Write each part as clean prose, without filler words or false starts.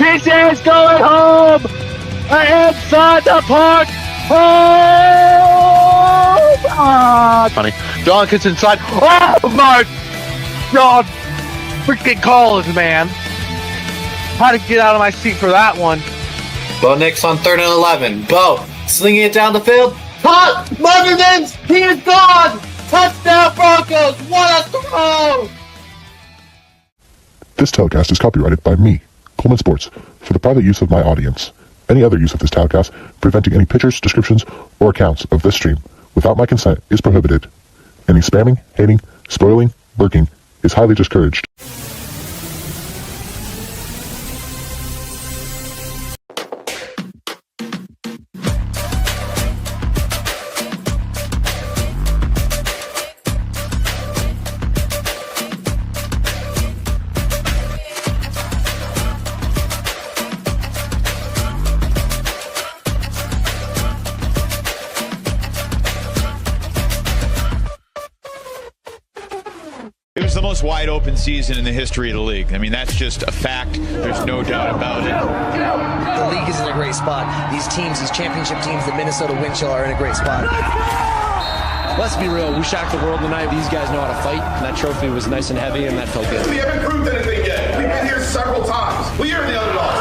TJ is going home! Inside the park! Home! Ah, funny. John gets inside. Oh my God! Freaking calls, man. How to get out of my seat for that one. Bo Nix on 3rd and 11. Bo slinging it down the field. Caught! Motherman's! He is gone! Touchdown Broncos! What a throw! This telecast is copyrighted by me, Coleman Sports, for the private use of my audience. Any other use of this telecast, preventing any pictures, descriptions, or accounts of this stream without my consent is prohibited. Any spamming, hating, spoiling, lurking is highly discouraged. It was the most wide open season in the history of the league. I mean, that's just a fact. There's no doubt about it. The league is in a great spot. These teams, these championship teams, the Minnesota Wind Chill are in a great spot. Let's be real. We shocked the world tonight. These guys know how to fight. And that trophy was nice and heavy, and that felt good. We haven't proved anything yet. We've been here several times. We are the underdogs.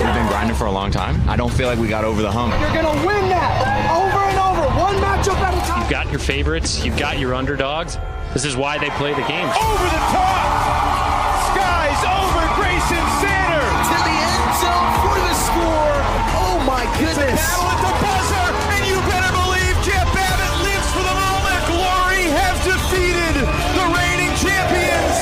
We've been grinding for a long time. I don't feel like we got over the hump. You're going to win that over and over. One matchup at a time. You've got your favorites. You've got your underdogs. This is why they play the games. Over the top! Skies over Grayson Center! To the end zone for the score. Oh my goodness. Battle at the buzzer, and you better believe Jeff Babbitt lives for the moment. Glory has defeated the reigning champions.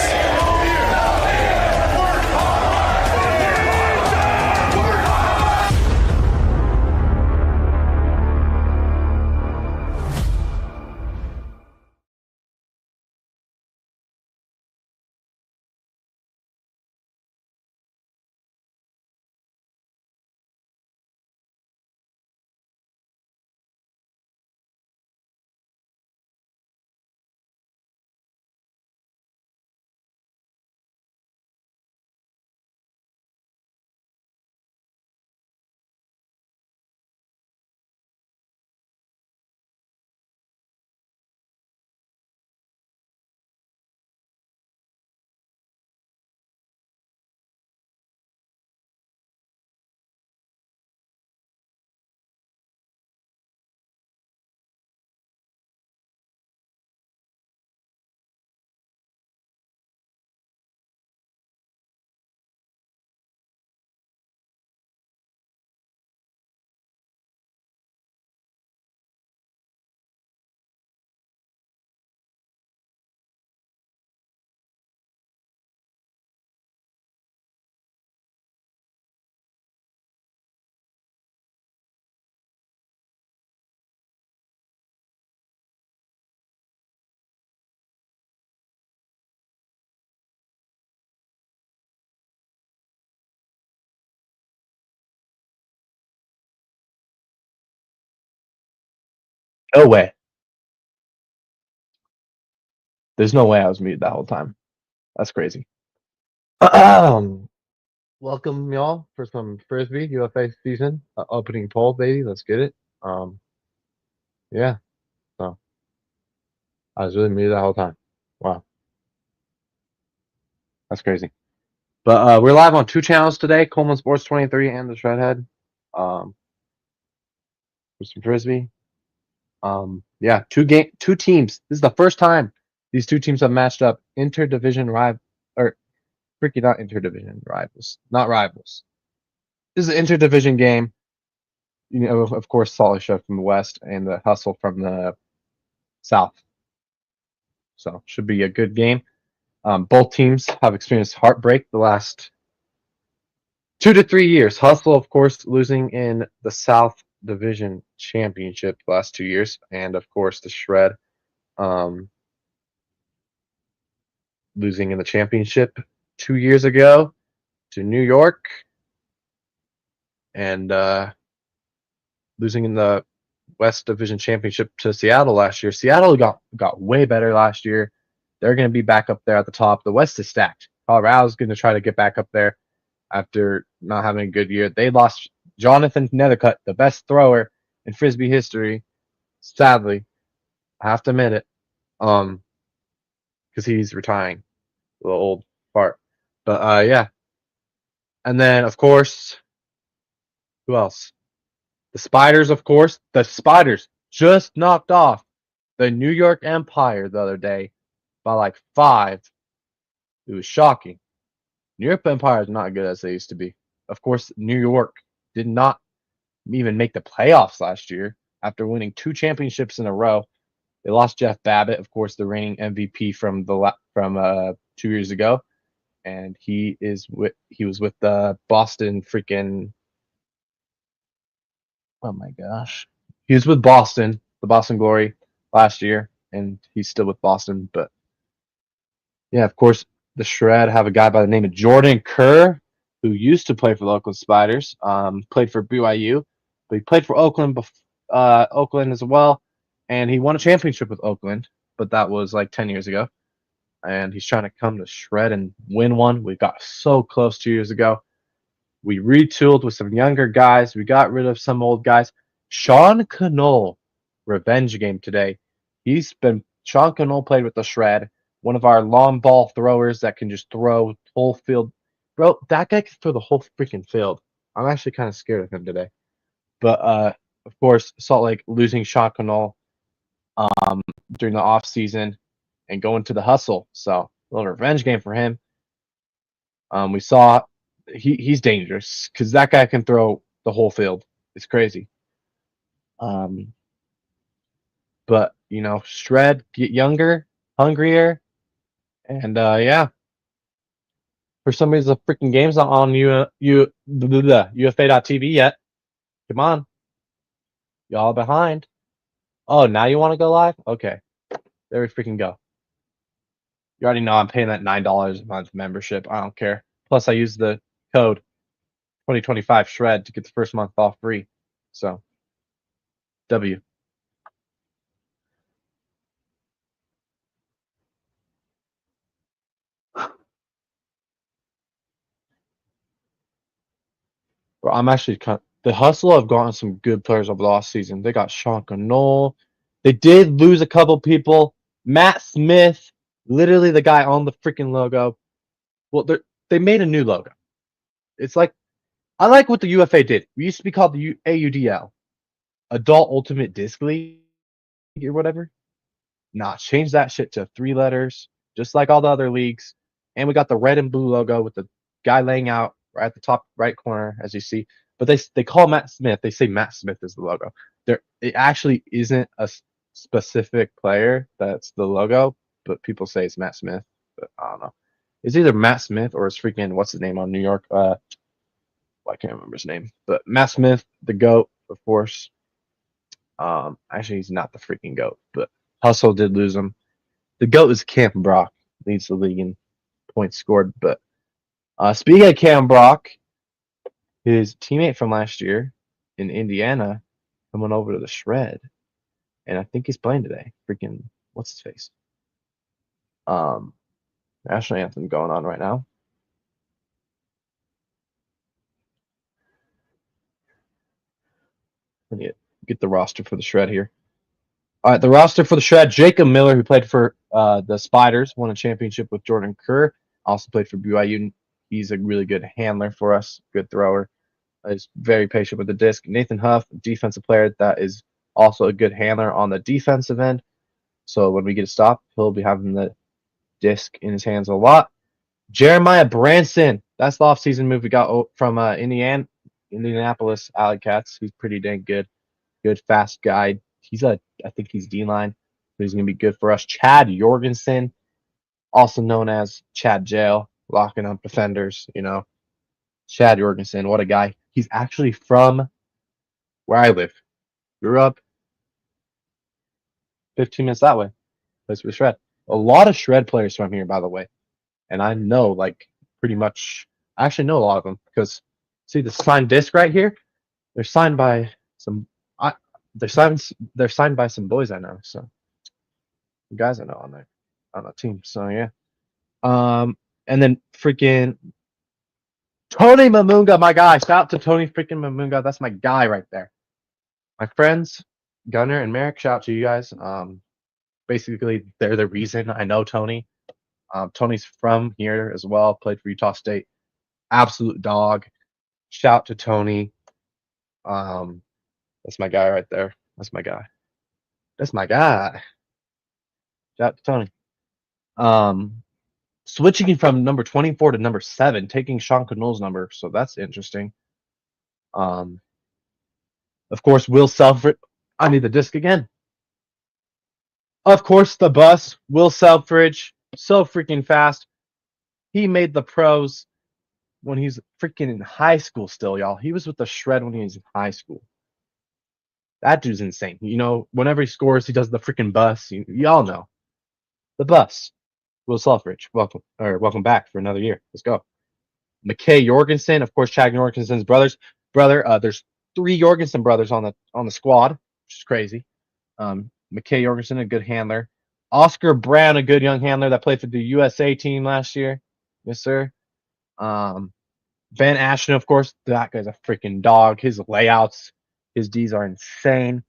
No way. There's no way I was muted that whole time. That's crazy. Welcome y'all for some Frisbee UFA season opening poll, baby. Let's get it. Yeah. So I was really muted that whole time. Wow. That's crazy. But we're live on 2 channels today, Coleman Sports 23 and the Shredhead. For some Frisbee. Yeah, two teams. This is the first time these two teams have matched up interdivision rival, or freaking not interdivision rivals, not rivals. This is an interdivision game. You know, of course, Solid Show from the West and the Hustle from the South. So should be a good game. Both teams have experienced heartbreak the last 2 to 3 years. Hustle, of course, losing in the South Division Championship the last 2 years, and of course the Shred losing in the championship 2 years ago to New York, and losing in the West Division Championship to Seattle last year. Seattle got way better last year. They're going to be back up there at the top. The West is stacked. Colorado's going to try to get back up there after not having a good year. They lost Jonathan Nethercutt, the best thrower in Frisbee history. Sadly, I have to admit it, because he's retiring, a little old part. But yeah, and then of course, who else? The Spiders, of course. The Spiders just knocked off the New York Empire the other day by like 5. It was shocking. New York Empire is not good as they used to be. Of course, New York did not even make the playoffs last year after winning 2 championships in a row. They lost Jeff Babbitt, of course, the reigning MVP from 2 years ago, and he was with the Boston freaking. Oh my gosh, he was with Boston, the Boston Glory, last year, and he's still with Boston. But yeah, of course, the Shred have a guy by the name of Jordan Kerr, who used to play for the Oakland Spiders, played for BYU, but he played for Oakland as well, and he won a championship with Oakland, but that was like 10 years ago. And he's trying to come to Shred and win one. We got so close 2 years ago. We retooled with some younger guys. We got rid of some old guys. Sean Cannell, revenge game today. Sean Cannell played with the Shred, one of our long ball throwers that can just throw whole field. Bro, that guy can throw the whole freaking field. I'm actually kind of scared of him today. But of course, Salt Lake losing Sean Cannell during the off season and going to the hustle. So a little revenge game for him. We saw he's dangerous because that guy can throw the whole field. It's crazy. But Shred, get younger, hungrier, and yeah. For some reason, the freaking game's not on UFA.tv yet. Come on, y'all behind. Oh, now you want to go live? Okay, there we freaking go. You already know I'm paying that $9 a month membership. I don't care. Plus, I use the code 2025 Shred to get the first month off free. So, W. Bro, I'm actually the hustle have gotten some good players over the last season. They got Sean Cannell. They did lose a couple people. Matt Smith, literally the guy on the freaking logo. Well, they made a new logo. It's like, I like what the UFA did. We used to be called the AUDL, Adult Ultimate Disc League or whatever. Nah, change that shit to 3 letters, just like all the other leagues. And we got the red and blue logo with the guy laying out right at the top right corner, as you see. But they call Matt Smith. They say Matt Smith is the logo. It actually isn't a specific player that's the logo, but people say it's Matt Smith. But I don't know. It's either Matt Smith or it's freaking what's his name on New York? I can't remember his name. But Matt Smith, the GOAT, of course. Actually, he's not the freaking GOAT, but Hustle did lose him. The GOAT is Cam Brock. Leads the league in points scored. But speaking of Cam Brock, his teammate from last year in Indiana coming over to the Shred, and I think he's playing today. Freaking what's his face? National anthem going on right now. Get the roster for the Shred here. All right, the roster for the Shred: Jacob Miller, who played for the Spiders, won a championship with Jordan Kerr. Also played for BYU. He's a really good handler for us, good thrower. Is very patient with the disc. Nathan Huff, defensive player that is also a good handler on the defensive end. So when we get a stop, he'll be having the disc in his hands a lot. Jeremiah Branson, that's the offseason move we got from Indianapolis Alley Cats. He's pretty dang good. Good, fast guy. I think he's D-line. So he's going to be good for us. Chad Jorgensen, also known as Chad Jail, locking up defenders, Chad Jorgensen, what a guy. He's actually from where I live. Grew up 15 minutes that way. Plays with Shred. A lot of Shred players from here, by the way. And I know, pretty much, I actually know a lot of them because, see the signed disc right here? They're signed by some, they're signed by some boys I know. So, guys I know on the team. So, yeah. And then freaking Tony Mamunga, my guy. Shout out to Tony freaking Mamunga. That's my guy right there. My friends, Gunner and Merrick, shout out to you guys. Basically, they're the reason I know Tony. Tony's from here as well, played for Utah State. Absolute dog. Shout to Tony. That's my guy right there. That's my guy. That's my guy. Shout out to Tony. Switching from number 24 to number 7, taking Sean Canole's number, so that's interesting. Of course, Will Selfridge. I need the disc again. Of course, the bus. Will Selfridge, so freaking fast. He made the pros when he's freaking in high school still, y'all. He was with the Shred when he was in high school. That dude's insane. You know, whenever he scores, he does the freaking bus. Y'all know. The bus. Will Selfridge, welcome back for another year. Let's go. McKay Jorgensen, of course, Chad Jorgensen's brother. There's 3 Jorgensen brothers on the squad, which is crazy. McKay Jorgensen, a good handler. Oscar Brown, a good young handler that played for the USA team last year. Yes, sir. Van Ashton, of course, that guy's a freaking dog. His layouts, his Ds are insane.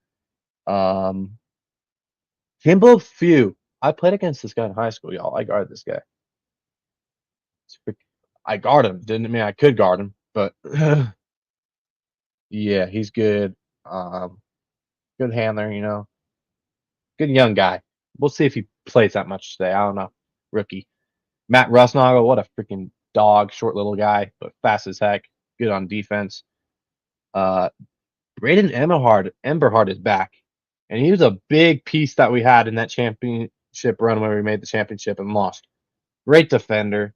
Kimbo Few. I played against this guy in high school, y'all. I guarded this guy. I guard him. Didn't mean I could guard him, but yeah, he's good. Good handler, you know. Good young guy. We'll see if he plays that much today. I don't know. Rookie. Matt Rusnagel, what a freaking dog. Short little guy, but fast as heck. Good on defense. Braden Emberhard is back. And he was a big piece that we had in that championship run where we made the championship and lost. Great defender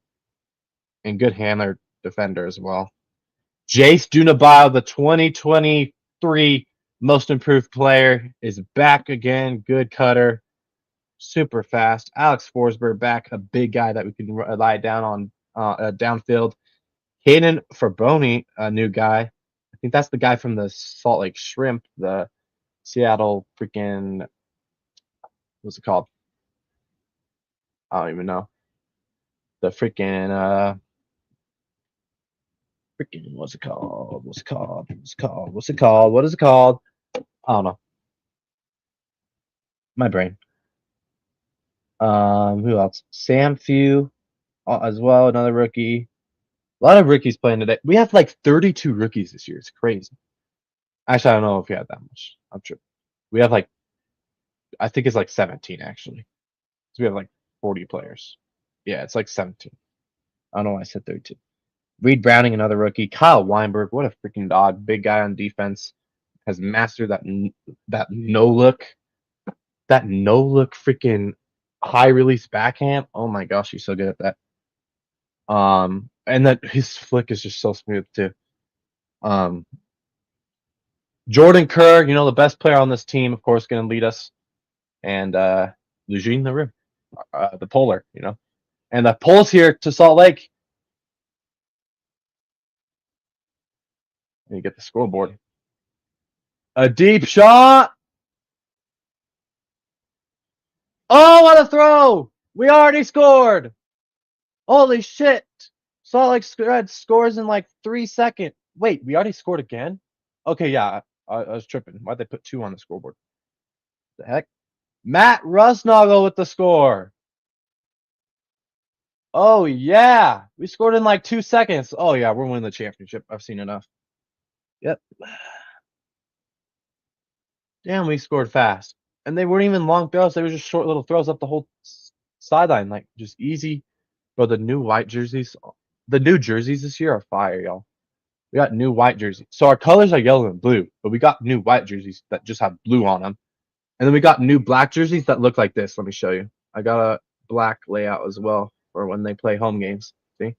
and good handler defender as well. Jace Dunabile, the 2023 most improved player, is back again. Good cutter. Super fast. Alex Forsberg back, a big guy that we can rely down on downfield. Hayden Farboni, a new guy. I think that's the guy from the Salt Lake Shrimp, the Seattle freaking, what's it called? I don't even know. The freaking what's it called? What is it called? I don't know. My brain. Who else? Sam Few as well, another rookie. A lot of rookies playing today. We have like 32 rookies this year. It's crazy. Actually, I don't know if we have that much. I'm sure. We have like, I think it's like 17 actually. So we have like 40 players. Yeah, it's like 17. I don't know why I said 32. Reed Browning, another rookie. Kyle Weinberg, what a freaking dog. Big guy on defense. Has mastered that no look. That no look freaking high release backhand. Oh my gosh, he's so good at that. And that his flick is just so smooth too. Jordan Kerr, you know, the best player on this team, of course, going to lead us. And Eugene Leroux, the Polar, you know. And the Pole's here to Salt Lake. And you get the scoreboard. A deep shot. Oh, what a throw! We already scored. Holy shit. Salt Lake scores in like 3 seconds. Wait, we already scored again? Okay, yeah, I was tripping. Why'd they put 2 on the scoreboard? The heck? Matt Rusnagel with the score. Oh, yeah. We scored in like 2 seconds. Oh, yeah, we're winning the championship. I've seen enough. Yep. Damn, we scored fast. And they weren't even long throws. They were just short little throws up the whole sideline. Like, just easy. Bro, the new jerseys this year are fire, y'all. We got new white jerseys. So our colors are yellow and blue, but we got new white jerseys that just have blue on them. And then we got new black jerseys that look like this. Let me show you. I got a black layout as well for when they play home games. See?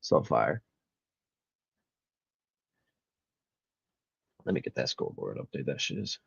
So fire. Let me get that scoreboard update. That shit is.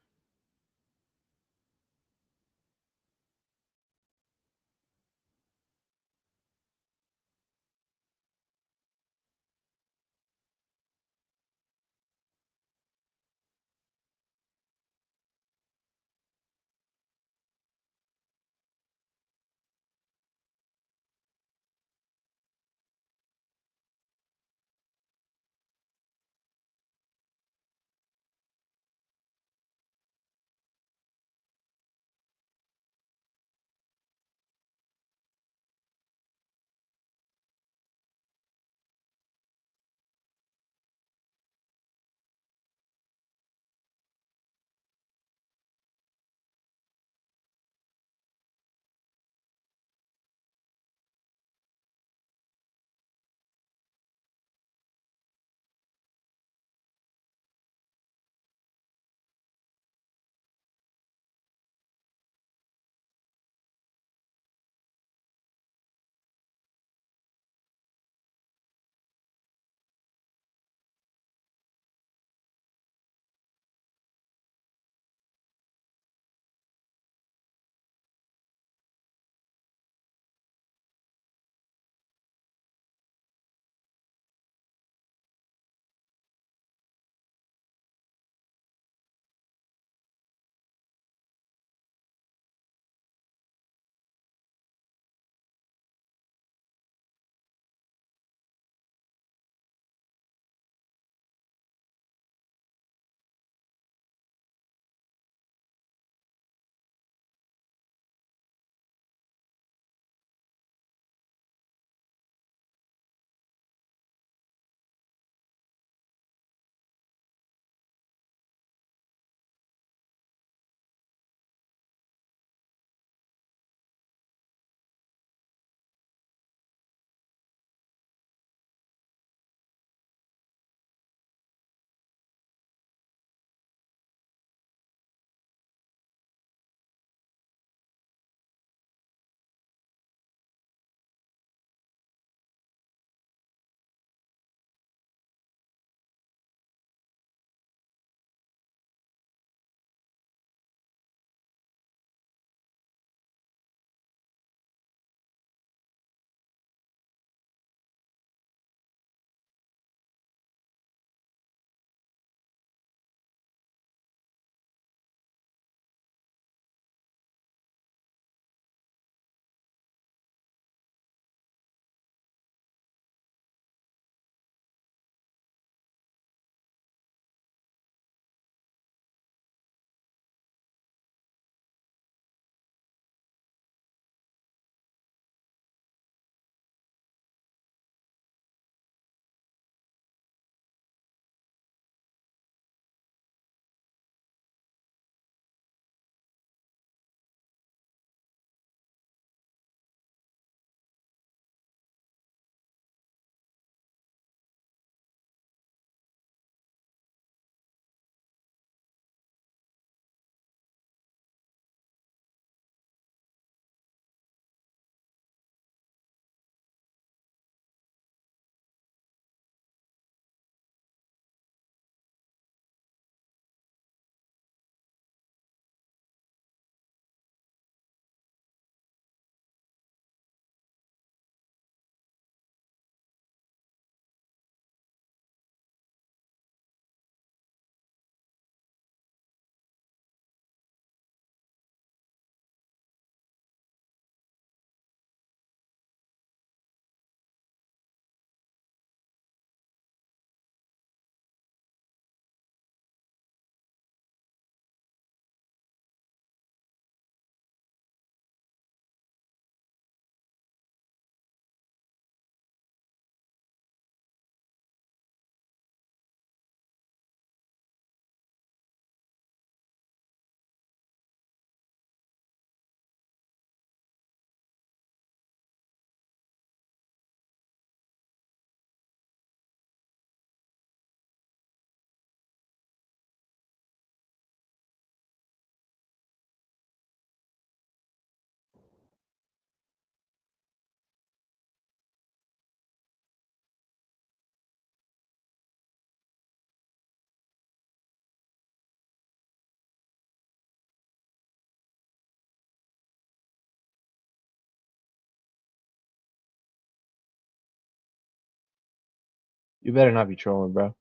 You better not be trolling, bro.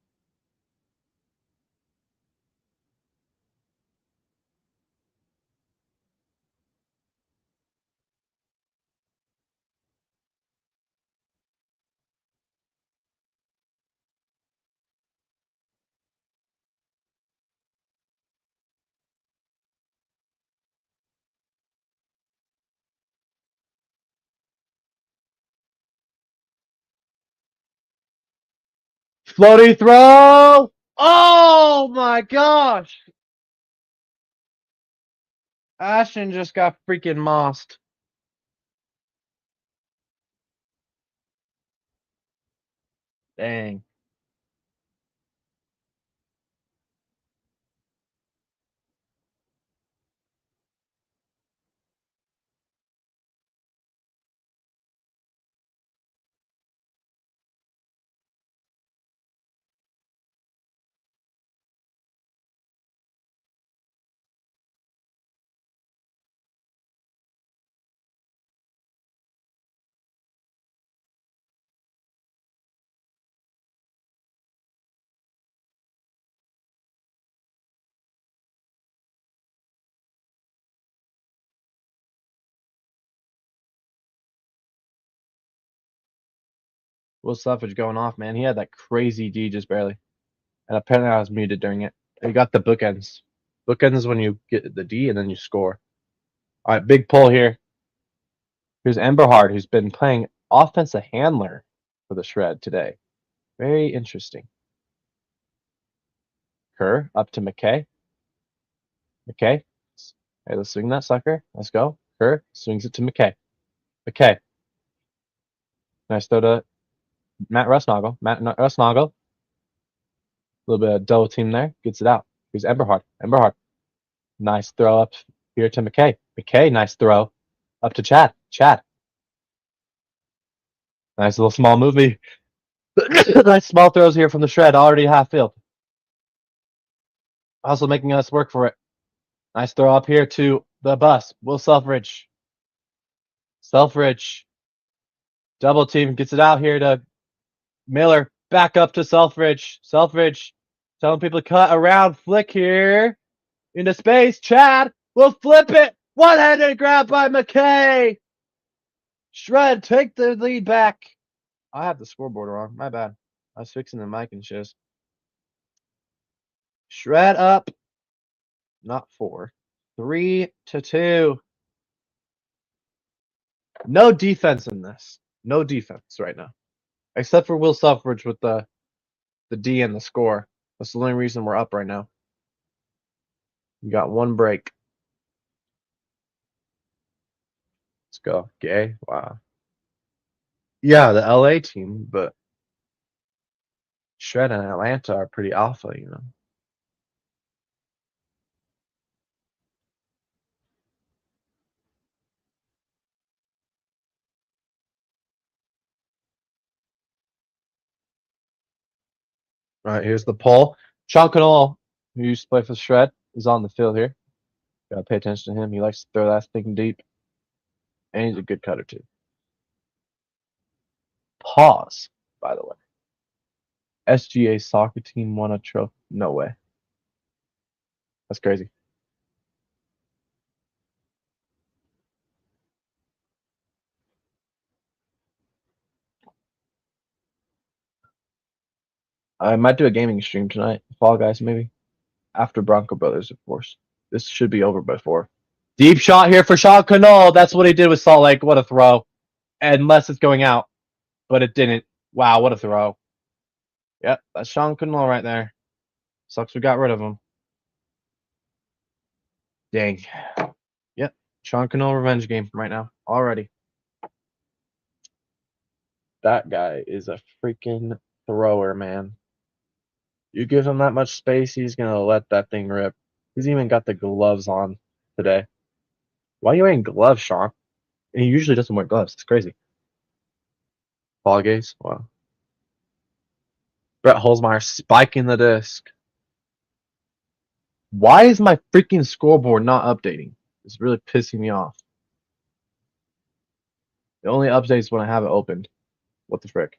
Floaty throw! Oh my gosh! Ashton just got freaking mossed. Dang. Will Selfridge going off, man. He had that crazy D just barely. And apparently I was muted during it. He got the bookends. Bookends is when you get the D and then you score. All right, big pull here. Here's Emberhard, who's been playing offensive handler for the Shred today. Very interesting. Kerr up to McKay. McKay. Hey, let's swing that sucker. Let's go. Kerr swings it to McKay. McKay. Nice throw to Matt Rusnagel. Matt Rusnagel. A little bit of double team there. Gets it out. Here's Emberhard. Emberhard. Nice throw up here to McKay. McKay, nice throw. Up to Chad. Chad. Nice little small movie. Nice small throws here from the Shred. Already half field. Also making us work for it. Nice throw up here to the bus. Will Selfridge. Selfridge. Double team. Gets it out here to Miller. Back up to Selfridge. Selfridge. Telling people to cut around. Flick here. Into space. Chad will flip it. One-handed grab by McKay. Shred, take the lead back. I have the scoreboard wrong. My bad. I was fixing the mic and shiz. Shred up. Not 4. 3-2. No defense in this. No defense right now. Except for Will Selfridge with the D and the score. That's the only reason we're up right now. We got one break. Let's go. Gay. Wow. Yeah, the LA team, but Shred and Atlanta are pretty alpha, you know. All right, here's the poll. Sean Cannell, who used to play for Shred, is on the field here. Gotta pay attention to him. He likes to throw that thing deep. And he's a good cutter, too. Pause, by the way. SGA soccer team won a trophy. No way. That's crazy. I might do a gaming stream tonight. Fall Guys, maybe. After Bronco Brothers, of course. This should be over by 4. Deep shot here for Sean Cannell. That's what he did with Salt Lake. What a throw. Unless it's going out. But it didn't. Wow, what a throw. Yep, that's Sean Cannell right there. Sucks we got rid of him. Dang. Yep, Sean Cannell revenge game right now. Already. That guy is a freaking thrower, man. You give him that much space, he's going to let that thing rip. He's even got the gloves on today. Why are you wearing gloves, Sean? And he usually doesn't wear gloves. It's crazy. Ball gaze? Wow. Brett Holzmeyer spiking the disc. Why is my freaking scoreboard not updating? It's really pissing me off. It only updates when I have it opened. What the frick?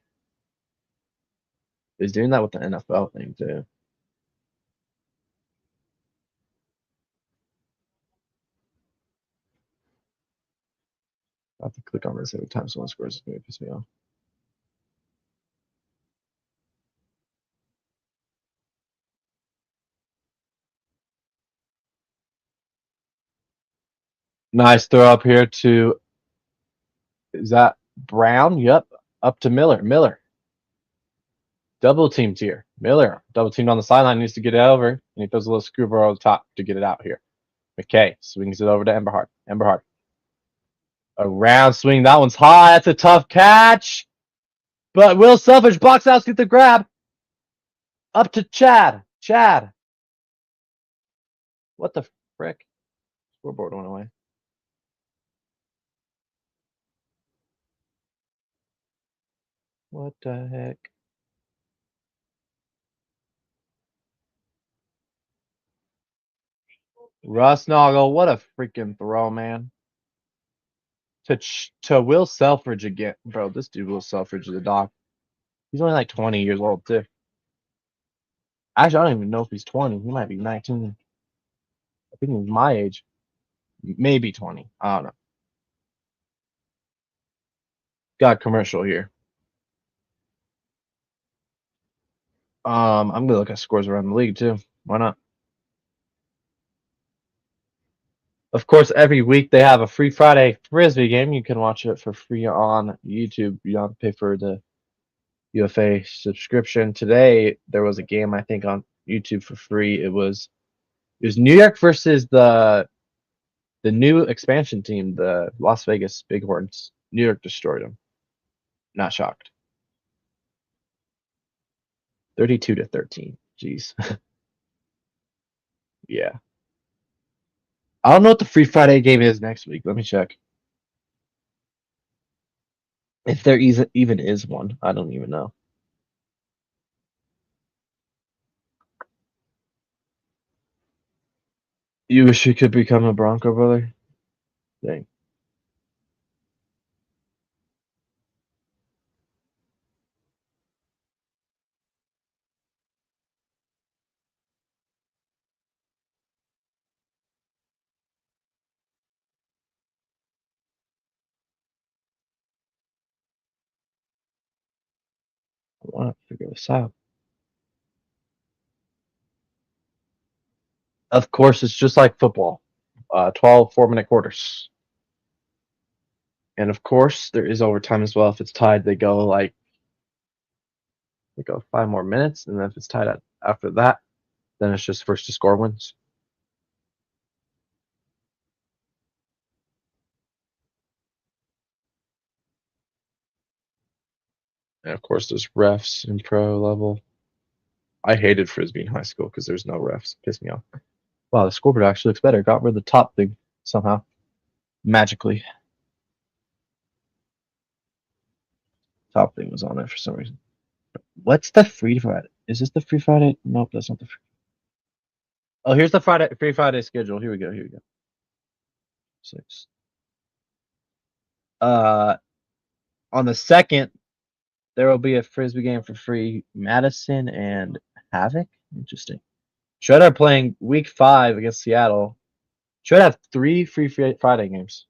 He's doing that with the NFL thing too. I have to click on this every time someone scores. It's gonna piss me off. Nice throw up here to, is that Brown? Yep. Up to Miller. Miller. Double teamed here. Miller. Double teamed on the sideline. Needs to get it over. And he throws a little screwball over the top to get it out here. McKay swings it over to Emberhart. Emberhart. A round swing. That one's high. That's a tough catch. But Will Selfridge box out, get the grab. Up to Chad. Chad. What the frick? Scoreboard went away. What the heck? Russ Noggle, what a freaking throw, man. To Will Selfridge again. Bro, this dude Will Selfridge is a dog. He's only like 20 years old, too. Actually, I don't even know if he's 20. He might be 19. I think he's my age. Maybe 20. I don't know. Got a commercial here. I'm going to look at scores around the league, too. Why not? Of course, every week they have a free Friday Frisbee game. You can watch it for free on YouTube. You don't have to pay for the UFA subscription. Today there was a game I think on YouTube for free. It was New York versus the new expansion team, the Las Vegas Bighorns. New York destroyed them. Not shocked. 32-13. Jeez. Yeah. I don't know what the free Friday game is next week. Let me check. If there even is one, I don't even know. You wish you could become a Bronco, brother? Dang. I want to figure this out. Of course, it's just like football. 12 4-minute quarters. And of course, there is overtime as well. If it's tied, they go 5 more minutes. And then if it's tied after that, then it's just first to score wins. And of course, there's refs in pro level. I hated Frisbee in high school because there's no refs. Pissed me off. Wow, the scoreboard actually looks better. Got rid of the top thing somehow. Magically. Top thing was on there for some reason. What's the free Friday? Is this the free Friday? Nope, that's not the free. Oh, here's the free Friday schedule. Here we go. 6. On the 2nd, there will be a Frisbee game for free. Madison and Havoc. Interesting. Shred are playing week 5 against Seattle. Shred have 3 free Friday games.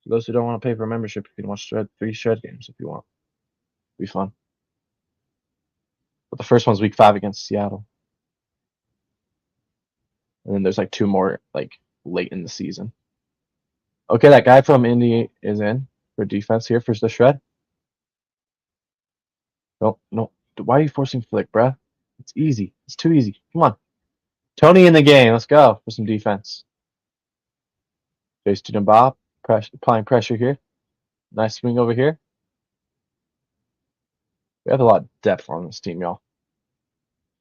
For those who don't want to pay for membership, you can watch 3 Shred games if you want. It'll be fun. But the first one's week 5 against Seattle. And then there's 2 more late in the season. Okay, that guy from Indy is in for defense here for the Shred. No. Why are you forcing flick, bruh? It's easy. It's too easy. Come on. Tony in the game. Let's go for some defense. Chase to Bob. Applying pressure here. Nice swing over here. We have a lot of depth on this team, y'all.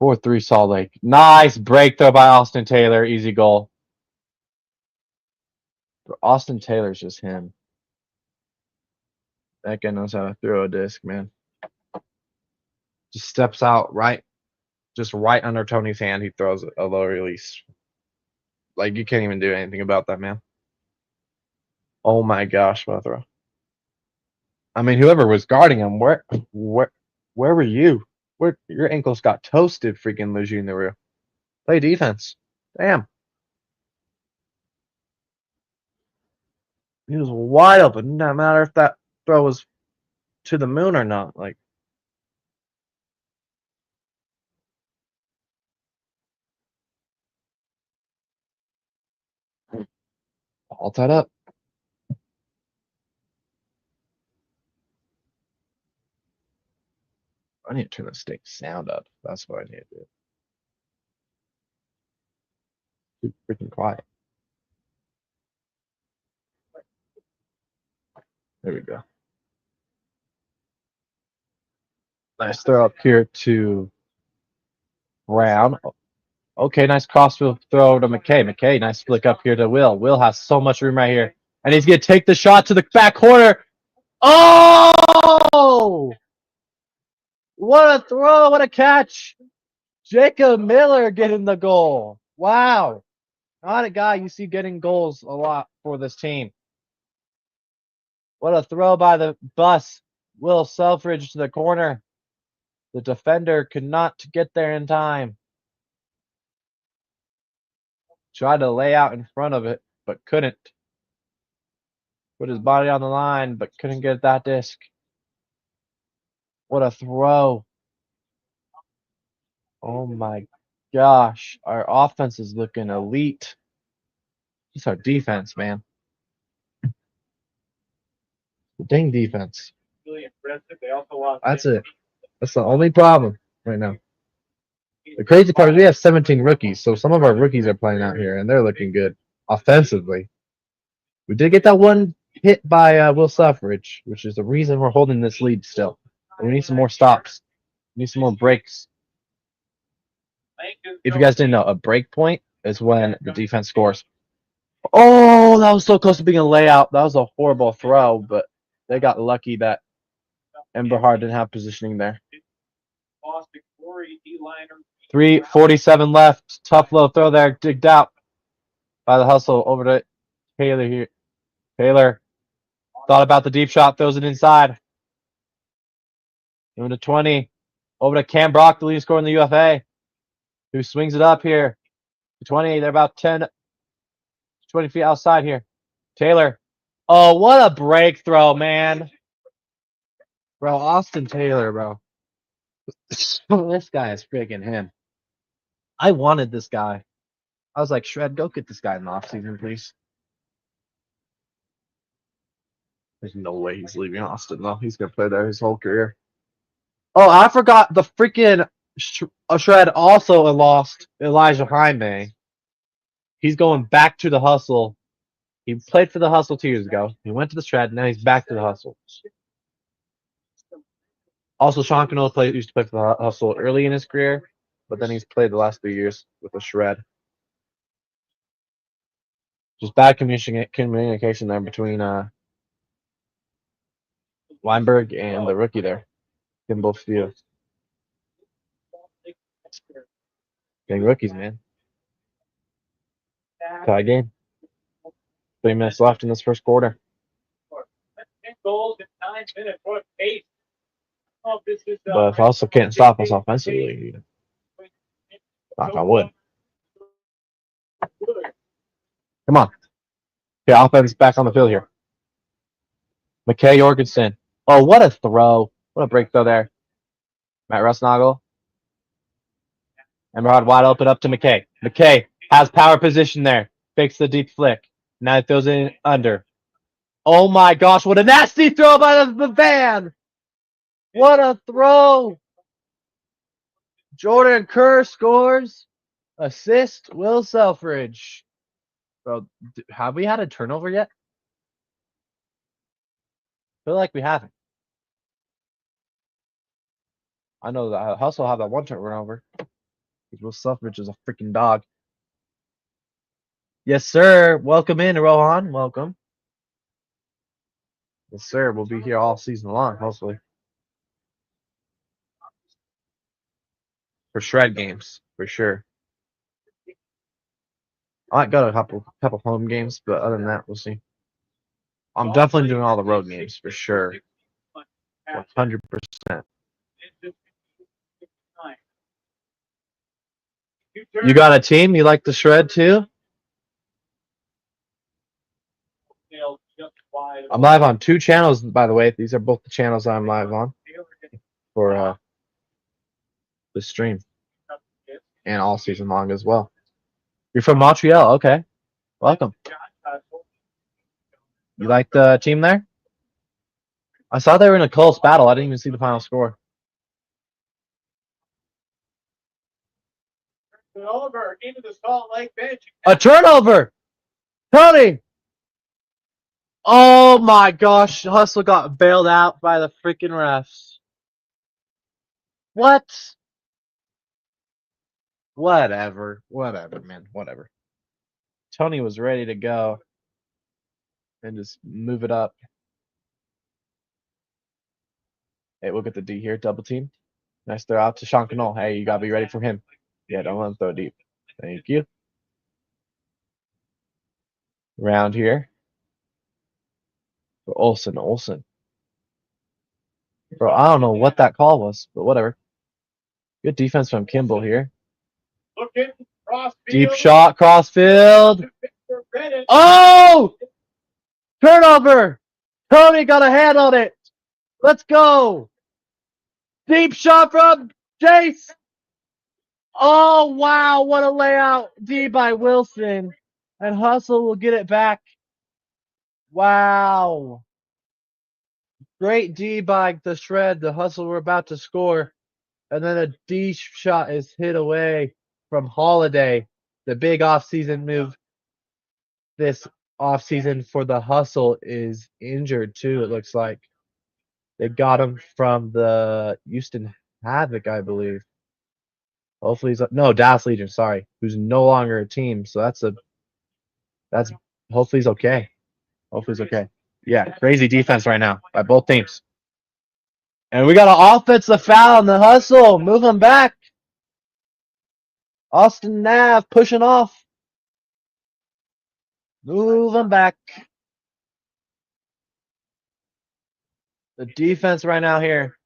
4-3 Salt Lake. Nice break throw by Austin Taylor. Easy goal. Austin Taylor's just him. That guy knows how to throw a disc, man. Just steps out right under Tony's hand. He throws a low release. You can't even do anything about that, man. Oh my gosh, what a throw. I mean, whoever was guarding him, where were you? Your ankles got toasted, freaking Lejeune Leroux. Play defense. Damn. He was wide open. No matter if that throw was to the moon or not. Like, all tied up. I need to turn the stick sound up. That's what I need to do. Too freaking quiet. There we go. Nice throw up here to Brown. Okay, nice crossfield throw to McKay. McKay, nice flick up here to Will. Will has so much room right here. And he's going to take the shot to the back corner. Oh! What a throw. What a catch. Jacob Miller getting the goal. Wow. Not a guy you see getting goals a lot for this team. What a throw by the bus. Will Selfridge to the corner. The defender could not get there in time. Tried to lay out in front of it, but couldn't. Put his body on the line, but couldn't get that disc. What a throw. Oh my gosh. Our offense is looking elite. It's our defense, man. Dang defense. Really impressive. They also lost. That's it. That's the only problem right now. The crazy part is we have 17 rookies, so some of our rookies are playing out here, and they're looking good offensively. We did get that one hit by Will Selfridge, which is the reason we're holding this lead still. And we need some more stops. We need some more breaks. If you guys didn't know, a break point is when the defense scores. Oh, that was so close to being a layout. That was a horrible throw, but they got lucky that Emberhard didn't have positioning there. 3:47 left. Tough low throw there. Digged out by the hustle over to Taylor here. Taylor thought about the deep shot. Throws it inside. Over to 20. Over to Cam Brock, the leading scorer in the UFA. Who swings it up here. To 20. They're about 10, 20 feet outside here. Taylor. Oh, what a break throw, man. Bro, Austin Taylor, bro. This guy is freaking him. I wanted this guy. I was like, Shred, go get this guy in the offseason, please. There's no way he's leaving Austin, though. He's going to play there his whole career. Oh, I forgot the freaking Shred also lost Elijah Jaime. He's going back to the hustle. He played for the hustle 2 years ago. He went to the Shred, and now he's back to the hustle. Also, Sean Canola used to play for the hustle early in his career, but then he's played the last 3 years with the Shred. Just bad communication there between Weinberg and the rookie there. In both fields. Dang rookies, man. Tie game. 3 minutes left in this first quarter. 10 goals in 9 minutes. What a pace. But if also can't stop us offensively, knock on wood. Come on. Okay, offense back on the field here. McKay Jorgensen. Oh, what a throw. What a break throw there. Matt Rusnagel. Emberhard wide open up to McKay. McKay has power position there. Fakes the deep flick. Now he throws it in under. Oh my gosh, what a nasty throw by the van. What a throw. Jordan Kerr scores. Assist, Will Selfridge. Bro, have we had a turnover yet? I feel like we haven't. I know that Hustle have that one turnover. Will Selfridge is a freaking dog. Yes, sir. Welcome in, Rohan. Welcome. Yes, sir. We'll be here all season long, hopefully. For Shred games, for sure. I might go to a couple home games, but other than that, we'll see. I'm definitely doing all the road games for sure. 100%. You got a team? You like the shred too? I'm live on 2 channels, by the way. These are both the channels I'm live on for the stream and all season long as well. You're from Montreal, okay? Welcome. You like the team there? I saw they were in a close battle. I didn't even see the final score. Over into the Salt Lake bench. A turnover! Tony! Oh my gosh, Hustle got bailed out by the freaking refs. What? Whatever, man, whatever. Tony was ready to go and just move it up. Hey, we'll get the D here, double team. Nice throw out to Sean Cannell. Hey, you gotta be ready for him. Yeah, don't let him throw deep. Thank you. Round here. For Olsen. Bro, I don't know what that call was, but whatever. Good defense from Kimball here. Deep shot, crossfield. Oh! Turnover! Tony got a hand on it. Let's go. Deep shot from Chase. Oh, wow. What a layout. D by Wilson. And Hustle will get it back. Wow. Great D by the shred. The Hustle were about to score. And then a D shot is hit away from Holiday. The big offseason move this offseason for the Hustle is injured too, it looks like. They got him from the Houston Havoc, I believe. Hopefully he's no Dallas Legion, sorry, who's no longer a team. So that's hopefully he's okay. Hopefully he's okay. Yeah, crazy defense right now by both teams. And we got an offensive foul in the Hustle. Move him back. Austin Nav pushing off. Move him back. The defense right now here.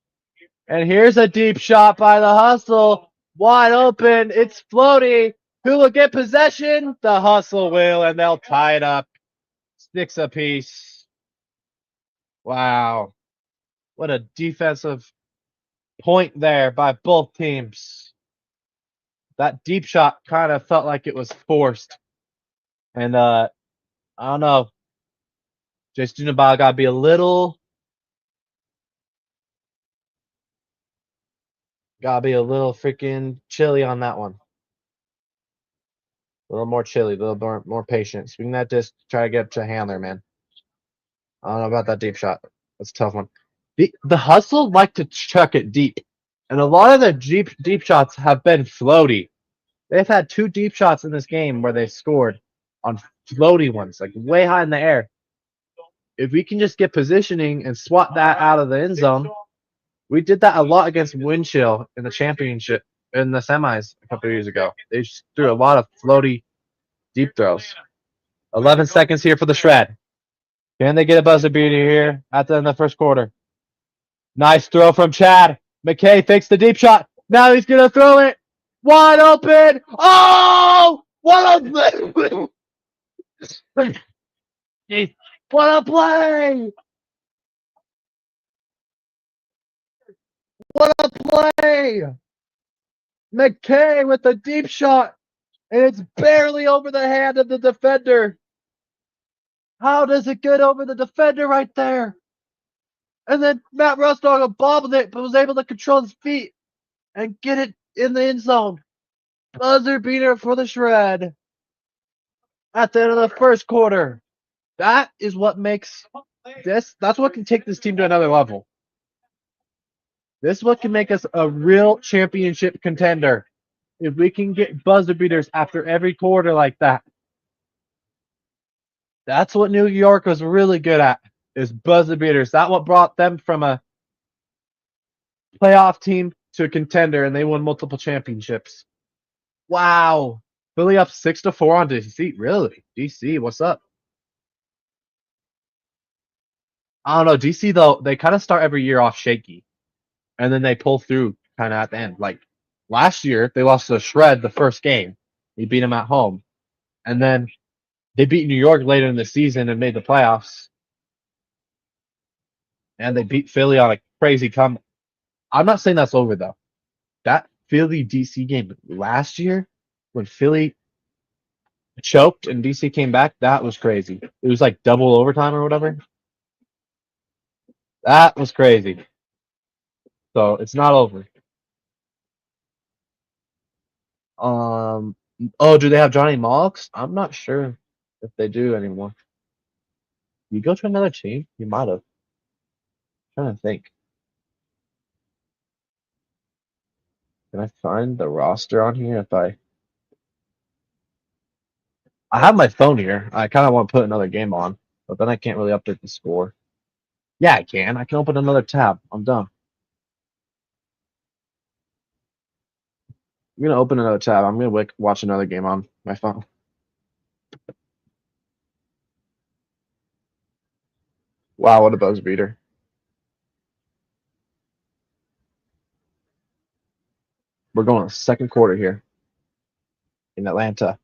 And here's a deep shot by the Hustle. Wide open. It's Floaty. Who will get possession? The Hustle will, and they'll tie it up. 6 apiece. Wow. What a defensive point there by both teams. That deep shot kind of felt like it was forced. And I don't know. Jason Dunabal got to be a little freaking chilly on that one. A little more chilly, a little more patient. Swing that disc, try to get to Handler, man. I don't know about that deep shot. That's a tough one. The Hustle like to chuck it deep. And a lot of the deep shots have been floaty. They've had 2 deep shots in this game where they scored on floaty ones, like way high in the air. If we can just get positioning and swat that out of the end zone, we did that a lot against Winchell in the championship, in the semis a couple of years ago. They just threw a lot of floaty deep throws. 11 seconds here for the shred. Can they get a buzzer beater here at the end of the first quarter? Nice throw from Chad. McKay fakes the deep shot. Now he's going to throw it. Wide open. Oh! What a play! What a play! What a play! McKay with the deep shot, and it's barely over the hand of the defender. How does it get over the defender right there? And then Matt Rustog bobbled it, but was able to control his feet and get it in the end zone. Buzzer beater for the shred at the end of the first quarter. That is what makes this. That's what can take this team to another level. This is what can make us a real championship contender. If we can get buzzer beaters after every quarter like that. That's what New York was really good at, is buzzer beaters. That's what brought them from a playoff team to a contender, and they won multiple championships. Wow. Philly up 6-4 on DC. Really? DC, what's up? I don't know. DC, though, they kind of start every year off shaky. And then they pull through kind of at the end. Like, Last year, they lost to Shred the first game. We beat them at home. And then they beat New York later in the season and made the playoffs. And they beat Philly on a crazy comeback. I'm not saying that's over, though. That Philly DC game last year, when Philly choked and DC came back, that was crazy. It was like double overtime or whatever. That was crazy. So it's not over. Oh, do they have Johnny Moggs? I'm not sure if they do anymore. You go to another team? You might have. Trying to think. Can I find the roster on here if I have my phone here. I kind of want to put another game on, but then I can't really update the score. Yeah, I can. I can open another tab. I'm done. I'm gonna open another tab. I'm gonna watch another game on my phone. Wow, what a buzz beater. We're going to second quarter here in Atlanta.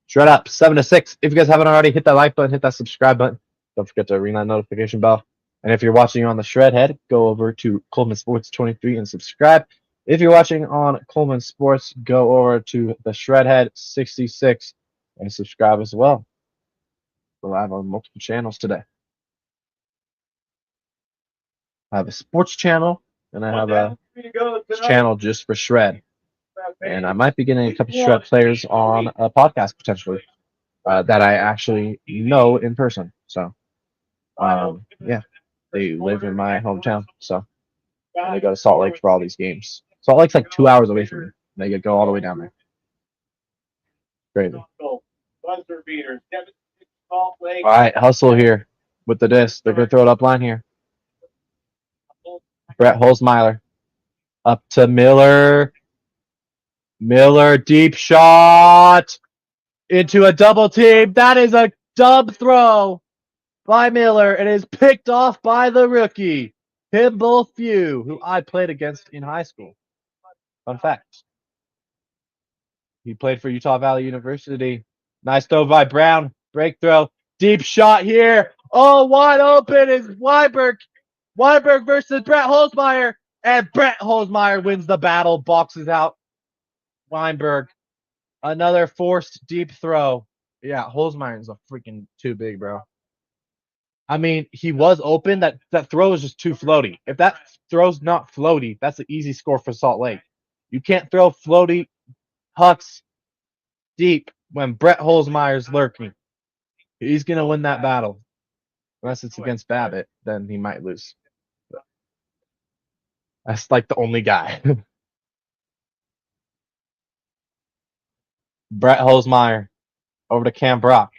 Shred up, 7-6. If you guys haven't already, hit that like button, hit that subscribe button. Don't forget to ring that notification bell. And if you're watching on the Shred Head, go over to Coleman Sports 23 and subscribe. If you're watching on Coleman Sports, go over to the Shred Head 66 and subscribe as well. We're live on multiple channels today. I have a sports channel, and I have a channel just for Shred. And I might be getting a couple Shred players on a podcast potentially that I actually know in person. So, yeah, they live in my hometown. So, they go to Salt Lake for all these games. Salt Lake's like 2 hours away from me. They could go all the way down there. Crazy. All right, hustle here with the disc. They're going to throw it up line here. Brett Holzmeier up to Miller. Miller, deep shot into a double team. That is a dub throw by Miller. It is picked off by the rookie, Pimble Few, who I played against in high school. Fun fact. He played for Utah Valley University. Nice throw by Brown. Break throw. Deep shot here. Oh, wide open is Weinberg. Weinberg versus Brett Holzmeier. And Brett Holzmeier wins the battle. Boxes out Weinberg. Another forced deep throw. Yeah, Holzmeier is a freaking too big, bro. I mean, he was open. That throw was just too floaty. If that throw's not floaty, that's an easy score for Salt Lake. You can't throw floaty hucks deep when Brett Holzmeier's lurking. He's going to win that battle. Unless it's against Babbitt, then he might lose. That's like the only guy. Brett Holzmeier over to Cam Brock.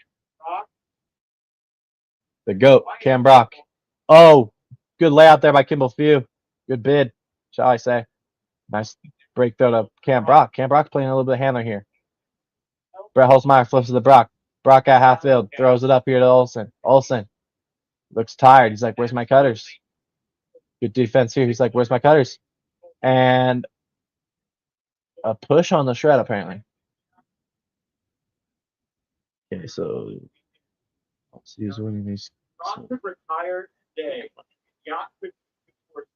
The GOAT, Cam Brock. Oh, good layout there by Kimball Few. Good bid, shall I say. Nice break throw to Cam Brock. Cam Brock's playing a little bit of handler here. Brett Holzmeier flips to the Brock. Brock at half field. Throws it up here to Olsen. Olsen looks tired. He's like, where's my cutters? Good defense here. He's like, where's my cutters? And a push on the Shred, apparently. Okay, so let's see who's winning these. Retired today. Yacht for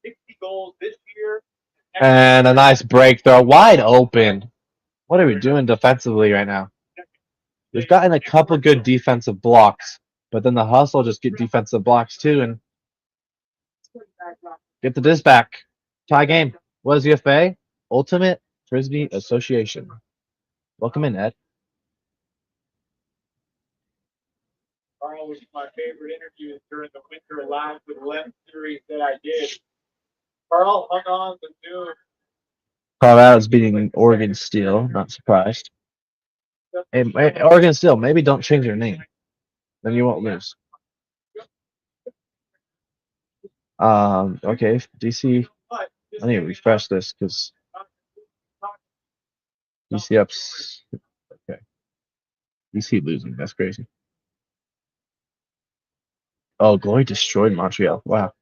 60 goals this year. And a nice break throw. Wide open. What are we doing defensively right now? We've gotten a couple good defensive blocks, but then the hustle just get defensive blocks too and get the disc back. Tie game. What is UFA? Ultimate Frisbee Association. Welcome in, Ed. Carl was my favorite interview during the Winter Live with Lem series that I did. Carl hung on the Zoom. Colorado's beating Oregon Steel. Not surprised. Hey, Oregon Steel, maybe don't change your name. Then you won't lose. Okay, DC. I need to refresh this because DC ups. Okay. DC losing. That's crazy. Oh, Glory destroyed Montreal. Wow.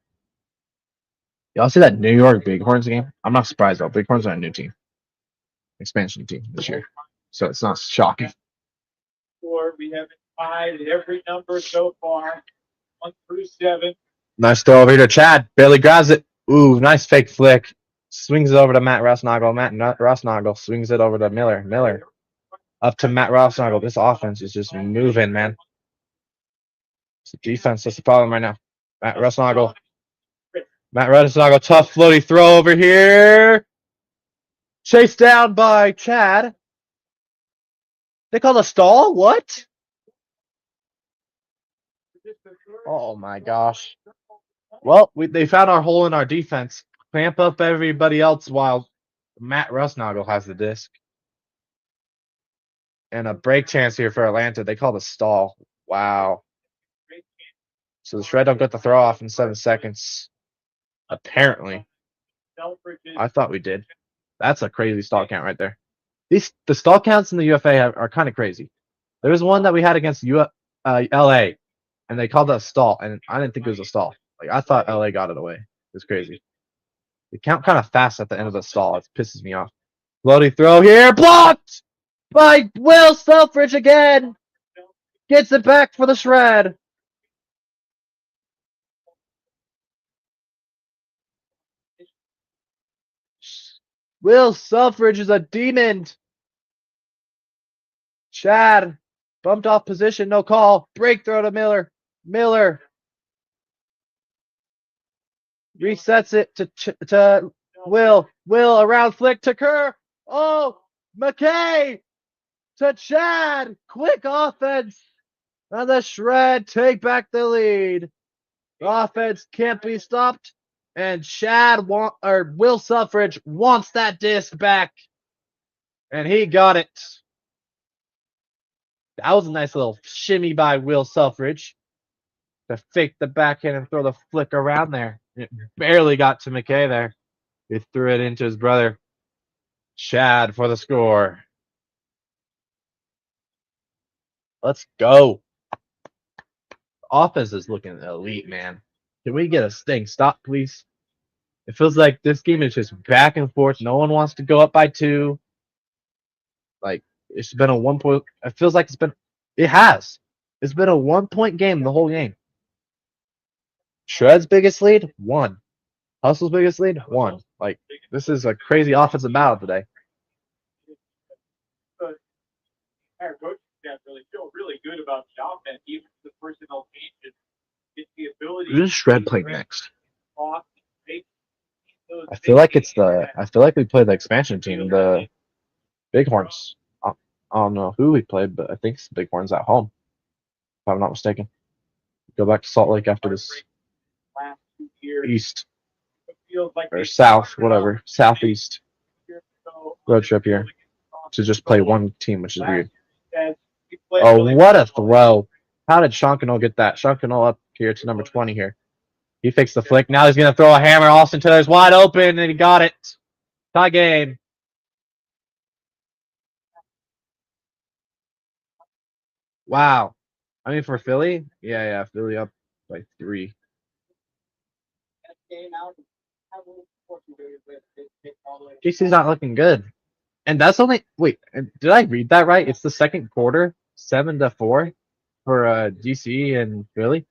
Y'all see that New York Bighorns game? I'm not surprised though. Bighorns are a new team. expansion team this year, so it's not shocking. We haven't tied every number so far. 1 through 7. Nice throw over here to Chad. Barely grabs it. Ooh, nice fake flick. Swings it over to Matt Rossnagel. Matt Rossnagel swings it over to Miller. Miller up to Matt Rossnagel. This offense is just moving, man. It's the defense that's the problem right now. Matt Rossnagel. Tough floaty throw over here. Chased down by Chad. They call a stall? What? Oh my gosh. Well, they found our hole in our defense. Clamp up everybody else while Matt Rossnagel has the disc. And a break chance here for Atlanta. They call the stall. Wow. So the Shred don't get the throw off in 7 seconds. Apparently. I thought we did. That's a crazy stall count right there. The stall counts in the UFA are kind of crazy. There was one that we had against LA, and they called that a stall, and I didn't think it was a stall. Like, I thought LA got it away. It's crazy. They count kind of fast at the end of the stall. It pisses me off. Floaty throw here. Blocked by Will Selfridge again. Gets it back for the Shred. Will Selfridge is a demon. Chad bumped off position. No call. Break throw to Miller. Miller resets it to Will. Will around flick to Kerr. Oh, McKay to Chad. Quick offense. And the Shred take back the lead. The offense can't be stopped. And Will Selfridge wants that disc back. And he got it. That was a nice little shimmy by Will Selfridge to fake the backhand and throw the flick around there. It barely got to McKay there. He threw it into his brother, Chad, for the score. Let's go. Offense is looking elite, man. Can we get a sting stop, please? It feels like this game is just back and forth. No one wants to go up by 2. Like, it's been a 1 point. It feels like it has. It's been a 1 point game the whole game. Shred's biggest lead, 1. Hustle's biggest lead, 1. Like, this is a crazy offensive battle today. Our coaching staff really feel really good about the offense, even the personnel changes. It's the ability. Who's Shred playing next? I feel like we played the expansion team, the Bighorns. I don't know who we played, but I think it's the Bighorns at home, if I'm not mistaken. Go back to Salt Lake after this east or south, whatever, southeast road trip here to just play one team, which is weird. Oh, what a throw. How did Shankano get that? Shankano up here to number 20 here. He fixed the flick. Now he's going to throw a hammer. Austin Taylor's wide open, and he got it. Tie game. Wow. I mean, for Philly? Yeah, Philly up by 3. GC's not looking good. And that's only wait, did I read that right? It's the second quarter, 7-4 for DC and Philly.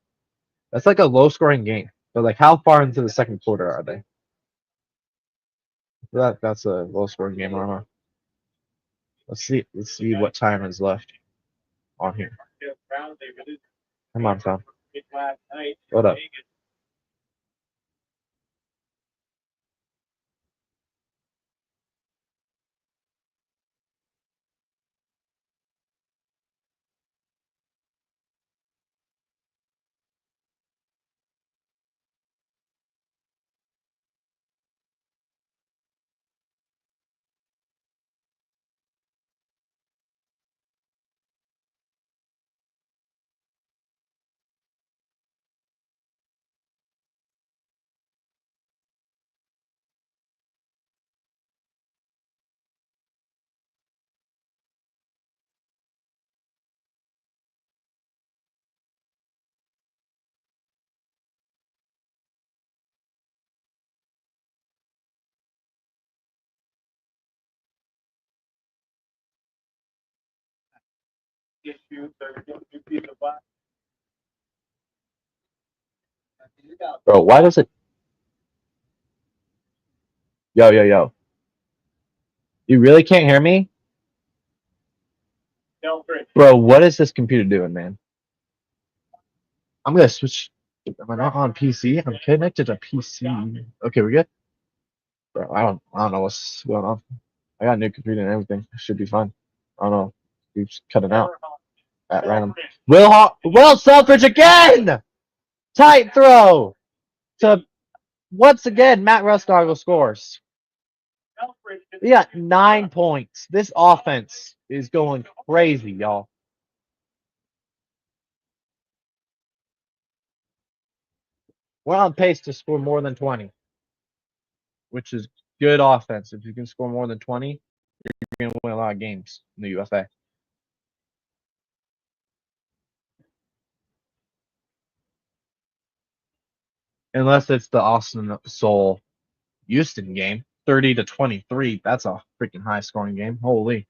That's like a low scoring game. But like how far into the second quarter are they? That's a low scoring game, I don't know. Let's see what time is left on here. Come on, Tom. What up? issue, so you're getting a new piece of glass. Bro, why does it? Yo, yo, yo. You really can't hear me? No, Chris. Bro, what is this computer doing, man? I'm gonna switch. Am I not on PC? I'm connected to PC. Okay, we good? Bro, I don't know what's going on. I got a new computer and everything. It should be fine. I don't know. Keeps cutting out at random. Will Selfridge again! Tight throw to once again Matt Rustargle scores. We got 9 points. This offense is going crazy, y'all. We're on pace to score more than 20, which is good offense. If you can score more than 20, you're going to win a lot of games in the UFA. Unless it's the Austin Soul Houston game, 30-23. That's a freaking high scoring game. Holy.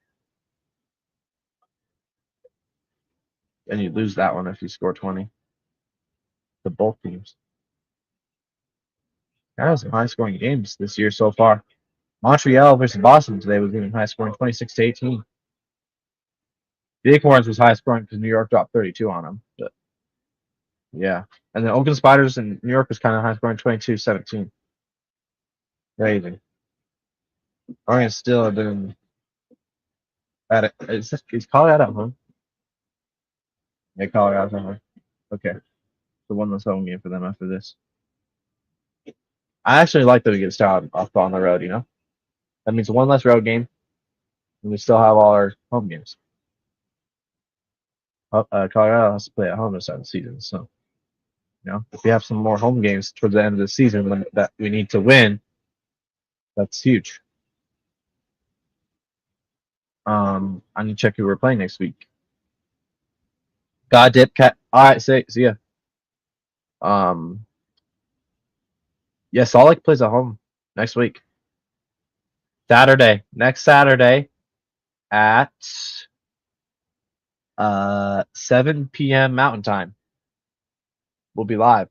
And you lose that one if you score 20. To both teams. That was some high scoring games this year so far. Montreal versus Boston today was even high scoring, 26-18. The Acorns was high scoring because New York dropped 32 on them. But yeah. And the Oakland Spiders in New York was kind of high scoring, 22-17. Crazy. Oregon still doing at it. Is Colorado at home? Yeah, Colorado's at home. Okay. The one less home game for them after this. I actually like that we get started off on the road, you know? That means one less road game, and we still have all our home games. Colorado has to play at home to start the season, so you know, if we have some more home games towards the end of the season that we need to win, that's huge. I need to check who we're playing next week. God dip cat. All right, see ya. Yeah, Salt Lake plays at home next week. Next Saturday at 7 p.m. Mountain Time. We'll be live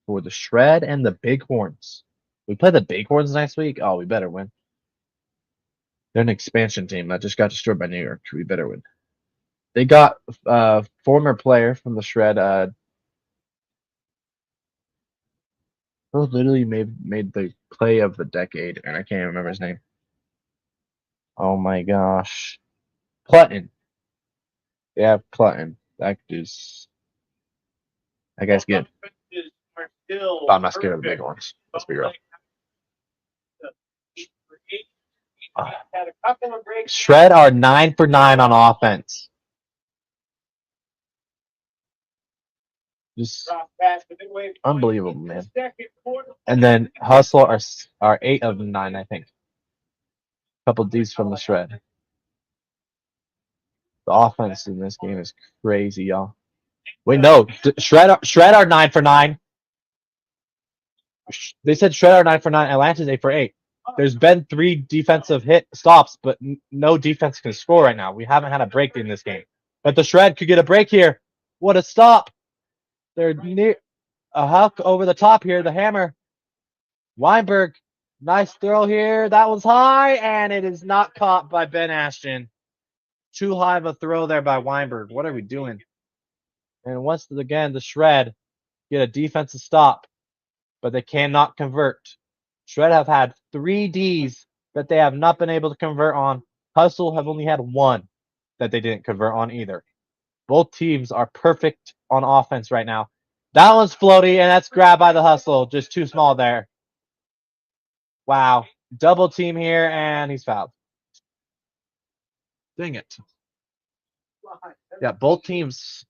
for the Shred and the Bighorns. We play the Bighorns next week. Oh, we better win. They're an expansion team that just got destroyed by New York. We better win. They got former player from the Shred. Who literally made the play of the decade, and I can't even remember his name. Oh my gosh, Clutton. Yeah, Clutton. That guy's good. But I'm not scared of the big ones. Let's be real. Shred are 9 for 9 on offense. Just unbelievable, man. And then Hustle are 8 of 9, I think. Couple D's from the Shred. The offense in this game is crazy, y'all. Wait, no, Shred are 9 for 9. They said Shred are 9 for 9. Atlanta's 8 for 8. There's been 3 defensive hit stops, but no defense can score right now. We haven't had a break in this game. But the Shred could get a break here. What a stop! They're near a huck over the top here. The hammer. Weinberg, nice throw here. That was high, and it is not caught by Ben Ashton. Too high of a throw there by Weinberg. What are we doing? And once again, the Shred get a defensive stop, but they cannot convert. Shred have had 3 Ds that they have not been able to convert on. Hustle have only had 1 that they didn't convert on either. Both teams are perfect on offense right now. That one's floaty, and that's grabbed by the Hustle. Just too small there. Wow. Double team here, and he's fouled. Dang it. Yeah, both teams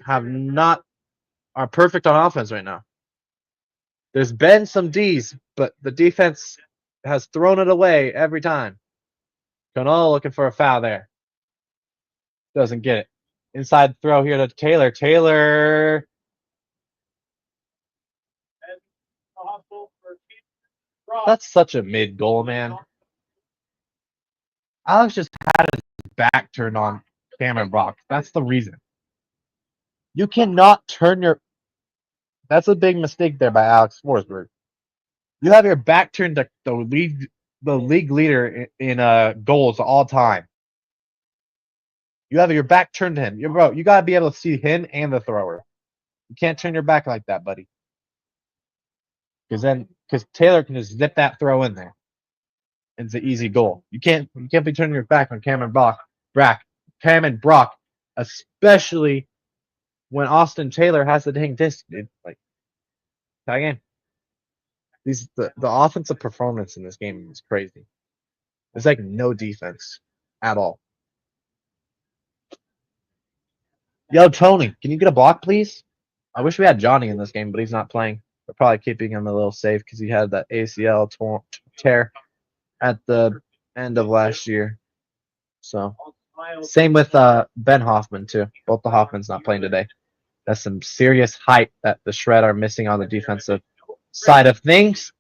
are perfect on offense right now. There's been some Ds, but the defense has thrown it away every time. Cano looking for a foul there. Doesn't get it. Inside throw here to Taylor. Taylor. That's such a mid goal, man. Alex just had his back turned on Cameron Brock. That's the reason. You cannot turn your. That's a big mistake there by Alex Forsberg. You have your back turned to the league leader in goals all time. You have your back turned to him. You got to be able to see him and the thrower. You can't turn your back like that, buddy. Because Taylor can just zip that throw in there. It's an easy goal. You can't be turning your back on Cameron Brock, especially when Austin Taylor has the dang disc, dude. Like, tie game. The offensive performance in this game is crazy. There's like no defense at all. Yo, Tony, can you get a block, please? I wish we had Johnny in this game, but he's not playing. We're probably keeping him a little safe because he had that ACL tear at the end of last year. So, same with Ben Hoffman, too. Both the Hoffmans not playing today. That's some serious height that the Shred are missing on the defensive side of things.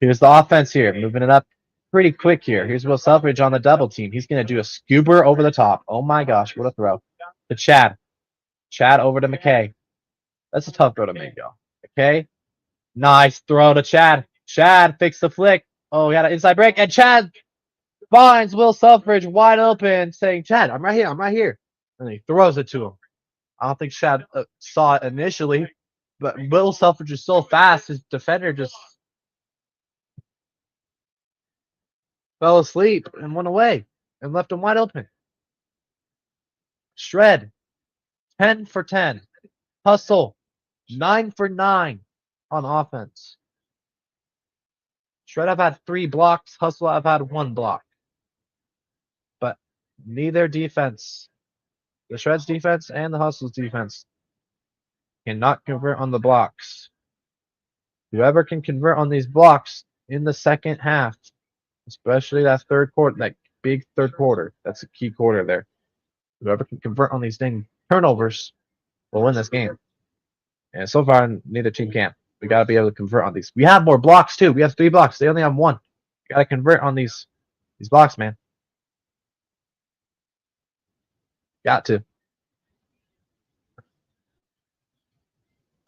Here's the offense here, moving it up pretty quick here. Here's Will Selfridge on the double team. He's going to do a scuba over the top. Oh, my gosh, what a throw. To Chad. Chad over to McKay. That's a tough throw to make, y'all. McKay. Nice throw to Chad. Chad fixed the flick. Oh, he had an inside break. And Chad finds Will Selfridge wide open, saying, Chad, I'm right here. I'm right here. And he throws it to him. I don't think Chad saw it initially, but Will Selfridge is so fast, his defender just fell asleep and went away and left him wide open. Shred, 10 for 10. Hustle, 9 for 9 on offense. Shred, I've had 3 blocks. Hustle, I've had 1 block. But neither defense, the Shred's defense and the Hustle's defense, cannot convert on the blocks. Whoever can convert on these blocks in the second half, especially that third quarter, that big third quarter, that's a key quarter there. Whoever can convert on these dang turnovers will win this game. And so far, neither team can. We got to be able to convert on these. We have more blocks, too. We have 3 blocks. They only have 1. We got to convert on these blocks, man. Got to.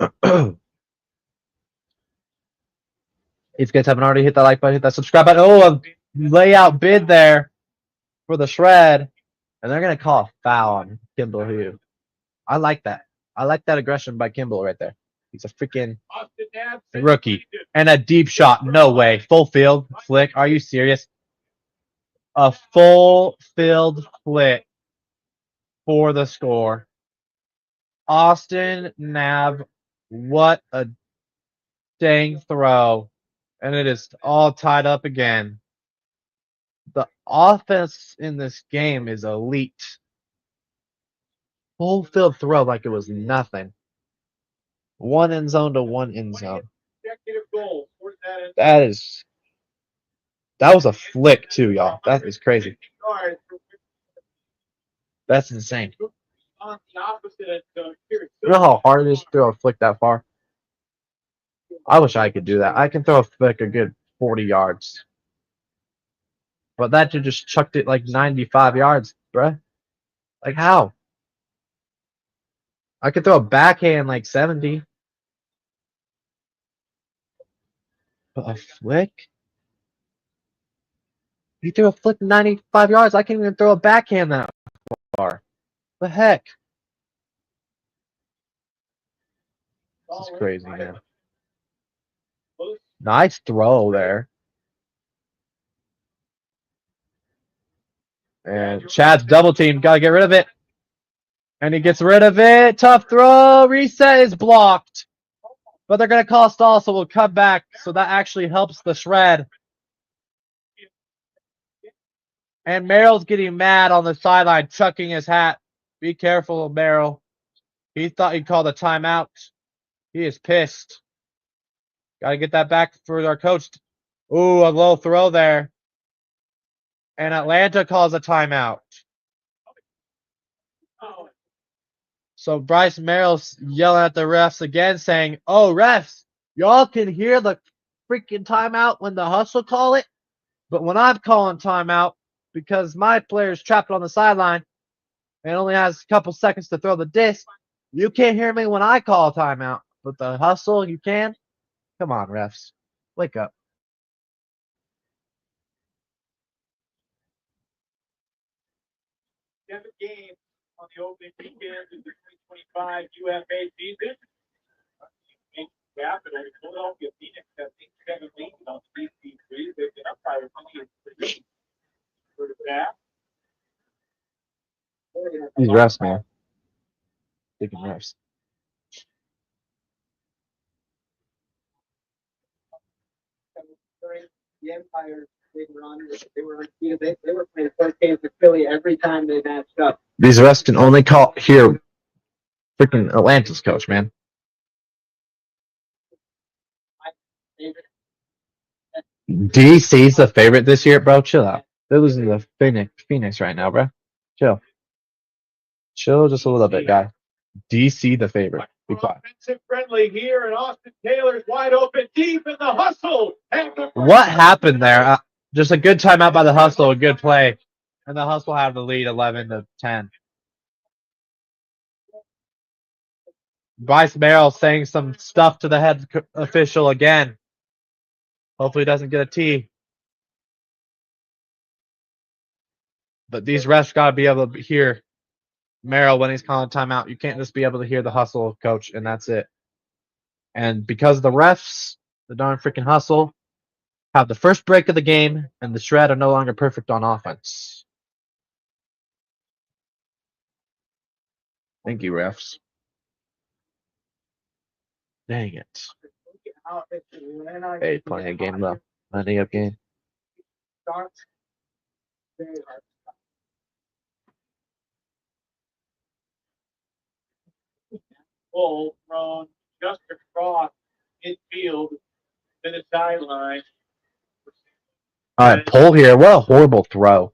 If you guys haven't already hit that like button, hit that subscribe button. Oh, a layout bid there for the Shred. And they're going to call a foul on Kimball Hugh. I like that. I like that aggression by Kimball right there. He's a freaking rookie. And a deep shot. No way. Full field flick. Are you serious? A full field flick for the score. Austin Nav. What a dang throw. And it is all tied up again. The offense in this game is elite. Full field throw like it was nothing. 1 end zone to 1 end zone. That was a flick too, y'all. That is crazy. That's insane. You know how hard it is to throw a flick that far? I wish I could do that. I can throw a flick a good 40 yards. But that dude just chucked it like 95 yards, bruh. Like how? I could throw a backhand like 70. But a flick? He threw a flick 95 yards. I can't even throw a backhand that far. The heck? This is crazy, man. Nice throw there. And Chad's double team. Got to get rid of it. And he gets rid of it. Tough throw. Reset is blocked. But they're going to call a stall, so we'll come back. So that actually helps the Shred. And Merrill's getting mad on the sideline, chucking his hat. Be careful, Merrill. He thought he called a timeout. He is pissed. Got to get that back for our coach. Ooh, a low throw there. And Atlanta calls a timeout. So Bryce Merrill's yelling at the refs again, saying, oh, refs, y'all can hear the freaking timeout when the Hustle call it. But when I'm calling timeout, because my player's trapped on the sideline, and only has a couple seconds to throw the disc. You can't hear me when I call a timeout, but the hustle, you can. Come on, refs. Wake up. Seven games on the opening weekend of the 2025 UFA season. Capitals, Philadelphia Phoenix have 7 leads on DC3. They've been up by as many as 3 for that. These refs, man. Freaking refs. The Empire, they were undefeated. They were playing first game for Philly every time they matched up. These refs can only hear freaking Atlanta's coach, man. DC's the favorite this year, bro. Chill out. They're losing to Phoenix right now, bro. Chill. Chill just a little bit, guy. DC the favorite. Be quiet. Offensive friendly here, and Austin Taylor's wide open deep in the hustle. What happened there? Just a good timeout by the hustle, a good play, and the hustle have the lead 11-10. Bryce Merrill saying some stuff to the head official again. Hopefully he doesn't get a T. But these refs got to be able to hear Merrill when he's calling timeout. You can't just be able to hear the hustle coach, and that's it. And because the refs, the darn freaking hustle, have the first break of the game, and the Shred are no longer perfect on offense. Thank you, refs. Dang it. Hey, playing a game though. Money up game. Full thrown just across midfield to the sideline. All right, pull here. What a horrible throw.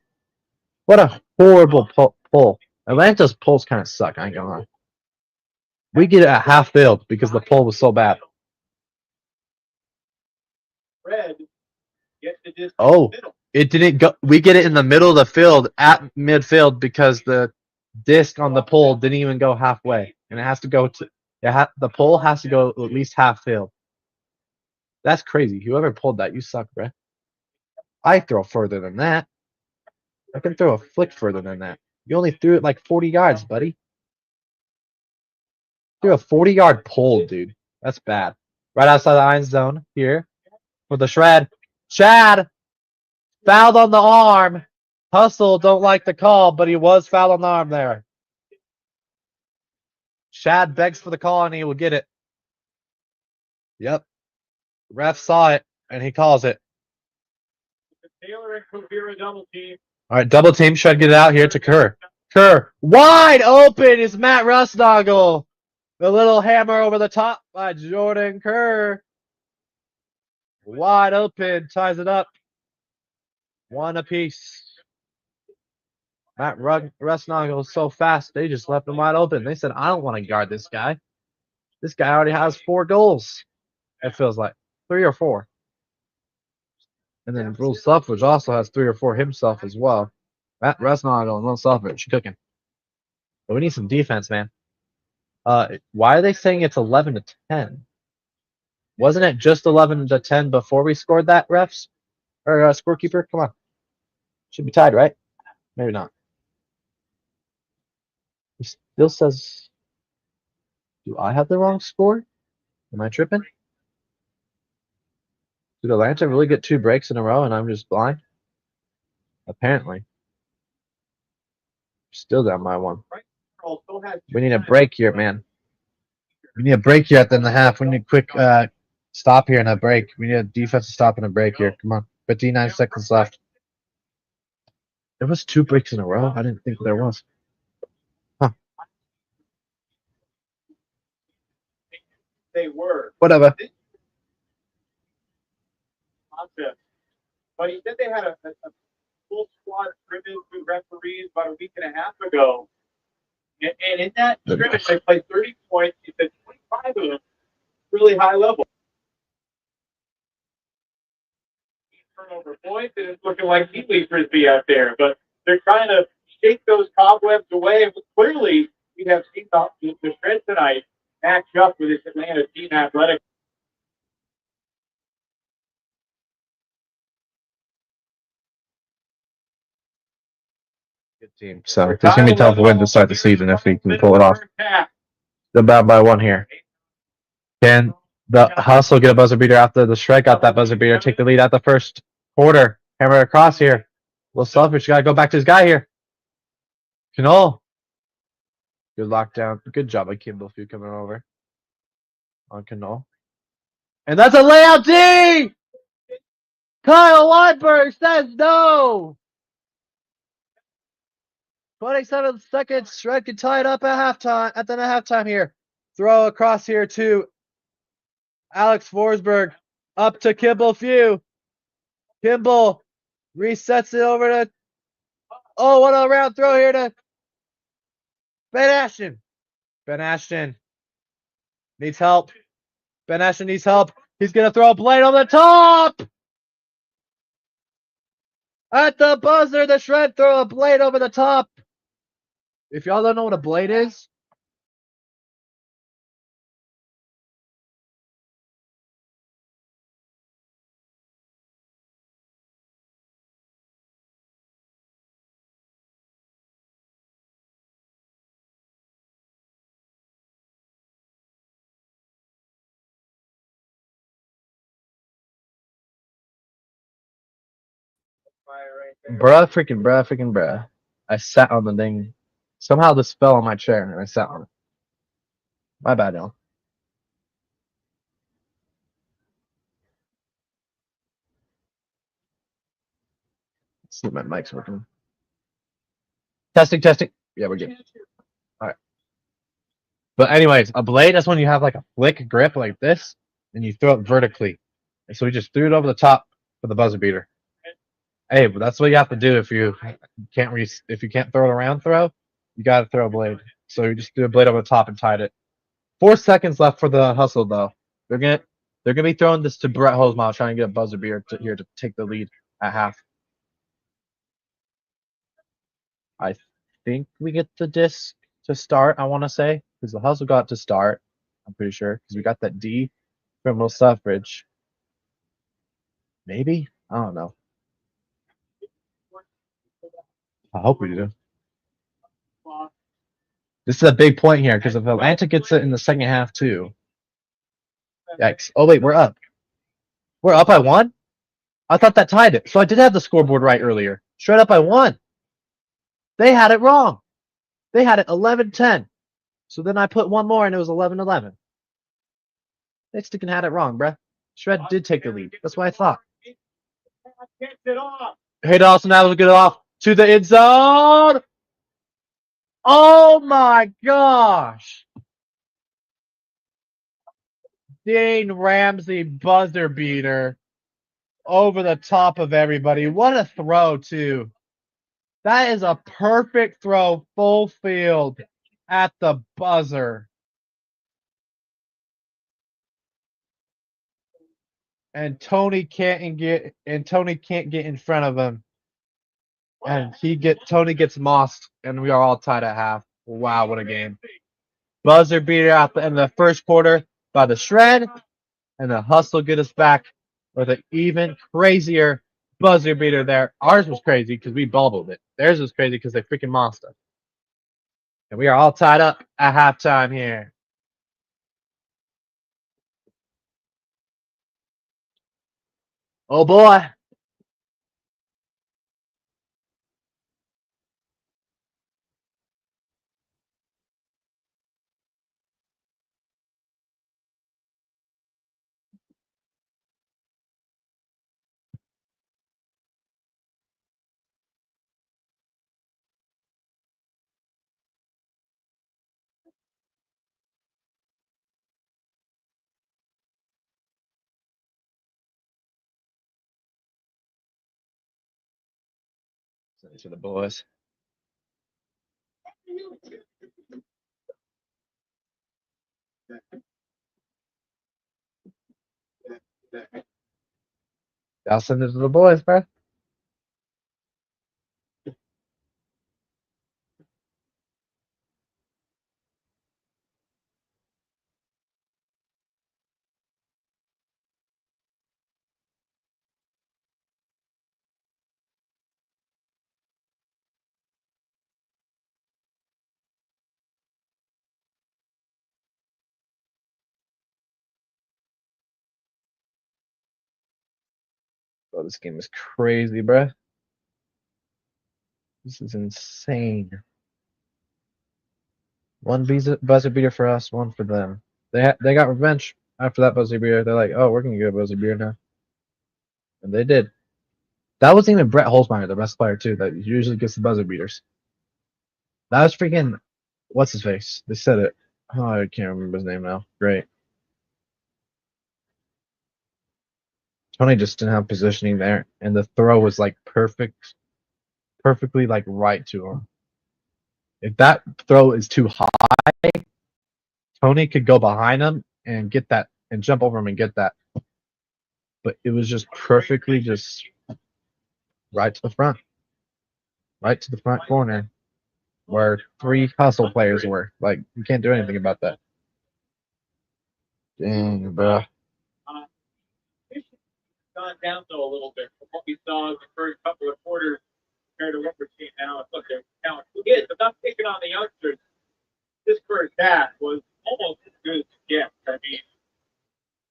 What a horrible pull. Atlanta's pulls kind of suck, I ain't gonna lie. We get it at half field because the pull was so bad. Red gets the distance Oh, middle. it didn't go. We get it in the middle of the field at midfield because the disc on the pole didn't even go halfway, and it has to go to the pole has to go at least half field. That's crazy. Whoever pulled that, you suck, bruh. I throw further than that. I can throw a flick further than that. You only threw it like 40 yards, buddy. Threw a 40-yard pull, dude. That's bad. Right outside the end zone here for the Shred. Chad fouled on the arm. Hustle don't like the call, but he was fouled on the arm there. Shad begs for the call and he will get it. Yep. Ref saw it and he calls it. Taylor and Kuvira double team. All right, double team. Shred get it out here to Kerr. Kerr wide open is Matt Rustnagel. The little hammer over the top by Jordan Kerr. Wide open, ties it up. One apiece. Matt Rustnagel is so fast, they just left him wide open. They said, I don't want to guard this guy. This guy already has 4 goals. It feels like 3 or 4. And then Will Selfridge also has 3 or 4 himself as well. Matt Rustnagel and Will Selfridge cooking. But we need some defense, man. Why are they saying it's 11-10? Wasn't it just 11-10 before we scored that, refs? Or scorekeeper? Come on. Should be tied, right? Maybe not. He still says, do I have the wrong score? Am I tripping? Did Atlanta really get 2 breaks in a row and I'm just blind? Apparently. Still down by 1. We need a break here, man. We need a break here at the end of the half. We need a quick stop here and a break. We need a defensive stop and a break here. Come on. 59 seconds left. There was 2 breaks in a row? I didn't think there was. Huh. They were. Whatever. But he said they had a full squad scrimmage with referees about a week and a half ago. And in that scrimmage, they played 30 points. He said 25 of them really high level. Turnover points, and it's looking like Pee Wee Frisbee out there. But they're trying to shake those cobwebs away. But clearly, we have seen the Shred tonight match up with this Atlanta team athletic. Good team. So it's gonna be tough to win to start the season if we can pull it off. They're bad by one here. Can the Hustle get a buzzer beater after the Shred got that buzzer beater? Take the lead at the first quarter. Hammer across here. A little selfish. Got to go back to his guy here. Canole. Good lockdown. Good job by Kimball Few coming over on Canole. And that's a layout D! Kyle Weinberg says no! 27 seconds. Shred can tie it up at halftime. At the halftime here. Throw across here to Alex Forsberg. Up to Kimball Few. Kimball resets it over to. Oh, what a round throw here to Ben Ashton. Ben Ashton needs help. Ben Ashton needs help. He's going to throw a blade on the top. At the buzzer, the Shred throw a blade over the top. If y'all don't know what a blade is, bruh. I sat on the thing. Somehow this fell on my chair and I sat on it. My bad, Dylan. Let's see if my mic's working. Testing. Yeah, we're good. All right. But anyways, a blade, that's when you have like a flick grip like this and you throw it vertically. And so we just threw it over the top for the buzzer beater. Hey, but that's what you have to do if you can't throw it around throw, you got to throw a blade. So you just threw a blade over the top and tied it. 4 seconds left for the Hustle though. They're gonna be throwing this to Brett Hosmile, trying to get a buzzer beater here to take the lead at half. I think we get the disc to start. I want to say because the Hustle got to start. I'm pretty sure because we got that D from Will Suffrage. Maybe I don't know. I hope we do. This is a big point here because if Atlanta gets it in the second half too. Yikes. Oh wait, we're up. We're up by 1? I thought that tied it. So I did have the scoreboard right earlier. Straight up by 1. They had it wrong. They had it 11-10. So then I put one more and it was 11-11. They sticking had it wrong, bruh. Shred did take the lead. That's what I thought. Hey Dawson, that was a good off to the end zone. Oh my gosh. Dane Ramsey buzzer beater over the top of everybody. What a throw, too. That is a perfect throw, full field at the buzzer. And Tony can't get in front of him. And Tony gets mossed, and we are all tied at half. Wow, what a game. Buzzer beater at the end of the first quarter by the Shred, and the Hustle get us back with an even crazier buzzer beater there. Ours was crazy because we bubbled it. Theirs was crazy because they freaking mossed us. And we are all tied up at halftime here. Oh boy. To the boys. I'll send it to the boys, bro. Oh, this game is crazy, bruh. This is insane. One buzzer beater for us, one for them. They got revenge after that buzzer beater. They're like, oh, we're gonna get a buzzer beater now, and they did. That wasn't even Brett Holzmeyer, the best player too, that usually gets the buzzer beaters. That was freaking what's his face? They said it. Oh, I can't remember his name now. Great. Tony just didn't have positioning there, and the throw was like perfectly like right to him. If that throw is too high, Tony could go behind him and get that and jump over him and get that. But it was just perfectly just right to the front. Right to the front corner where 3 hustle players were. Like, you can't do anything about that. Dang, bro. Gone down though a little bit from what we saw in the first couple of quarters compared to what we're seeing now. It's what their talent is, but not taking on the youngsters. This first half was almost as good as it gets. I mean,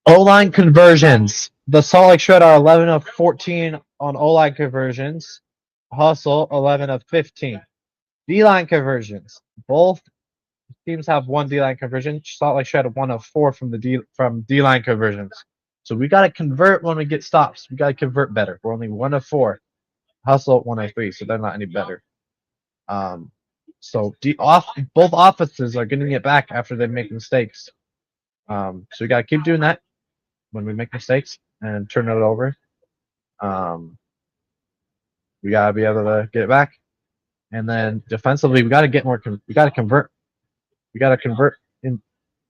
O-line conversions. The Salt Lake Shred are 11 of 14 on O-line conversions. Hustle 11 of 15. D-line conversions. Both teams have 1 D-line conversion. Salt Lake Shred 1 of 4 from D-line conversions. So we got to convert when we get stops. We got to convert better. We're only 1 of 4. Hustle 1 of 3, so they're not any better. So both offenses are getting it back after they make mistakes. So we got to keep doing that when we make mistakes and turn it over. We got to be able to get it back. And then defensively, we got to get more. We got to convert. We got to convert in.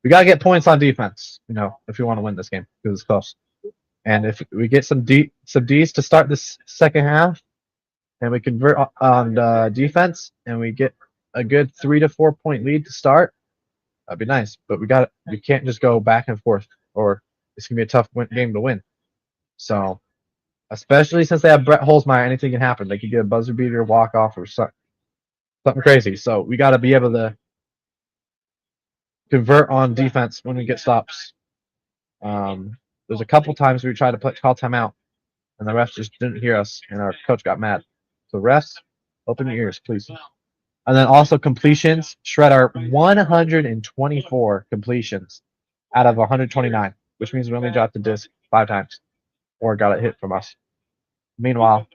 We got to get points on defense, if we want to win this game because it's close. And if we get some Ds to start this second half, and we convert on defense, and we get a good 3 to 4 point lead to start, that'd be nice. But we can't just go back and forth, or it's gonna be a tough game to win. So, especially since they have Brett Holzmeyer, anything can happen. They could get a buzzer beater, walk off, or something crazy. So we got to be able to convert on defense when we get stops. There's a couple times we tried to call timeout, and the refs just didn't hear us, and our coach got mad. So refs, open your ears, please. And then also completions. Shred are 124 completions out of 129, which means we only dropped the disc 5 times, or got it hit from us. Meanwhile,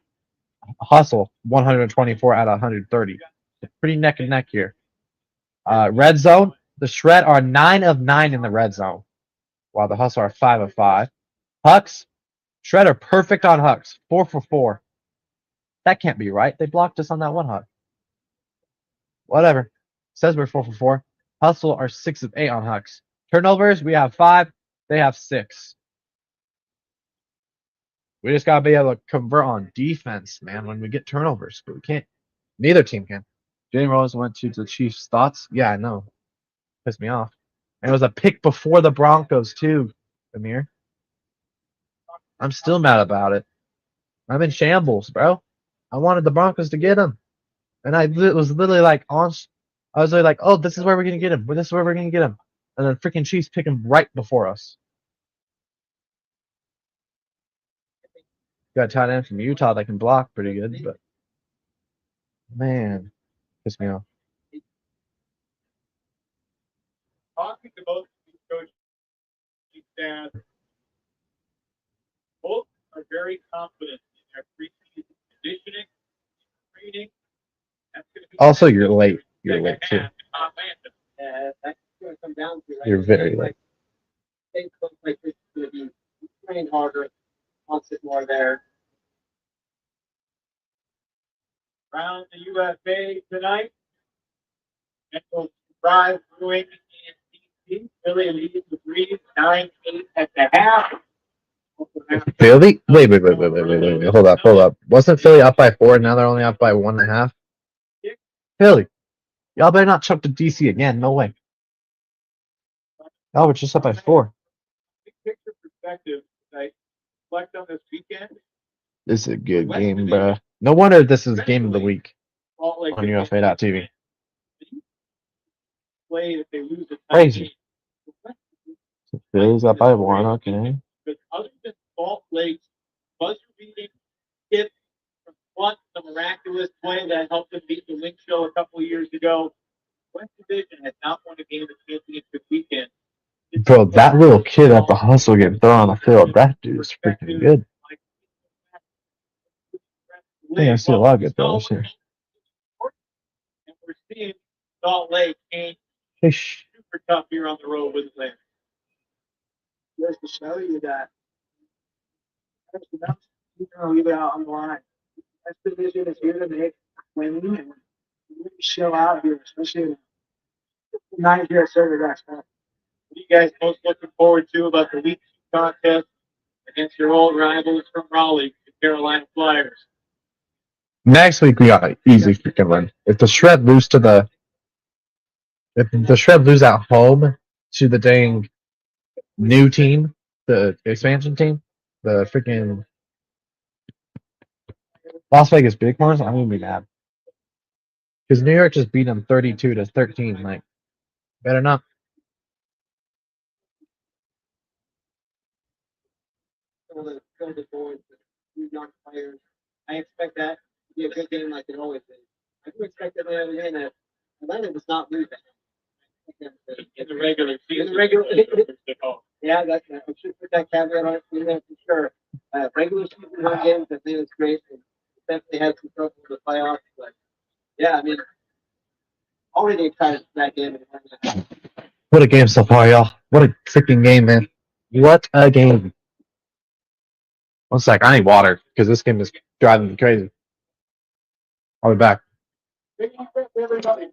Hustle 124 out of 130. It's pretty neck and neck here. Red zone. The Shred are 9 of 9 in the red zone, while the Hustle are 5 of 5. Hucks, Shred are perfect on Hucks, 4 for 4. That can't be right. They blocked us on that one Huck. Whatever. Says we're 4 for 4. Hustle are 6 of 8 on Hucks. Turnovers, we have 5. They have 6. We just gotta be able to convert on defense, man, when we get turnovers. But we can't. Neither team can. Jay Rose went to the Chiefs' thoughts. Yeah, I know. Pissed me off. And it was a pick before the Broncos too, Amir. I'm still mad about it. I'm in shambles, bro. I wanted the Broncos to get him, and I was literally like I was literally like, oh, this is where we're gonna get him. This is where we're gonna get him, and then freaking Chiefs pick him right before us. Got a tight end from Utah that can block pretty good, but man, pissed me off. Talking to both coaches, staff, both are very confident in their preseason conditioning, training. Also, you're late. You're late too. That's going to come down to. You're very late. Things look like this is going to be trained harder, wants it more there. Around the USA tonight, Metro Drive Brewing and DC. Philly leads the Breeze 9-8 at the half. Philly? Wait. Hold up. Wasn't Philly up by 4? Now they're only up by 1.5. Philly, y'all better not chuck to DC again. No way. Oh, we're just up by 4. Big picture perspective, I reflect on this weekend. This is a good game, bro. No wonder this is game of the week on UFA.tv. Play if they lose it. Crazy. Philly's up by 1, okay. But other than Salt Lake's buzzer beating Kip from Blunt, the miraculous play that helped them beat the Wing Show a couple of years ago. West Division has not won a game of championship weekend. Bro, that little kid at the hustle getting thrown on the field, that dude is freaking good. I think I see a lot of good throwers here. And we're seeing Salt Lake ain't Fish. super tough here on the road with Atlanta. There's the show you got. Leave it out on the line. West Division is here to make wins and show out here, especially not here at Silver Ducks. What are you guys most looking forward to about the week 2 contest against your old rivals from Raleigh, the Carolina Flyers? Next week we got an easy freaking win. If the Shred lose at home to the dang new team, the expansion team, the freaking Las Vegas Bighorns, I'm gonna be mad. Because New York just beat them 32-13. Like, better not. The boards, the young players. I expect that to be a good game like it always is. I do expect Atlanta to win it. Atlanta does not lose that. In the regular season. Yeah, that's I should put that caveat on it for sure. Regular season one games, I think it's great. And definitely had some trouble with the playoffs, but yeah, I mean, already excited for that game. What a game so far, y'all. What a freaking game, man. What a game. One sec, I need water because this game is driving me crazy. I'll be back. Everybody.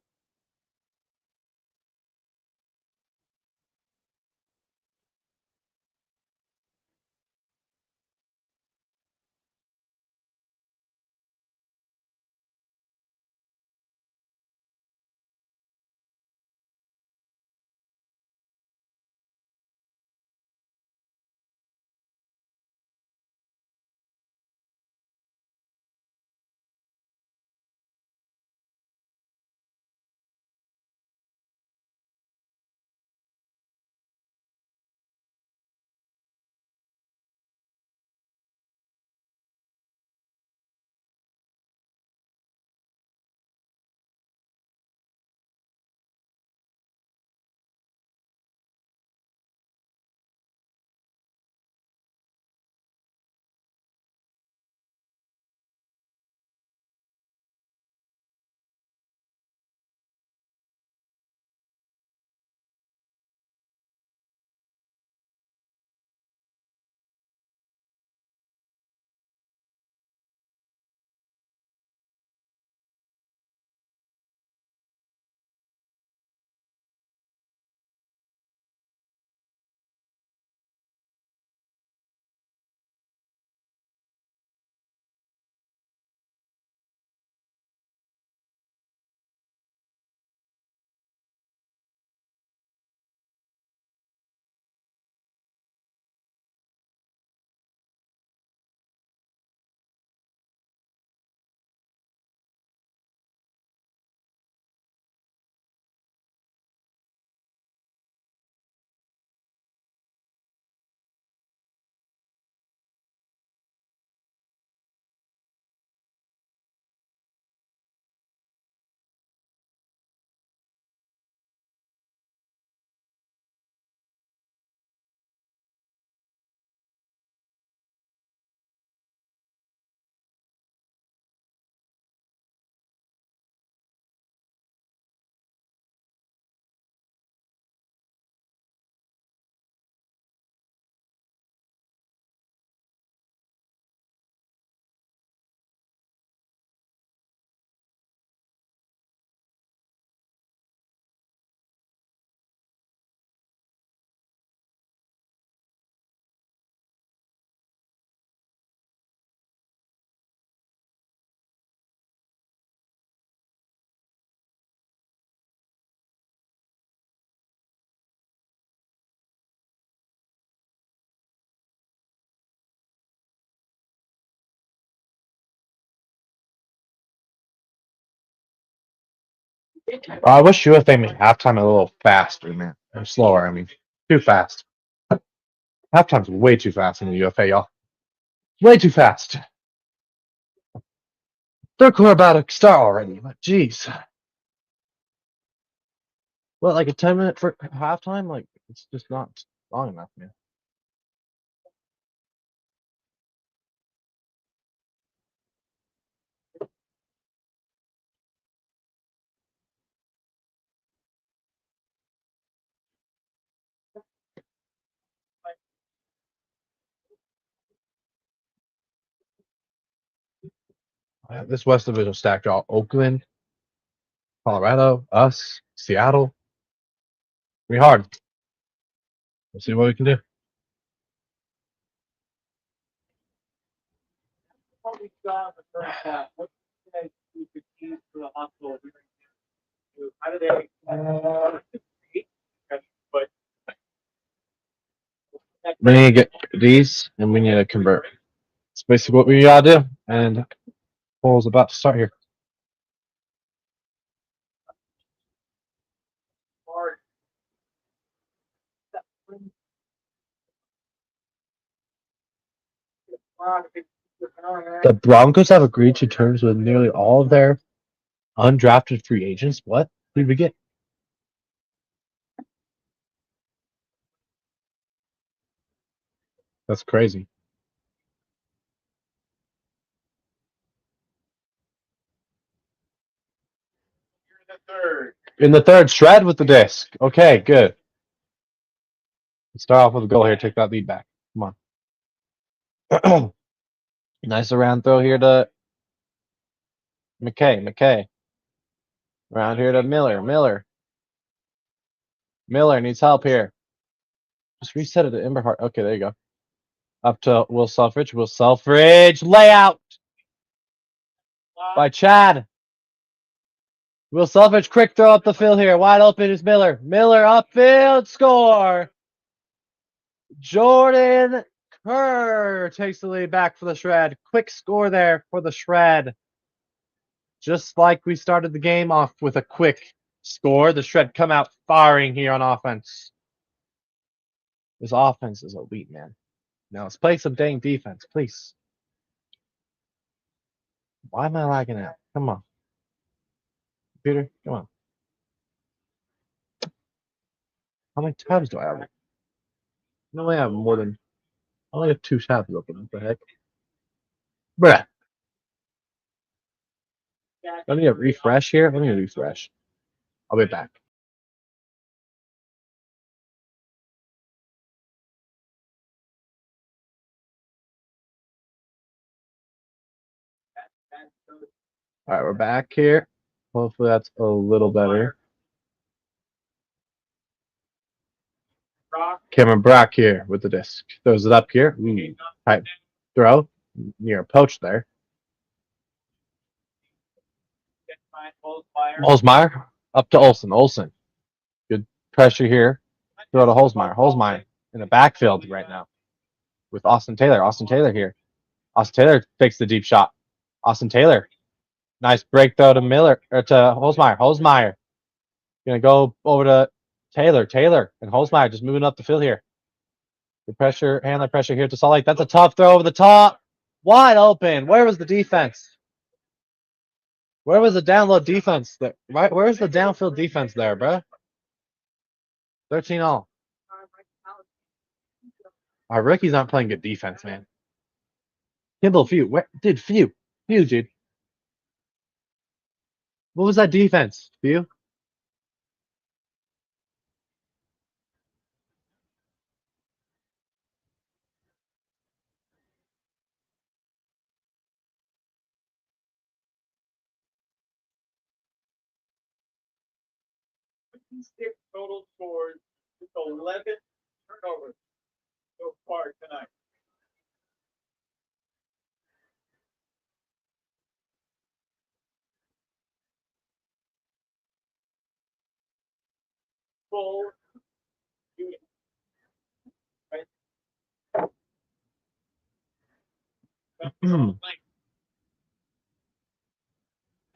I wish UFA made halftime a little faster, man. Or slower, I mean. Too fast. Halftime's way too fast in the UFA, y'all. Way too fast. Third quarter about to start already, but jeez. What, like a 10-minute for halftime? Like, it's just not long enough, man. This West Division stacked all Oakland, Colorado, us, Seattle. Pretty hard. Let's see what we can do. What we saw in the first half, what do you guys do to keep for the hospital? How do they? But We need to get these, and we need to convert. It's basically what we gotta do. And Paul's about to start here. The Broncos have agreed to terms with nearly all of their undrafted free agents. What did we get? That's crazy. In the third, Shred with the disc. Okay, good. Let's start off with a goal here. Take that lead back. Come on. Nice around throw here to McKay. Around here to Miller. Miller needs help here. Just reset it to Emberhart. Okay, there you go. Up to Will Selfridge. Layout by Chad. Will Selfridge, quick throw up the field here. Wide open is Miller. Miller upfield, score. Jordan Kerr takes the lead back for the Shred. Quick score there for the Shred. Just like we started the game off with a quick score, the Shred come out firing here on offense. This offense is elite, man. Now let's play some dang defense, please. Why am I lagging out? Come on. Computer, come on. How many tabs do I have? No way I have more than... I only have 2 tabs open. What the heck? Bruh. Let me refresh here. Let me refresh. I'll be back. All right, we're back here. Hopefully that's a little better. Cameron Brock here with the disc. Throws it up here. Type throw. Near a poach there. Holzmeyer up to Olsen. Good pressure here. Throw to Holzmeyer in the backfield right now with Austin Taylor. Here. Austin Taylor takes the deep shot. Austin Taylor. Nice break throw to Miller or to Holzmeyer. Gonna go over to Taylor and Holzmeyer just moving up the field here. The pressure, handler pressure here to Salt Lake. That's a tough throw over the top. Wide open. Where was the defense? Where was the download defense? Right? Where's the downfield defense there, bro? 13-all. Our rookies aren't playing good defense, man. Kimball, Few, dude. What was that defense, Few? Total scores, it's 11 turnovers so far tonight. Full unit.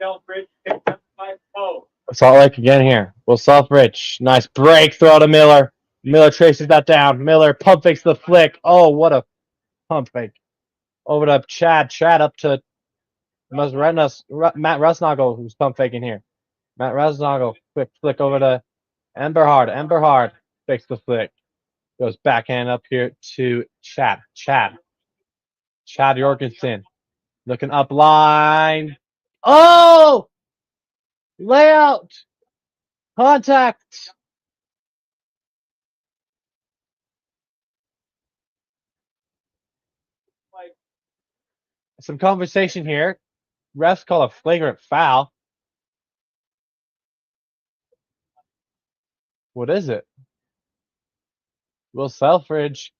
Selfridge picked up by Poe. Salt Lake again here. Will Selfridge. Nice break throw to Miller. Miller traces that down. Miller pump fakes the flick. Oh, what a pump fake. Over to Chad. Chad up to Matt Rusnagel, who's pump faking here. Matt Rusnagel, quick flick over to Emberhard. Emberhard fakes the flick. Goes backhand up here to Chad. Chad Jorgensen. Looking up line. Oh! Layout! Contact! Some conversation here. Refs call a flagrant foul. What is it? Will Selfridge.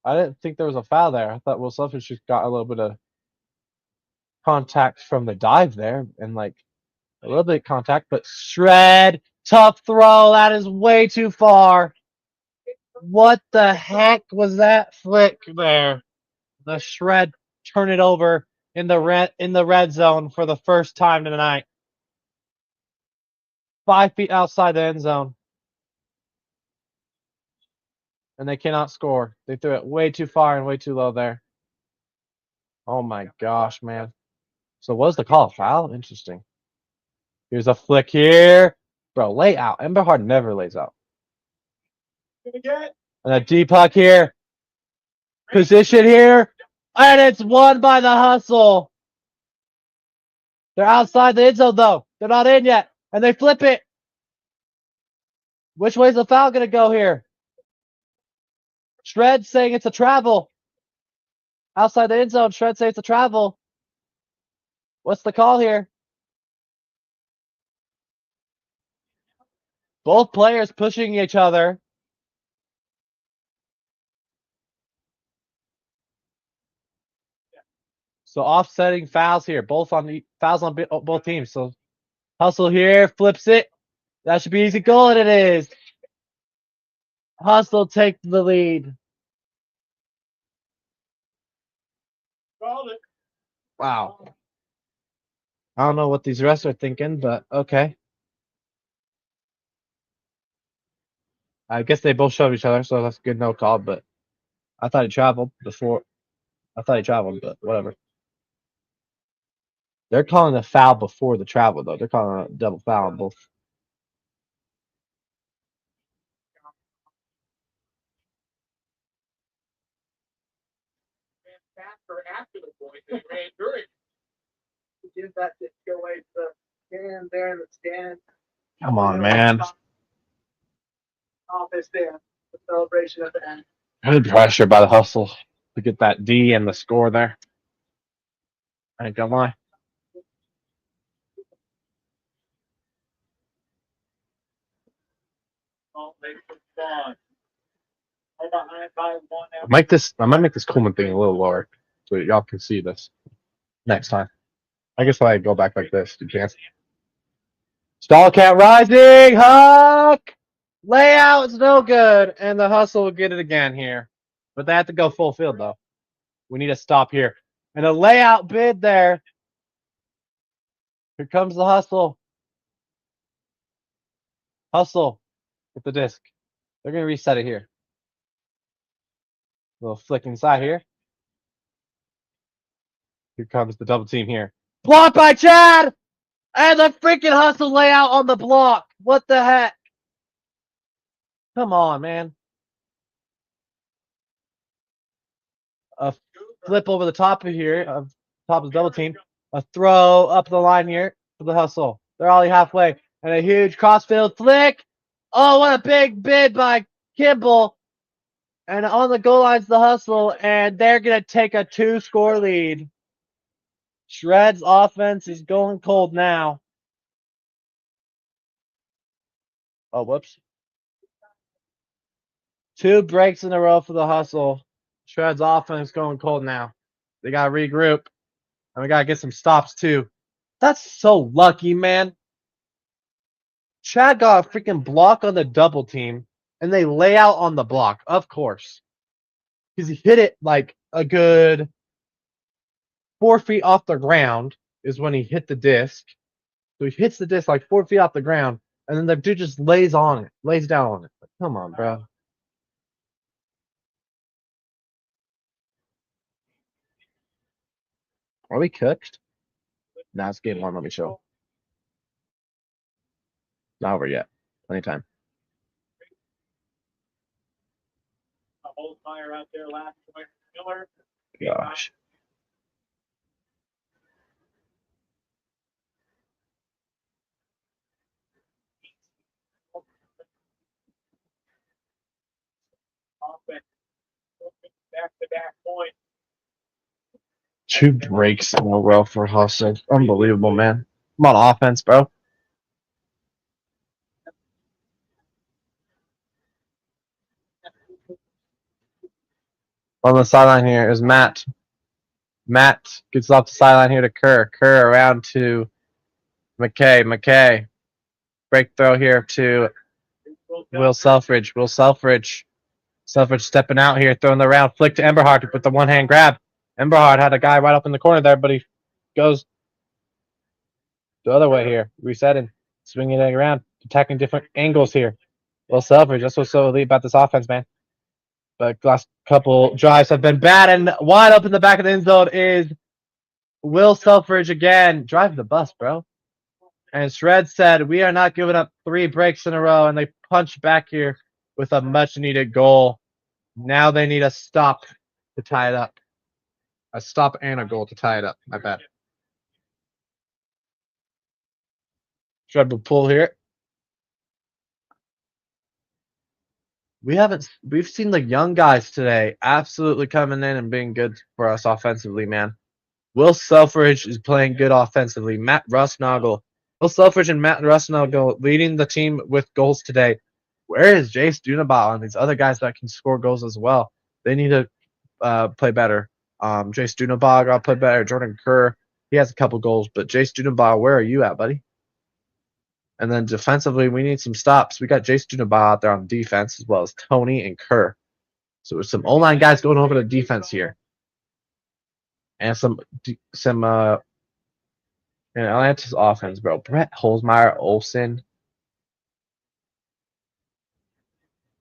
I didn't think there was a foul there. I thought Will Selfridge just got a little bit of contact from the dive there and like a little bit of contact, but Shred, tough throw. That is way too far. What the heck was that flick there? The Shred turn it over in the red zone for the first time tonight. 5 feet outside the end zone. And they cannot score. They threw it way too far and way too low there. Oh my gosh, man. So was the call a foul? Interesting. Here's a flick here. Bro, lay out. Emberhard never lays out. And a deep puck here. Position here. And it's won by the Hustle. They're outside the end zone, though. They're not in yet. And they flip it. Which way is the foul going to go here? Shred saying it's a travel. Outside the end zone, Shred saying it's a travel. What's the call here? Both players pushing each other. So offsetting fouls here. Fouls on both teams. So Hustle here, flips it. That should be easy goal, and it is. Hustle takes the lead. Wow. I don't know what these refs are thinking, but okay. I guess they both shoved each other, so that's a good no call, but I thought he traveled before. I thought he traveled, but whatever. They're calling a foul before the travel, though. They're calling a double foul on both. Faster after the point than he ran during. He did that to go away the stand there in the stand. Come on, man. Off his stand. The celebration at the end. Good pressure by the Hustle to get that D and the score there. I ain't gonna lie. I might make this Coleman thing a little lower so y'all can see this next time. I guess I go back like this to chance. Stall cat rising, Huck! Layout is no good, and the Hustle will get it again here. But they have to go full field, though. We need to stop here. And a layout bid there. Here comes the Hustle. Hustle with the disc. They're going to reset it here. Little flick inside here. Here comes the double team here. Blocked by Chad! And the freaking Hustle layout on the block. What the heck? Come on, man. A flip over the top of here, top of the double team. A throw up the line here for the Hustle. They're already halfway. And a huge crossfield flick. Oh, what a big bid by Kimball. And on the goal line's the Hustle, and they're going to take a 2-score lead. Shred's offense is going cold now. Oh, whoops. 2 breaks in a row for the Hustle. Shred's offense going cold now. They got to regroup, and we got to get some stops, too. That's so lucky, man. Chad got a freaking block on the double team, and they lay out on the block, of course. Because he hit it like a good 4 feet off the ground is when he hit the disc. So he hits the disc like 4 feet off the ground, and then the dude just lays down on it. Like, come on, bro. Are we cooked? Nah, it's game one. Let me show. Not over yet. Plenty of time. Holzmeyer out there last point. Miller. Gosh. Back-to-back points. 2 breaks in a row for Hustle. Unbelievable, man. Come on, offense, bro. On the sideline here is Matt. Matt gets off the sideline here to Kerr. Kerr around to McKay. McKay. Break throw here to Will Selfridge. Will Selfridge. Selfridge stepping out here, throwing the round. Flick to Emberhard with the one-hand grab. Emberhard had a guy right up in the corner there, but he goes the other way here. Resetting. Swinging it around. Attacking different angles here. Will Selfridge. That's what's so elite about this offense, man. But last couple drives have been bad, and wide up in the back of the end zone is Will Selfridge again. Driving the bus, bro. And Shred said, we are not giving up 3 breaks in a row, and they punch back here with a much-needed goal. Now they need a stop to tie it up. A stop and a goal to tie it up. My bad. Shred will pull here. We've seen the young guys today absolutely coming in and being good for us offensively, man. Will Selfridge is playing good offensively. Matt Rusnagel. Will Selfridge and Matt Rusnagel leading the team with goals today. Where is Jace Dunabal and these other guys that can score goals as well? They need to play better. Jace Dunabal got to play better. Jordan Kerr, he has a couple goals, but Jace Dunabal, where are you at, buddy? And then defensively, we need some stops. We got Jace Dunabal out there on defense, as well as Tony and Kerr. So there's some O-line guys going over to defense here. And some Atlanta's offense, bro. Brett Holzmeyer, Olsen,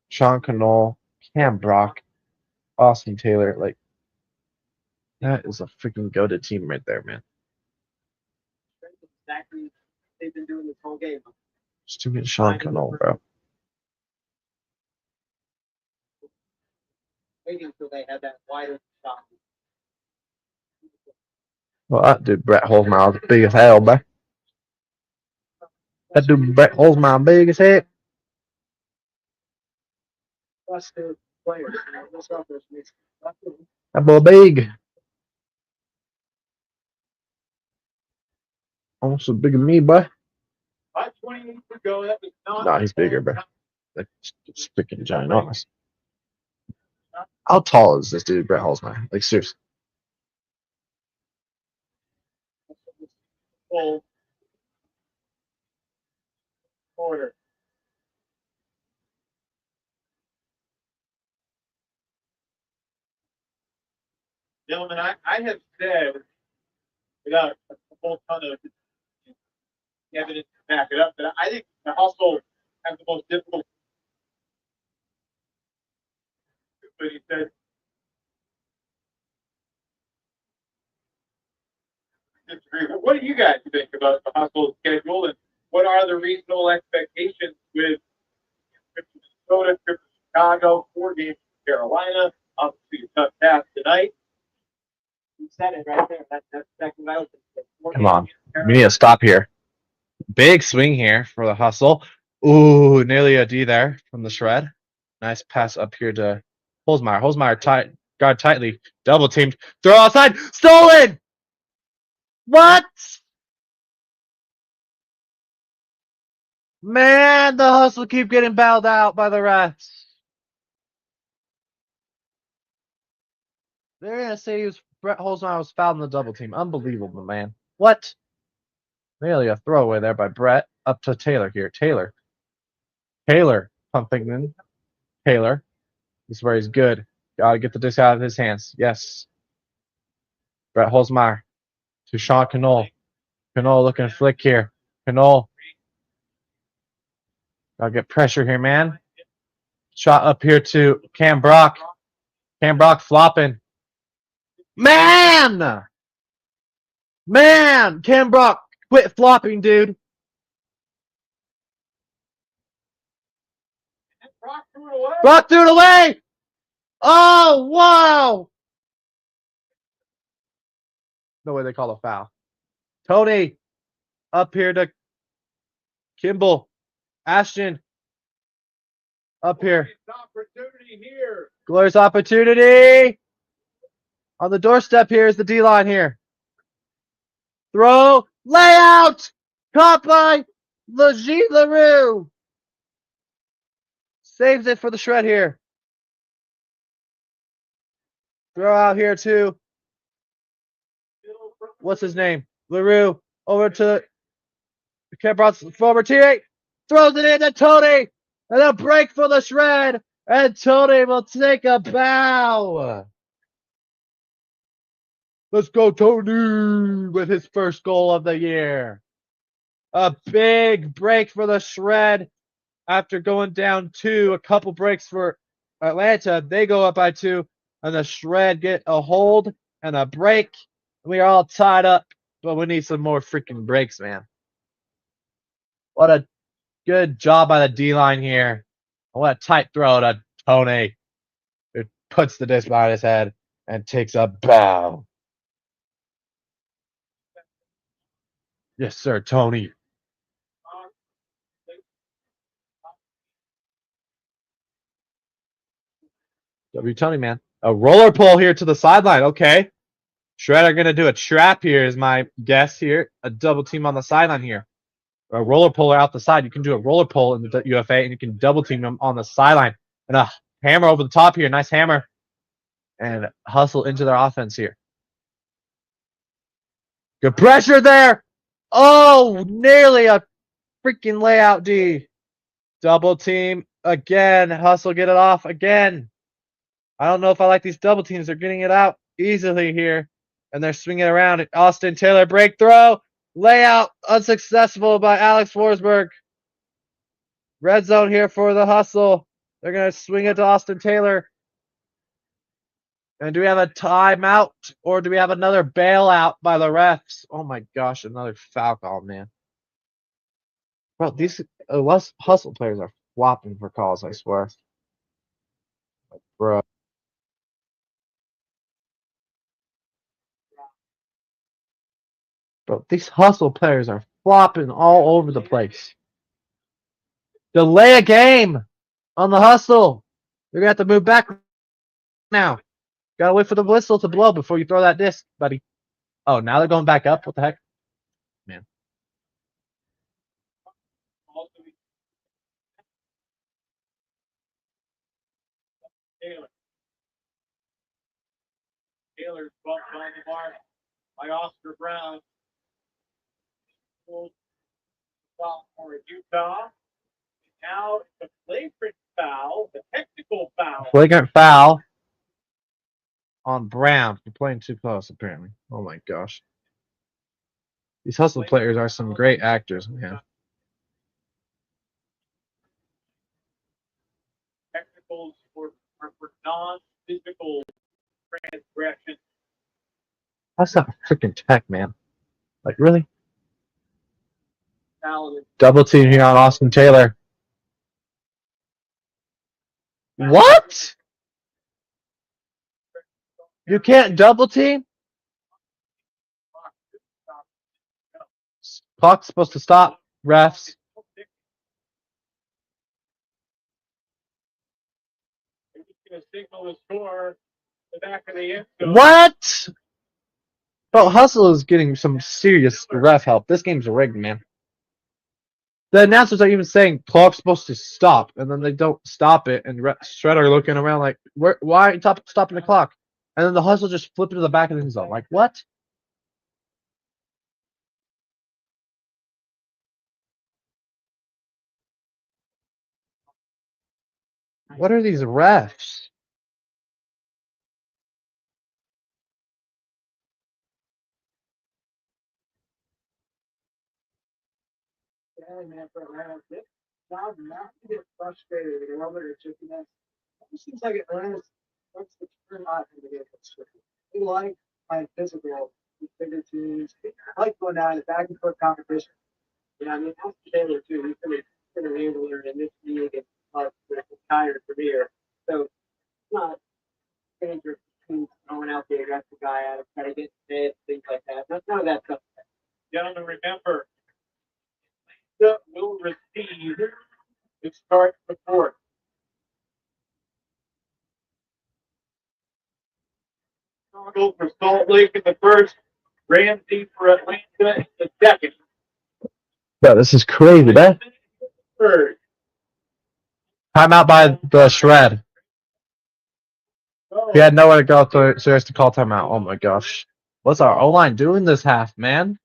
Sean Cannell, Cam Brock, Austin Taylor. Like, that is a freaking go-to team right there, man. Exactly. They've been doing this whole game. Just too many Sean Cannell, bro. Waiting until they had that wider shot. Well, that dude Brett Holzmeyer was big as hell, bro. That dude Brett Holzmeyer big as heck. Plus the players. That boy big. Almost as big as me, boy. 5:28 to go. That was not. Nah, he's bigger, bro. Like, it's freaking ginormous. How tall is this dude, Brett Holzmeyer? Like, seriously. Full quarter. Gentlemen, I have said, without a whole ton of evidence to back it up, that I think the Hustle has the most difficult. But he said, disagree. What do you guys think about the Hustle schedule, and what are the reasonable expectations with trip to Minnesota, trip to Chicago, 4 games to Carolina, obviously a tough task tonight? You said it right there. That's exactly what I was thinking. Come on. We need to stop here. Big swing here for the Hustle. Ooh, nearly a D there from the Shred. Nice pass up here to Holzmeyer. Holzmeyer guard tightly. Double teamed. Throw outside. Stolen! What? Man, the Hustle keep getting bailed out by the refs. They're going to say Brett Holzmeyer was fouled in the double team. Unbelievable, man. What? Nearly a throwaway there by Brett. Up to Taylor here. Taylor pumping in. Taylor. This is where he's good. Gotta get the disc out of his hands. Yes. Brett Holzmeyer to Sean Cannell. Cannell looking flick here. Cannell. Gotta get pressure here, man. Shot up here to Cam Brock. Cam Brock flopping. Man! Man, Cam Brock, quit flopping, dude. Brock threw it away. Oh, wow. No way they call a foul. Tony, up here to Kimball. Ashton, up here. Opportunity here. Glorious opportunity. On the doorstep here is the D-line here. Throw. Layout. Caught by Lejean LaRue. Saves it for the shred here. Throw out here to, what's his name? LaRue. Over to Cam Brock's former teammate. Throws it into Tony. And a break for the shred. And Tony will take a bow. Let's go, Tony, with his first goal of the year. A big break for the shred after going down 2. A couple breaks for Atlanta. They go up by 2, and the shred get a hold and a break. We are all tied up, but we need some more freaking breaks, man. What a good job by the D-line here. What a tight throw to Tony. It puts the disc behind his head and takes a bow. Yes, sir, Tony. W Tony, man. A roller pull here to the sideline. Okay. Shredder going to do a trap here is my guess here. A double team on the sideline here. A roller puller out the side. You can do a roller pull in the UFA, and you can double team them on the sideline. And a hammer over the top here. Nice hammer. And hustle into their offense here. Good pressure there. Oh, nearly a freaking layout D. Double team again. Hustle, get it off again. I don't know if I like these double teams. They're getting it out easily here. And they're swinging around. Austin Taylor break throw. Layout unsuccessful by Alex Forsberg. Red zone here for the hustle. They're going to swing it to Austin Taylor. And do we have a timeout or do we have another bailout by the refs? Oh my gosh, another foul call, man. Bro, these hustle players are flopping for calls, I swear. Bro. Bro, these hustle players are flopping all over the place. Delay a game on the hustle. You're going to have to move back now. Gotta wait for the whistle to blow before you throw that disc, buddy. Oh, now they're going back up? What the heck? Man. Taylor's bumped on the mark by Oscar Brown. For Utah. Now the flagrant foul, the technical foul. Flagrant foul on Brown. You're playing too close, apparently. Oh my gosh. These hustle players are some great actors, man. Technicals for non-physical transgression. That's not freaking tech, man. Like, really? Talented. Double team here on Austin Taylor. What? You can't double team? Clock's supposed to stop, refs. Signal the score. The back of the end zone. What? Bro, Hustle is getting some serious ref help. This game's rigged, man. The announcers are even saying clock's supposed to stop, and then they don't stop it, and Shredder looking around like, why are you stopping the clock? And then the Hustle just flipped to the back of the end zone. Like, what? What are these refs? Yeah, man, for Atlanta, now not to get frustrated with their chickiness. It seems like Atlanta's what's the turn off in the game. We like playing physical. these bigger teams. I like going down to back and forth competition. You know, I mean, Austin Taylor too. He's been an angler in this league and his entire career. So it's not dangerous teams throwing out the aggressive guy at him, trying to get hit, things like that. None of that stuff. Gentlemen, remember, will receive to start the fourth. Chicago for Salt Lake in the first, Ramsey for Atlanta in the second. Bro, this is crazy, man. Third. Timeout by the shred. He had nowhere to go, so he has to call timeout. Oh my gosh. What's our O-line doing this half, man?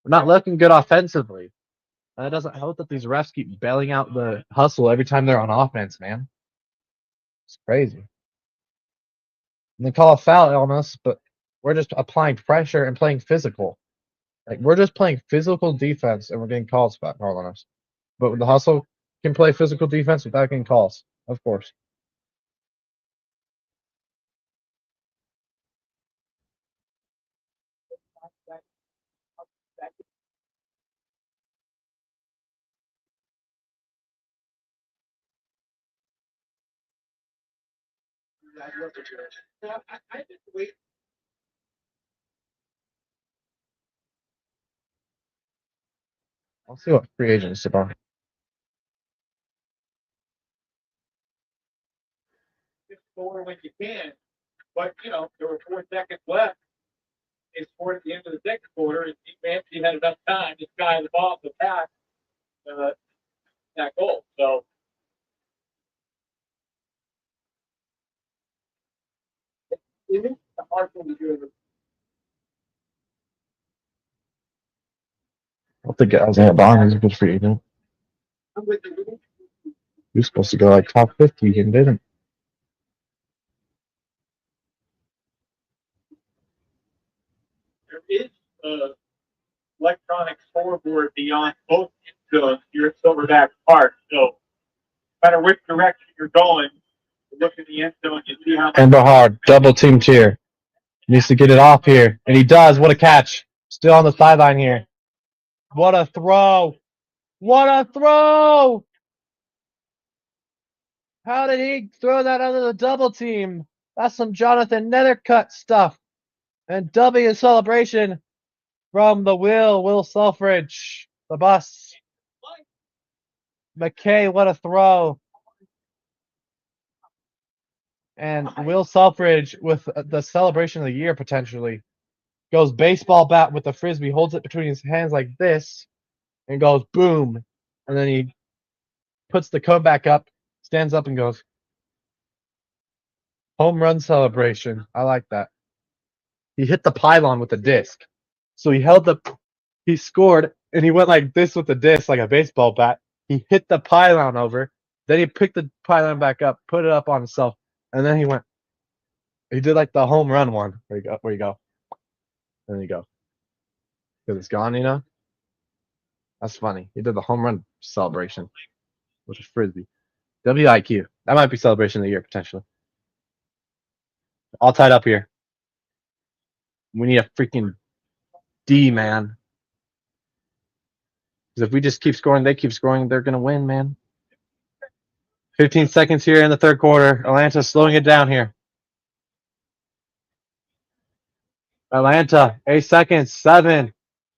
We're not looking good offensively. And it doesn't help that these refs keep bailing out the hustle every time they're on offense, man. It's crazy. And they call a foul on us, but we're just applying pressure and playing physical. Like, we're just playing physical defense, and we're getting calls back on us. But with the hustle, can play physical defense without getting calls, of course. I just wait. I'll see what free agents are. Just score when you can. But, you know, there were 4 seconds left. They scored at the end of the second quarter, and Ramsey had enough time to sky the ball to pass that goal. So, It's a hard thing to do. I don't think Isaiah Bond is a good free agent. I'm with you. He was supposed to go like top 50 and didn't. there is a electronic scoreboard beyond both end zones here at Silverback Park. So, no matter which direction you're going, you look in the end zone, you see how much. And Bahard, double teamed here. Needs to get it off here. And he does. What a catch. Still on the sideline here. What a throw. What a throw. How did he throw that under the double team? That's some Jonathan Nethercutt stuff. And W celebration from the Will Selfridge. The bus. McKay, what a throw. And Will Selfridge with the celebration of the year potentially goes baseball bat with the frisbee, holds it between his hands like this, and goes boom. And then he puts the cone back up, stands up, and goes home run celebration. I like that. He hit the pylon with the disc. So he scored, and he went like this with the disc, like a baseball bat. He hit the pylon over. Then he picked the pylon back up, put it up on himself. And then he did like the home run one. Where you go. There you go. Because it's gone, you know? That's funny. He did the home run celebration with a frisbee. WIQ. That might be celebration of the year, potentially. All tied up here. We need a freaking D, man. Because if we just keep scoring, they keep scoring, they're going to win, man. 15 seconds here in the third quarter. Atlanta slowing it down here. Atlanta, 8 seconds. 7,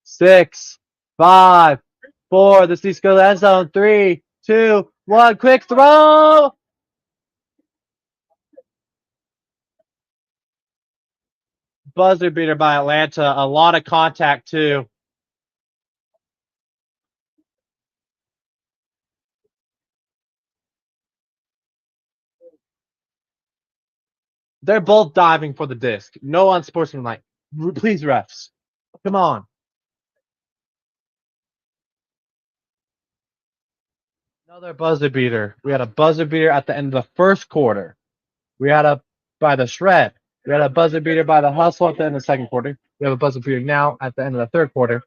6, 5, 4. This needs to go to the end zone. 3, 2, 1. Quick throw. Buzzer beater by Atlanta. A lot of contact, too. They're both diving for the disc. No unsportsmanlike. Please, refs. Come on. Another buzzer beater. We had a buzzer beater at the end of the first quarter. We had by the shred. We had a buzzer beater by the hustle at the end of the second quarter. We have a buzzer beater now at the end of the third quarter.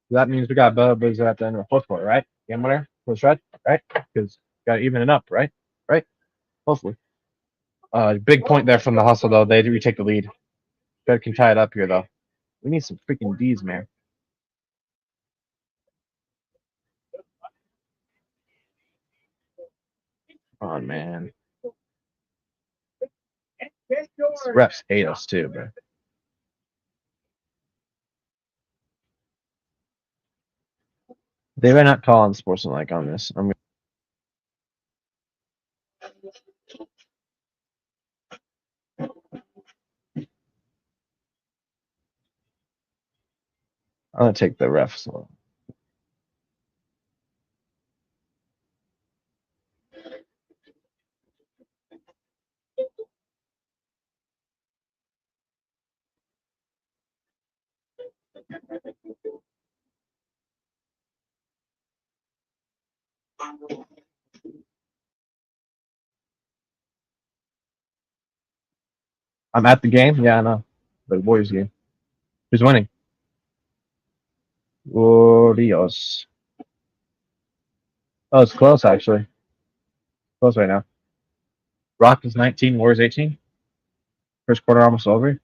So that means we got a buzzer at the end of the fourth quarter, right? Game winner for the shred, right? Because got to even it up, right? Right? Hopefully. Big point there from the hustle, though. They retake the lead. Got can tie it up here, though. We need some freaking D's, man. Come on, man. These refs hate us too, bro. They better not call on sportsmanlike on this. I'm gonna take the refs. I'm at the game. Yeah, I know. The Warriors game. Who's winning? Warriors. Oh, it's close actually. Close right now. Rockets 19, Warriors 18. First quarter almost over.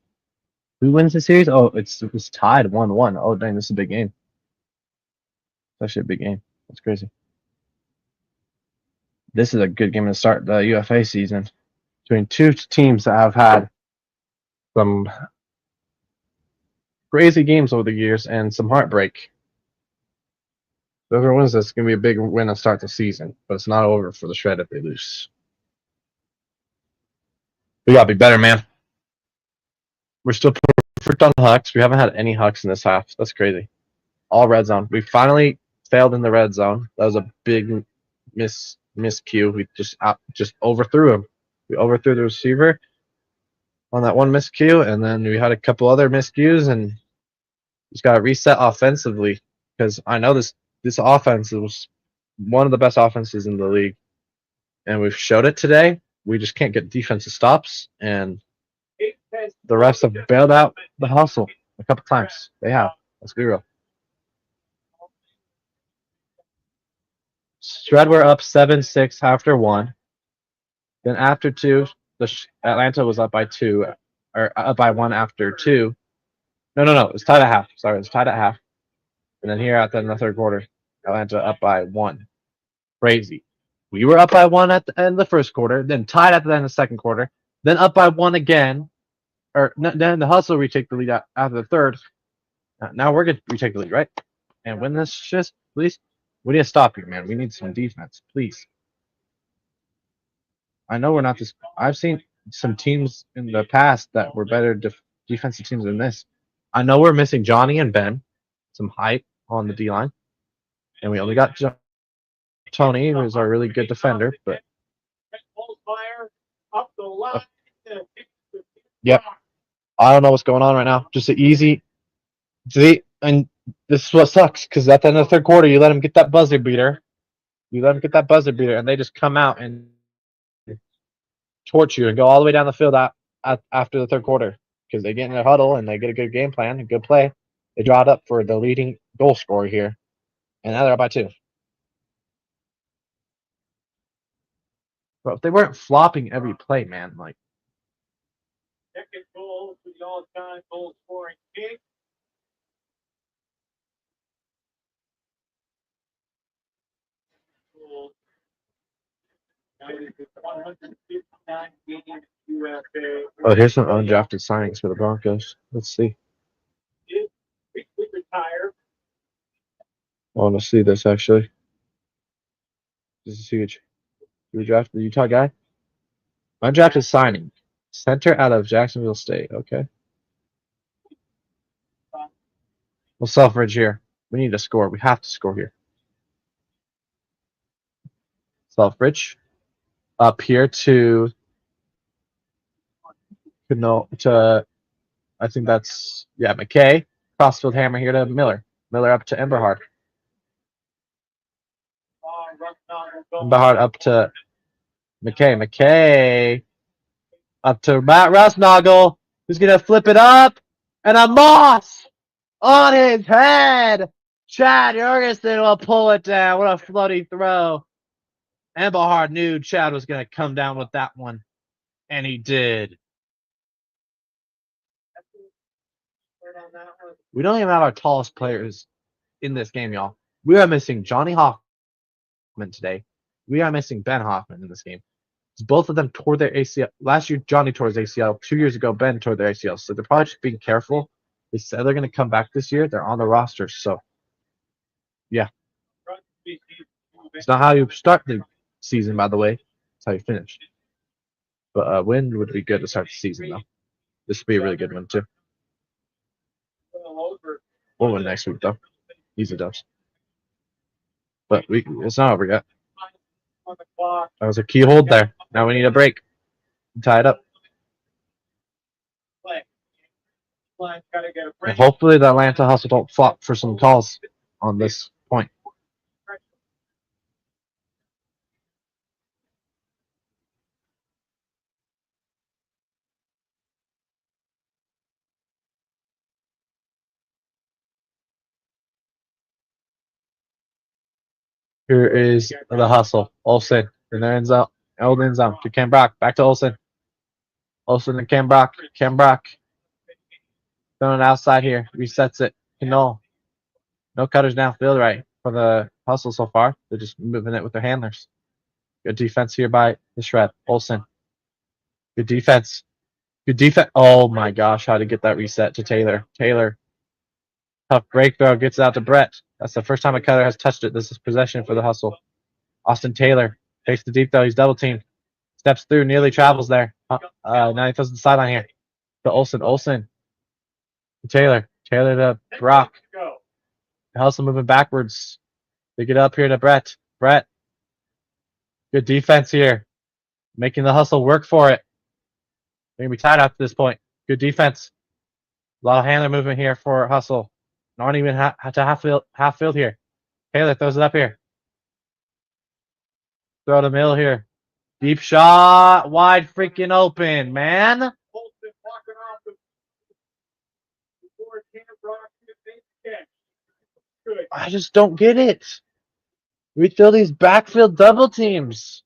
Who wins the series? Oh, it was tied 1-1. Oh, dang, this is a big game. It's actually a big game. That's crazy. This is a good game to start the UFA season between two teams that have had some crazy games over the years and some heartbreak. Whoever wins this is going to be a big win to start the season, but it's not over for the Shred if they lose. We got to be better, man. We're still perfect on Hucks. We haven't had any Hucks in this half. That's crazy. All red zone. We finally failed in the red zone. That was a big miscue. We just overthrew him. We overthrew the receiver on that one miscue, and then we had a couple other miscues, and just got to reset offensively because I know this offense was one of the best offenses in the league, and we've showed it today. We just can't get defensive stops, and the refs have bailed out the hustle a couple times. They have. Let's be real. Shred were up 7-6 after 1. Then after 2, Atlanta was up by 2, or up by 1 after 2. No. It was tied at half. Sorry, it was tied at half. And then here at the end of the third quarter, Atlanta up by 1. Crazy. We were up by 1 at the end of the first quarter, then tied at the end of the second quarter, then up by 1 again. Or then the hustle retake the lead after the third. Now we're going to retake the lead, right? And win this shit, please. We need to stop here, man. We need some defense, please. I know we're not this. I've seen some teams in the past that were better defensive teams than this. I know we're missing Johnny and Ben, some height on the D line, and we only got Tony, who's our really good defender. But yep, I don't know what's going on right now. Just an easy, and this is what sucks because at the end of the third quarter, you let them get that buzzer beater. And they just come out and torch you and go all the way down the field after the third quarter because they get in their huddle and they get a good game plan, a good play. They draw it up for the leading goal scorer here, and now they're up by 2. But if they weren't flopping every play, man, like. Second goal for the all-time goal scoring king. Oh, here's some undrafted signings for the Broncos. Let's see. Retired. I want to see this actually. This is huge. You drafted the Utah guy? Undrafted signing. Center out of Jacksonville State. Okay. We'll Selfridge here. We need to score. We have to score here. Selfridge. Up here to I think that's McKay. Crossfield hammer here to Miller. Miller up to Emberhard. Emberhard up to McKay. McKay up to Matt Rusnagel, who's gonna flip it up, and a Moss on his head. Chad Jorgensen will pull it down. What a floaty throw. Emberhard knew Chad was gonna come down with that one, and he did. We don't even have our tallest players in this game, y'all. We are missing Johnny Hoffman today. We are missing Ben Hoffman in this game. Both of them tore their ACL. Last year, Johnny tore his ACL. 2 years ago, Ben tore their ACL. So they're probably just being careful. They said they're going to come back this year. They're on the roster. So, yeah. It's not how you start the season, by the way. It's how you finish. But a win would be good to start the season, though. This would be a really good one, too. We'll win next week, though. Easy dubs. But it's not over yet. That was a key hold there. Now we need a break. Tie it up. And hopefully the Atlanta Hustle don't flop for some calls on this point. Here is the hustle. Olsen in their end zone. Old end zone to Cam Brock. Back to Olsen. Olsen and Cam Brock. Cam Brock. Throwing it outside here. Resets it. No cutters downfield right for the hustle so far. They're just moving it with their handlers. Good defense here by the Shred. Olsen. Good defense. Good defense. Oh my gosh, how to get that reset to Taylor. Taylor. Tough break throw. Gets it out to Brett. That's the first time a cutter has touched it. This is possession for the hustle. Austin Taylor takes the deep throw. He's double teamed. Steps through. Nearly travels there. Now he throws the sideline here. To Olsen. Olsen. To Taylor. Taylor to Brock. The hustle moving backwards. They get up here to Brett. Brett. Good defense here. Making the hustle work for it. They're going to be tied after this point. Good defense. A lot of handler movement here for hustle. Not even to half field here. Taylor throws it up here. Throw to middle here. Deep shot. Wide freaking open, man. I just don't get it. We throw these backfield double teams.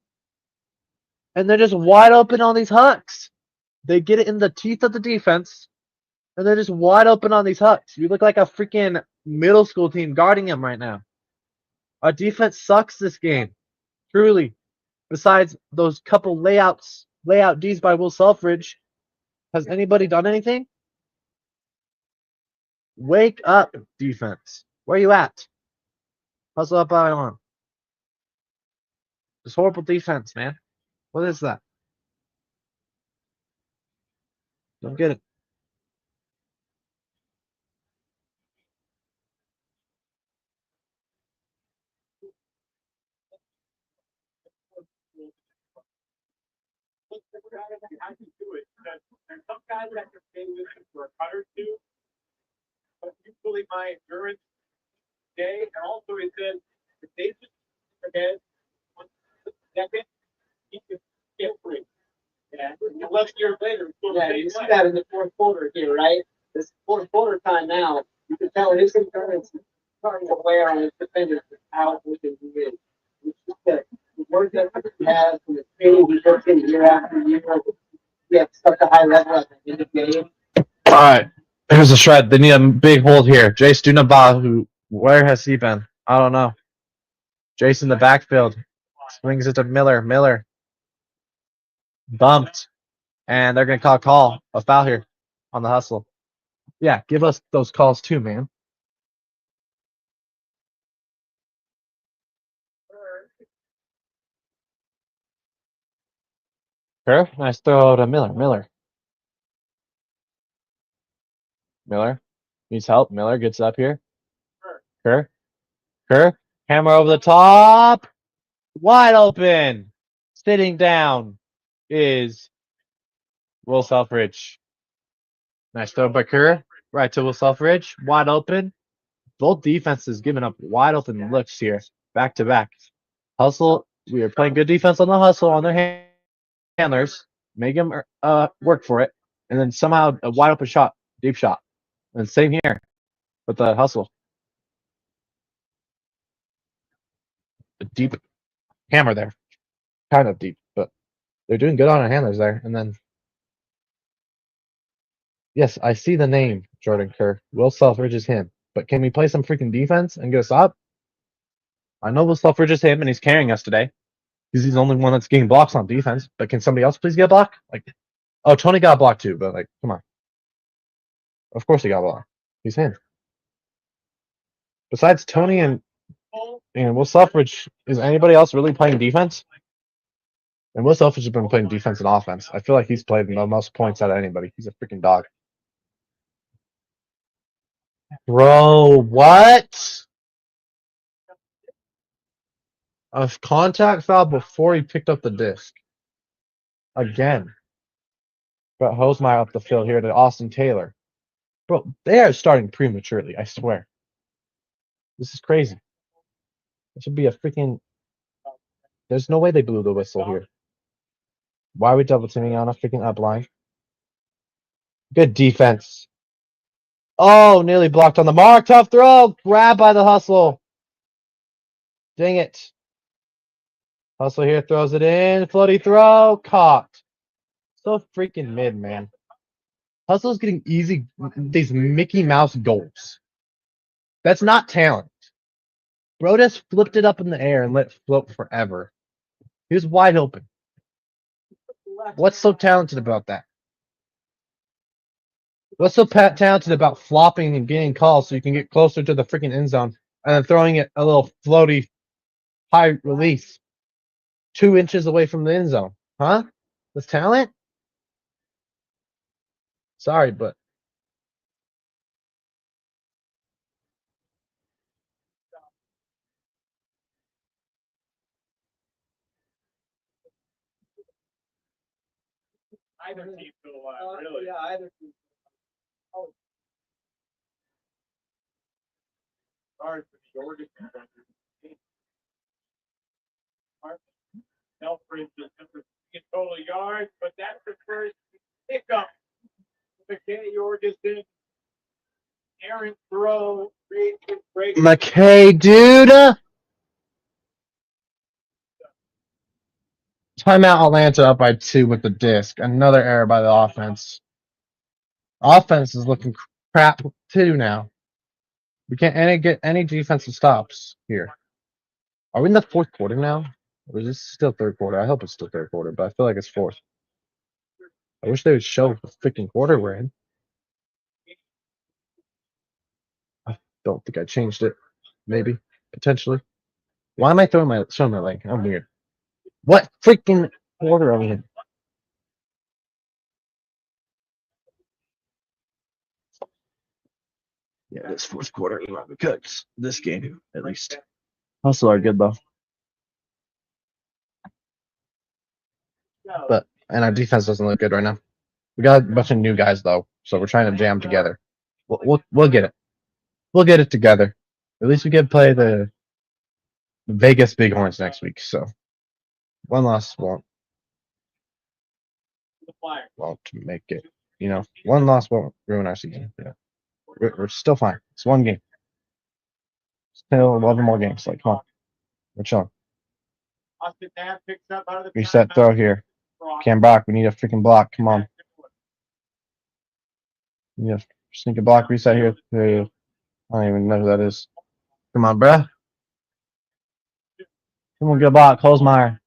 And they're just wide open on these hucks. They get it in the teeth of the defense. And they're just wide open on these hucks. You look like a freaking middle school team guarding them right now. Our defense sucks this game. Truly. Besides those couple layout Ds by Will Selfridge, has anybody done anything? Wake up, defense. Where you at? Hustle up on. This horrible defense, man. What is that? Don't get it. I can do it. There's some guys that can stay with him for a cut or two, but usually my endurance day, and also he said, if they just forget 1 second, he can get free. Yeah, 11 years later, you see that in the fourth quarter here, right? This fourth quarter time now, you can tell his endurance is starting to wear on his defenders how good he is. It's just that the work that he has and the training he puts in year after year, he has such a high level at the end of the game. All right. Here's a Shred. They need a big hold here. Jace Dunaba, where has he been? I don't know. Jace in the backfield. Swings it to Miller. Miller. Bumped. And they're going to call a foul here on the hustle. Yeah, give us those calls too, man. Kerr, nice throw to Miller. Miller needs help. Miller gets up here. Kerr. Hammer over the top. Wide open. Sitting down is Will Selfridge. Nice throw by Kerr. Right to Will Selfridge. Wide open. Both defenses giving up wide open looks here. Back to back. Hustle. We are playing good defense on the hustle on their handlers. Make them work for it. And then somehow a wide open shot. Deep shot. And same here with the hustle. A deep hammer there. Kind of deep, but they're doing good on our handlers there. And then Yes, I see the name, Jordan Kerr. Will Selfridge is him. But can we play some freaking defense and get us up? I know Will Selfridge is him and he's carrying us today. Because he's the only one that's getting blocks on defense. But can somebody else please get a block? Like, oh, Tony got a block too, but like, come on. Of course he got a block. He's him. Besides Tony and Will Selfridge, is anybody else really playing defense? And Will Selfridge has been playing defense and offense. I feel like he's played the most points out of anybody. He's a freaking dog. Bro, what? A contact foul before he picked up the disc. Again. But Hosmeyer up the field here to Austin Taylor. Bro, they are starting prematurely, I swear. This is crazy. It should be a freaking... There's no way they blew the whistle here. Why are we double teaming on a freaking upline? Good defense. Oh, nearly blocked on the mark. Tough throw. Grab by the hustle. Dang it. Hustle here, throws it in. Floaty throw. Caught. So freaking mid, man. Hustle's getting easy, these Mickey Mouse goals. That's not talent. Bro just flipped it up in the air and let it float forever. He was wide open. What's so talented about that? What's so talented about flopping and getting calls so you can get closer to the freaking end zone and then throwing it a little floaty high release 2 inches away from the end zone? Huh? That's talent? Sorry, but Either team still alive, really. Yeah, either team. Oh, Sorry for the Georgia defenders. Selfridge is number 3 in total yards, but that's the first pickup. McKay Jorgensen, Aaron throw, creates his break. McKay, dude. Timeout Atlanta up by 2 with the disc. Another error by the offense. Offense is looking crap too now. We can't get any defensive stops here. Are we in the 4th quarter now? Or is this still 3rd quarter? I hope it's still 3rd quarter, but I feel like it's 4th. I wish they would show the freaking quarter we're in. I don't think I changed it. Maybe. Potentially. Why am I showing my leg? I'm weird. What freaking quarter are we in? Yeah, this 4th quarter we might be cooked. This game, at least. Hustle are good though. And our defense doesn't look good right now. We got a bunch of new guys though, so we're trying to jam together. We'll get it. We'll get it together. At least we get to play the Vegas Bighorns next week. So 1 loss won't make it. 1 loss won't ruin our season. Yeah, we're still fine. It's 1 game. Still 11 more games. Like, come on, we're chilling. Austin Knapp picks up out of the Reset throw here. Cam Brock, we need a freaking block. Come on. We need a sneak a block reset here. I don't even know who that is. Come on, bruh. Come on, get a block. Holzmeyer.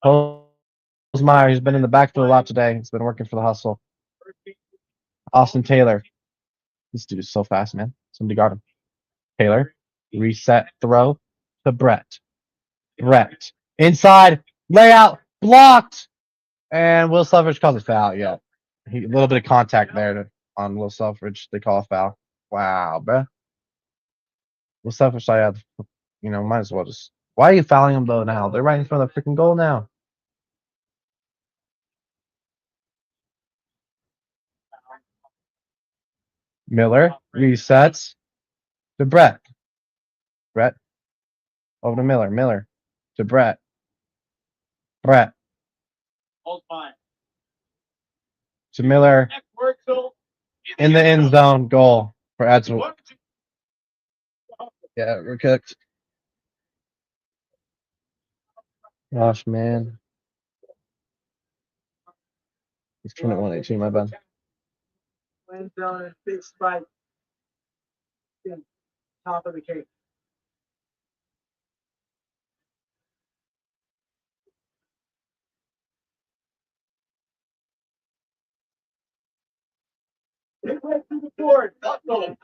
Holzmeyer, he's been in the backfield a lot today. He's been working for the hustle. Austin Taylor. This dude is so fast, man. Somebody got him. Taylor. Reset throw to Brett. Brett. Inside. Layout. Blocked. And Will Selfridge calls a foul. Yeah. A little bit of contact there on Will Selfridge. They call a foul. Wow, bruh. Will Selfridge, I have, might as well just. Why are you fouling them though now? They're right in front of the freaking goal now. Miller resets to Brett. Brett over to Miller. Miller to Brett. Brett to Miller in the end zone. Goal for Edsel. Yeah, we're cooked. Gosh, man. It's 21-18, my bad. Wind zone and big spike. Top of the cake. It went through the board. Uh-oh.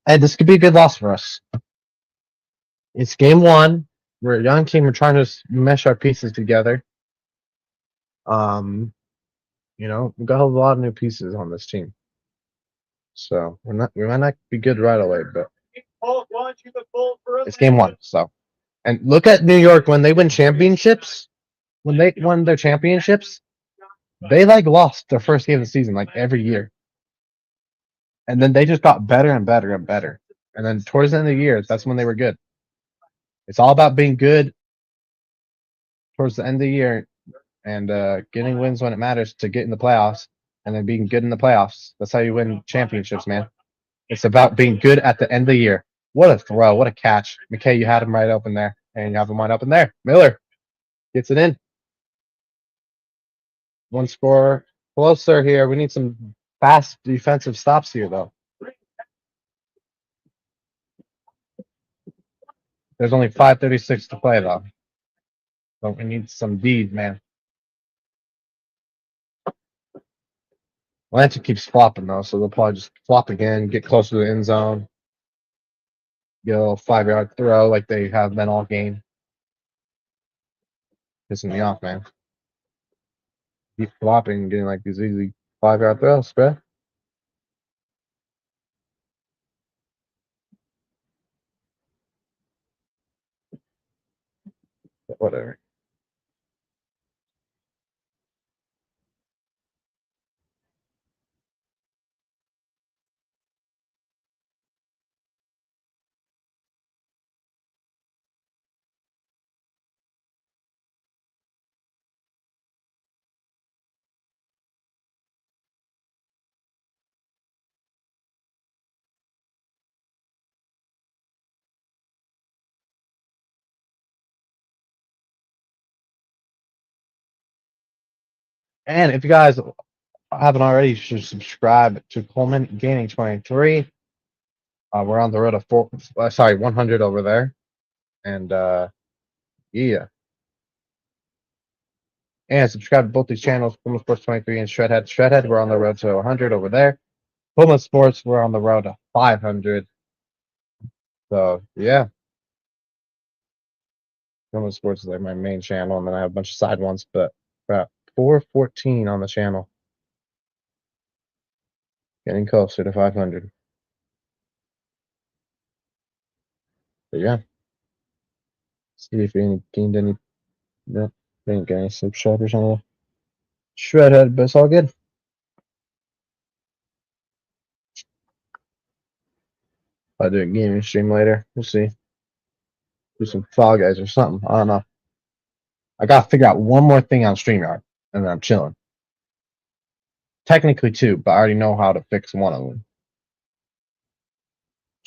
Hey, this could be a good loss for us. It's game one. We're a young team. We're trying to mesh our pieces together. We've got a lot of new pieces on this team. So we might not be good right away, but it's game one. So, and look at New York when they win championships. When they won their championships, they lost their first game of the season every year, and then they just got better and better and better. And then towards the end of the year, that's when they were good. It's all about being good towards the end of the year and getting wins when it matters to get in the playoffs, and then being good in the playoffs. That's how you win championships, man. It's about being good at the end of the year. What a throw. What a catch. McKay, you had him right open there. And you have him wide open there. Miller gets it in. One score closer here. We need some fast defensive stops here, though. There's only 5:36 to play, though. So we need some D's, man. Atlanta keeps flopping, though, so they'll probably just flop again, get closer to the end zone. Get a little 5-yard throw like they have been all game. Pissing me off, man. Keep flopping and getting these easy 5-yard throws, bro. But whatever. And if you guys haven't already, you should subscribe to Coleman Gaming 23. We're on the road to 100 over there. And yeah. And subscribe to both these channels, Coleman Sports 23 and Shredhead. Shredhead, we're on the road to 100 over there. Coleman Sports, we're on the road to 500. So yeah. Coleman Sports is my main channel, and then I have a bunch of side ones, but we're at 414 on the channel. Getting closer to 500. But yeah. See if we gained any. No, we didn't get any subscribers on the Shredhead, but it's all good. I'll do a gaming stream later. We'll see. Do some Fall Guys or something. I don't know. I gotta figure out one more thing on StreamYard, and then I'm chilling. Technically two, but I already know how to fix one of them.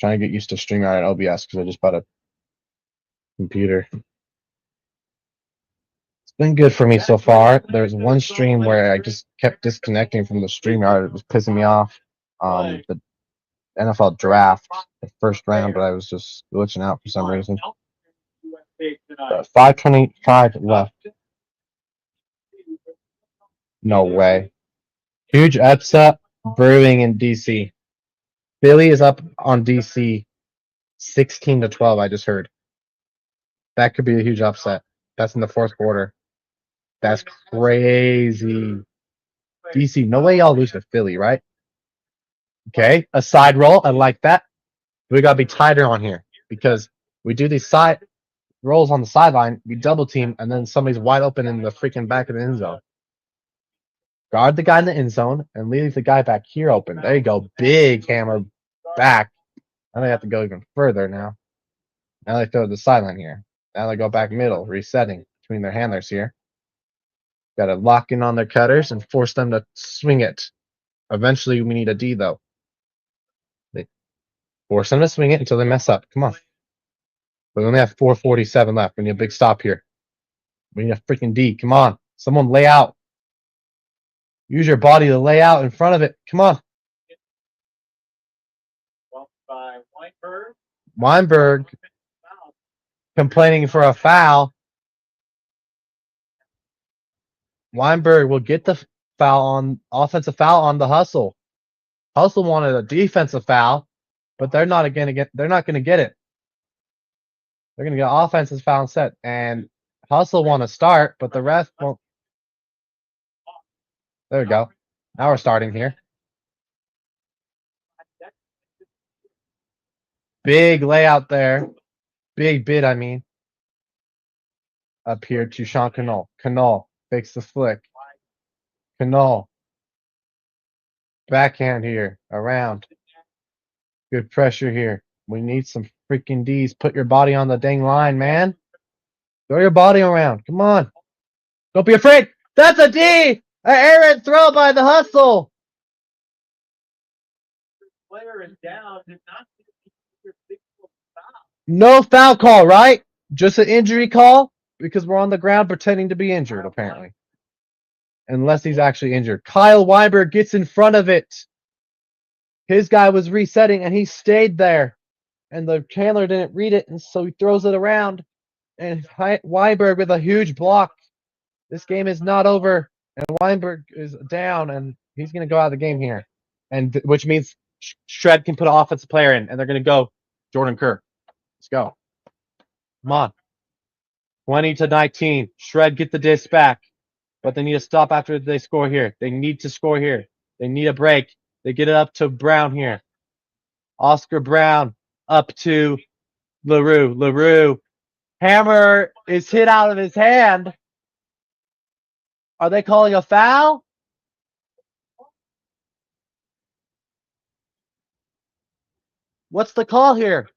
Trying to get used to StreamYard and OBS because I just bought a computer. It's been good for me so far. There's one stream where I just kept disconnecting from the StreamYard. It was pissing me off. The NFL draft, the first round, but I was just glitching out for some reason. 5:25 left. No way. Huge upset brewing in DC. Philly is up on DC 16-12, I just heard. That could be a huge upset. That's in the fourth quarter. That's crazy. DC, no way y'all lose to Philly, right? Okay, a side roll. I like that. We got to be tighter on here because we do these side rolls on the sideline, we double team, and then somebody's wide open in the freaking back of the end zone. Guard the guy in the end zone and leave the guy back here open. There you go. Big hammer back. Now they have to go even further now. Now they throw the sideline here. Now they go back middle, resetting between their handlers here. Got to lock in on their cutters and force them to swing it. Eventually, we need a D, though. They force them to swing it until they mess up. Come on. We only have 4:47 left. We need a big stop here. We need a freaking D. Come on. Someone lay out. Use your body to lay out in front of it. Come on. By Weinberg. Weinberg complaining for a foul. Weinberg will get the offensive foul on the Hustle. Hustle wanted a defensive foul, but they're not going to get it. They're going to get offensive foul instead. And Hustle want to start, but the ref won't. There we go. Now we're starting here. Big layout there. Big bid, I mean. Up here to Sean Canol. Canol fakes the flick. Canol. Backhand here. Around. Good pressure here. We need some freaking D's. Put your body on the dang line, man. Throw your body around. Come on. Don't be afraid. That's a D! An errant throw by the Hustle. Player is down. Did not see your big foul. No foul call, right? Just an injury call because we're on the ground pretending to be injured, apparently. Unless he's actually injured. Kyle Weinberg gets in front of it. His guy was resetting and he stayed there. And the handler didn't read it, and so he throws it around. And Weinberg with a huge block. This game is not over. And Weinberg is down, and he's going to go out of the game here. And which means Shred can put an offensive player in, and they're going to go Jordan Kerr. Let's go. Come on. 20-19. Shred get the disc back. But they need to stop after they score here. They need to score here. They need a break. They get it up to Brown here. Oscar Brown up to LaRue. LaRue. Hammer is hit out of his hand. Are they calling a foul? What's the call here?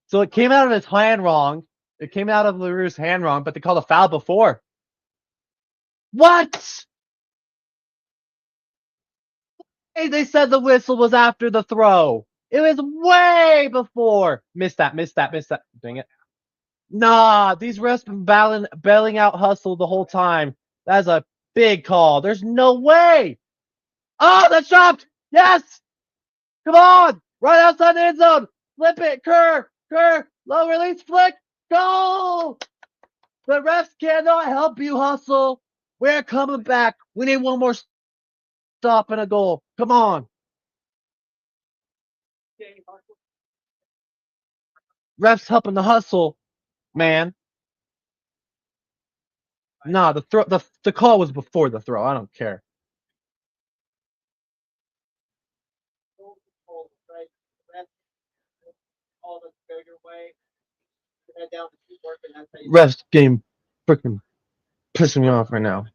So it came out of his hand wrong. It came out of LaRue's hand wrong, but they called a foul before. What? Hey, they said the whistle was after the throw. It was way before. Missed that. Dang it. Nah, these refs been bailing out Hustle the whole time. That's a big call. There's no way. Oh, that's dropped. Yes. Come on. Right outside the end zone. Flip it. Kerr. Low release flick. Goal. The refs cannot help you, Hustle. We're coming back. We need one more stop and a goal. Come on. Refs helping the Hustle, man. Nah, the call was before the throw. I don't care. Refs game freaking pissing me off right now.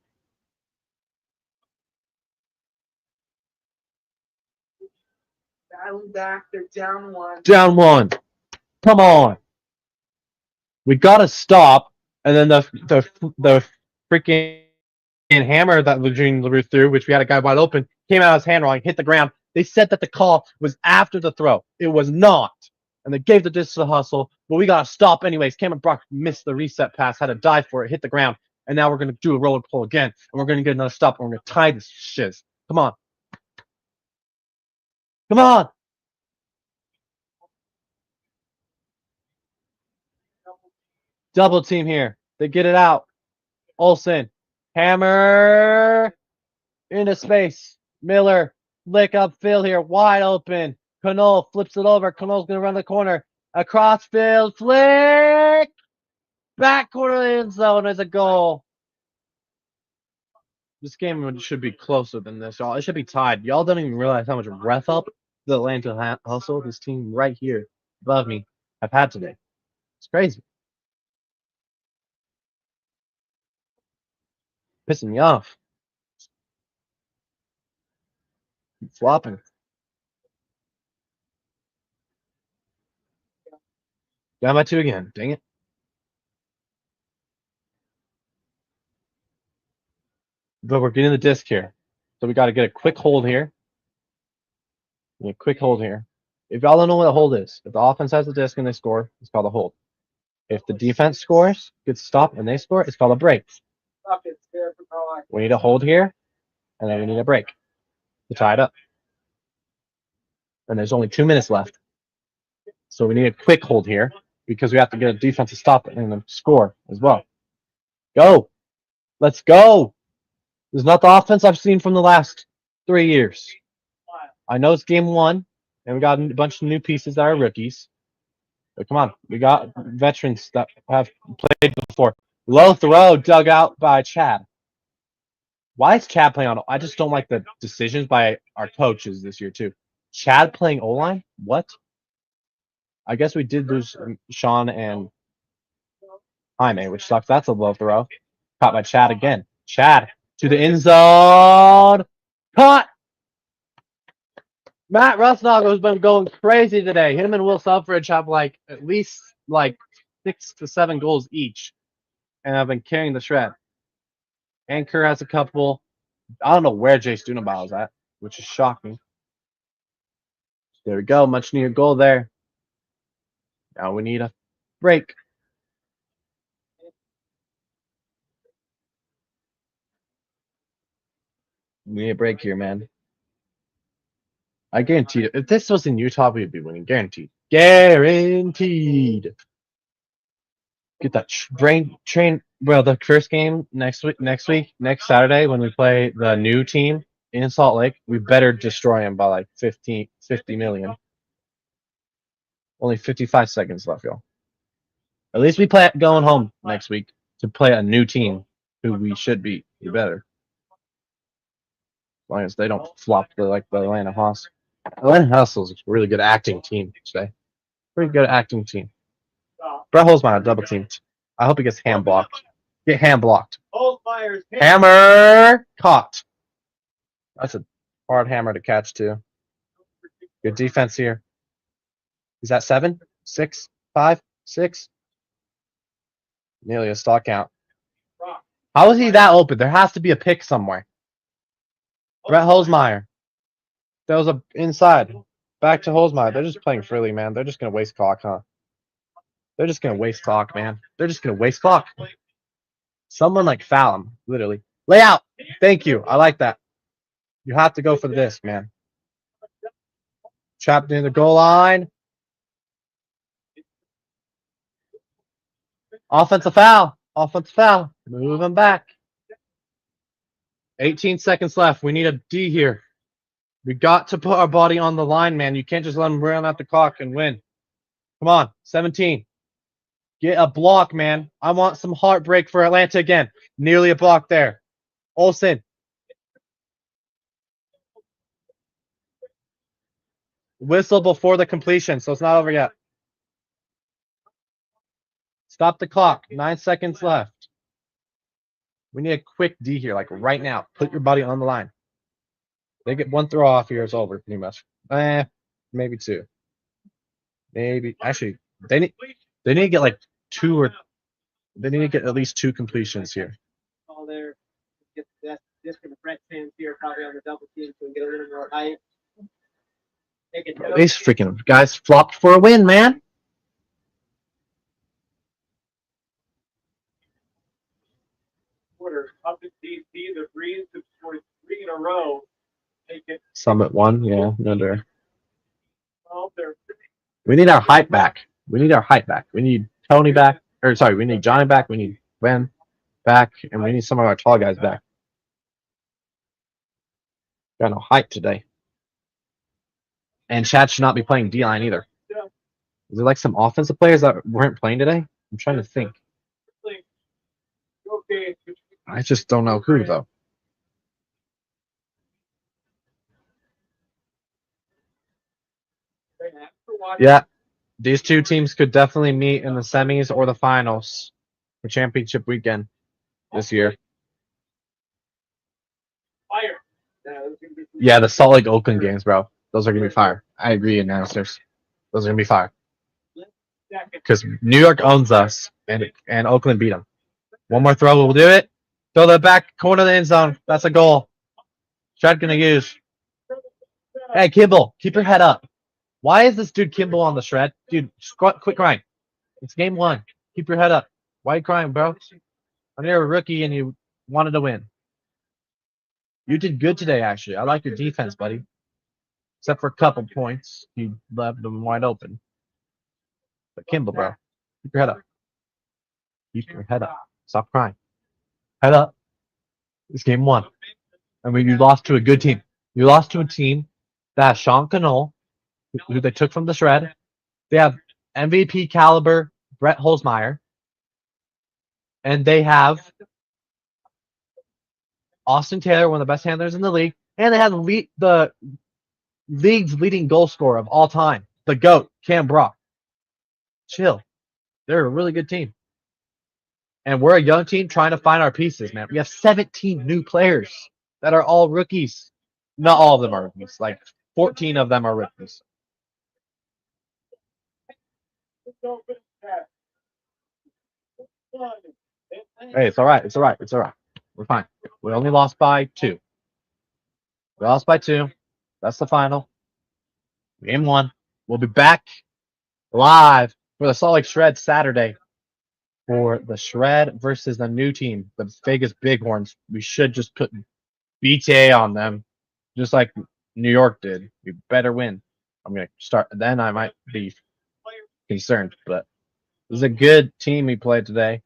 Battling back, they're down one. Down one. Come on. We gotta stop. And then the freaking hammer that Eugene LaRue threw, which we had a guy wide open, came out of his hand wrong, hit the ground. They said that the call was after the throw. It was not. And they gave the disc to the Hustle, but we gotta stop anyways. Cameron Brock missed the reset pass, had to dive for it, hit the ground, and now we're gonna do a roller pull again, and we're gonna get another stop, and we're gonna tie this shiz. Come on. Come on. Double team here. They get it out. Olsen. Hammer into space. Miller. Lick upfield here. Wide open. Canol flips it over. Canol's going to run the corner. Across field. Flick. Back corner of the end zone is a goal. This game should be closer than this, y'all. It should be tied. Y'all don't even realize how much ref help the Atlanta Hustle, this team right here above me, have had today. It's crazy. Pissing me off. Keep flopping. Down by 2 again. Dang it. But we're getting the disc here. So we got to get a quick hold here. A quick hold here. If y'all don't know what a hold is, if the offense has the disc and they score, it's called a hold. If the defense scores, gets stopped, and they score, it's called a break. We need a hold here, and then we need a break to tie it up. And there's only 2 minutes left. So we need a quick hold here because we have to get a defense to stop it and then score as well. Go. Let's go. This is not the offense I've seen from the last 3 years. I know it's game 1, and we got a bunch of new pieces that are rookies. But come on, we got veterans that have played before. Low throw dug out by Chad. Why is Chad playing on? I just don't like the decisions by our coaches this year too. Chad playing O-line? What? I guess we did lose Sean and Jaime, which sucks. That's a low throw. Caught by Chad again. Chad to the end zone. Caught! Matt Rusnagel has been going crazy today. Him and Will Selfridge have at least 6 to 7 goals each. And I've been carrying the shred. Anchor has a couple. I don't know where Jay Stunabile is at, which is shocking. There we go. Much needed goal there. Now we need a break. We need a break here, man. I guarantee it. If this was in Utah, we'd be winning. Guaranteed. Guaranteed. Get that train. Well, the first game next next Saturday when we play the new team in Salt Lake, we better destroy them by 50 million. Only 55 seconds left, y'all. At least we play going home next week to play a new team who we should beat. We better. As long as they don't flop the Atlanta Hawks. Atlanta Hustle's a really good acting team today. Pretty good acting team. Brett Holzmeyer double teamed. I hope he gets hand blocked. Get hand blocked. Hammer caught. That's a hard hammer to catch too. Good defense here. Is that 7, 6, 5, 6? Nearly a stock count. How is he that open? There has to be a pick somewhere. Brett Holzmeyer. That was a inside. Back to Holzmeyer. They're just playing freely, man. They're just gonna waste clock, huh? They're just gonna waste clock, man. They're just gonna waste clock. Someone foul him, literally. Lay out. Thank you. I like that. You have to go for this, man. Trapped near the goal line. Offensive foul. Offensive foul. Move him back. 18 seconds left. We need a D here. We got to put our body on the line, man. You can't just let them run out the clock and win. Come on. 17. Get a block, man. I want some heartbreak for Atlanta again. Nearly a block there. Olsen. Whistle before the completion, so it's not over yet. Stop the clock. 9 seconds left. We need a quick D here, right now. Put your body on the line. They get 1 throw off here, it's over, pretty much. Maybe 2. Maybe. Actually, they need to get 2 or they need to get at least 2 completions here. All there. Get that disc in the French fans here, probably on the double team, so we get a little more height. These freaking guys flopped for a win, man. Quarter up at DC, the Breeze have scored 3 in a row. Summit 1, yeah, under. Well, We need our height back. We need our height back. We need Tony back. We need Johnny back. We need Ben back. And we need some of our tall guys back. Got no height today. And Chad should not be playing D-line either. Is there some offensive players that weren't playing today? I'm trying to think. I just don't know who, though. Yeah, these 2 teams could definitely meet in the semis or the finals for championship weekend this year. Yeah, the Salt Lake Oakland games, bro. Those are going to be fire. I agree, announcers. Those are going to be fire. because New York owns us, and Oakland beat them. One more throw will do it. Throw the back corner of the end zone. That's a goal. Shred gonna use. Hey, Kimball, keep your head up. Why is this dude Kimball on the shred? Dude, quit crying. It's game 1. Keep your head up. Why are you crying, bro? I know you're a rookie and you wanted to win. You did good today, actually. I like your defense, buddy. Except for a couple points. You left them wide open. But Kimball, bro, keep your head up. Keep your head up. Stop crying. Head up. It's game 1. I mean, you lost to a good team. You lost to a team that has Sean Cannell, who they took from the shred. They have MVP caliber Brett Holzmeyer. And they have Austin Taylor, one of the best handlers in the league. And they have the league's leading goal scorer of all time, the GOAT, Cam Brock. Chill. They're a really good team. And we're a young team trying to find our pieces, man. We have 17 new players that are all rookies. Not all of them are rookies. Like 14 of them are rookies. Hey, it's all right. It's all right. It's all right. We're fine. We only lost by 2. We lost by 2. That's the final. Game 1. We'll be back live for the Salt Lake Shred Saturday for the Shred versus the new team, the Vegas Bighorns. We should just put BTA on them, just like New York did. We better win. I'm going to start. Then I might be concerned, but this is a good team we played today.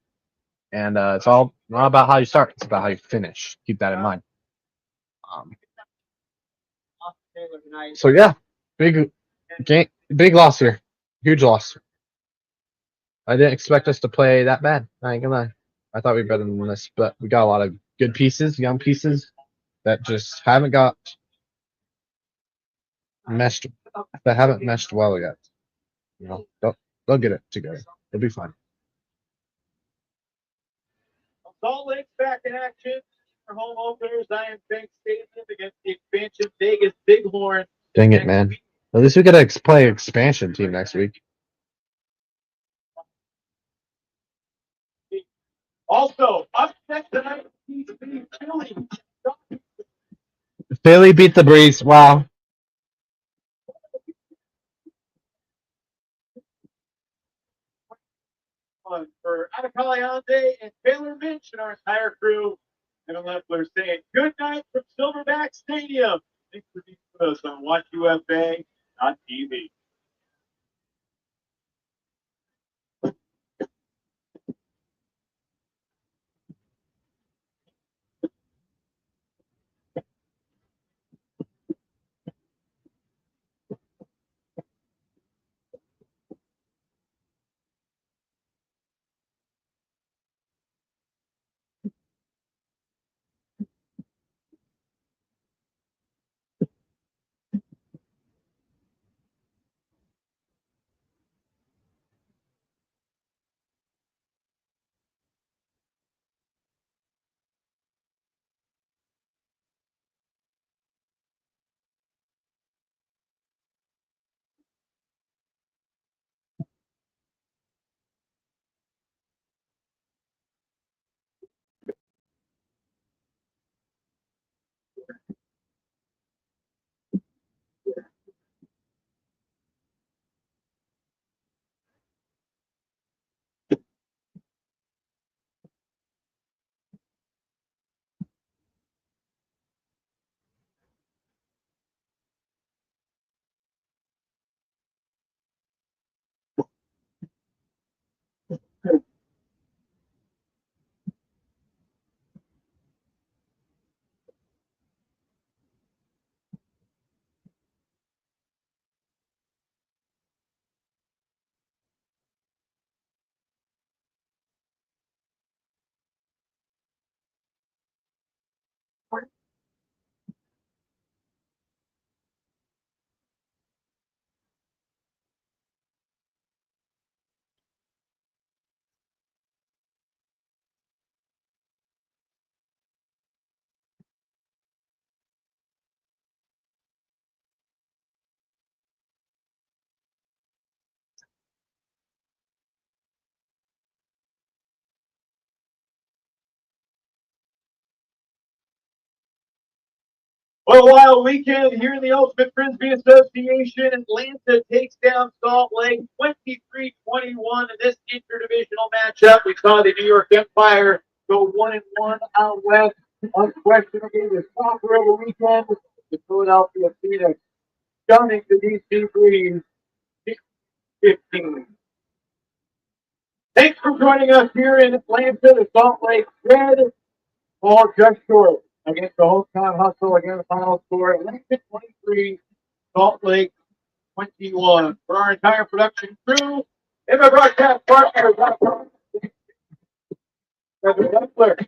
And it's all not about how you start. It's about how you finish. Keep that in mind. So, yeah, big loss here. Huge loss. I didn't expect us to play that bad. I ain't gonna lie. I thought we were better than this, but we got a lot of good pieces, young pieces that just haven't got meshed. That haven't meshed well yet. You know, they'll get it together. They'll be fine. Salt Lake's back in action for home openers. Zions Bank Stadium against the expansion Vegas Bighorn. Dang it, man. At least we get to play expansion team next week. Also, up next tonight, Philly. Philly beat the Breeze. Wow. For Adekale Allende and Taylor Minch and our entire crew. And I'm Leffler saying good night from Silverback Stadium. Thanks for being with us on WatchUFA.tv. Well, a wild weekend here in the Ultimate Frisbee Association. Atlanta takes down Salt Lake 23-21 in this interdivisional matchup. We saw the New York Empire go 1-1 out west. Unquestionably, the soccer of the weekend, the Philadelphia Phoenix stunning the DC Breeze 15. Thanks for joining us here in Atlanta. The Salt Lake Red fall just short against the hometown hustle. Again, the final score: Atlanta 23, Salt Lake 21. For our entire production crew and my broadcast partner, Brother Duffler.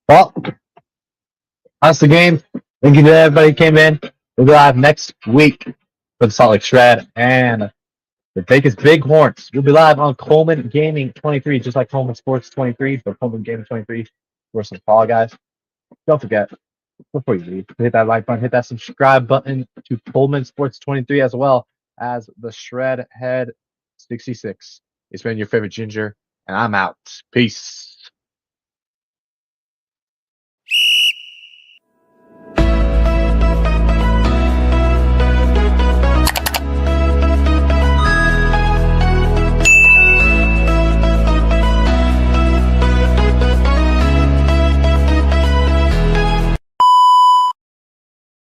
Well, that's the game. Thank you to everybody who came in. We'll be live next week for the Salt Lake Shred and the Vegas Bighorns. We'll be live on Coleman Gaming 23, just like Coleman Sports 23, but Coleman Gaming 23 for some Fall Guys. Don't forget, before you leave, hit that like button, hit that subscribe button to Coleman Sports 23 as well as the Shred Head 66. It's been your favorite Ginger, and I'm out. Peace.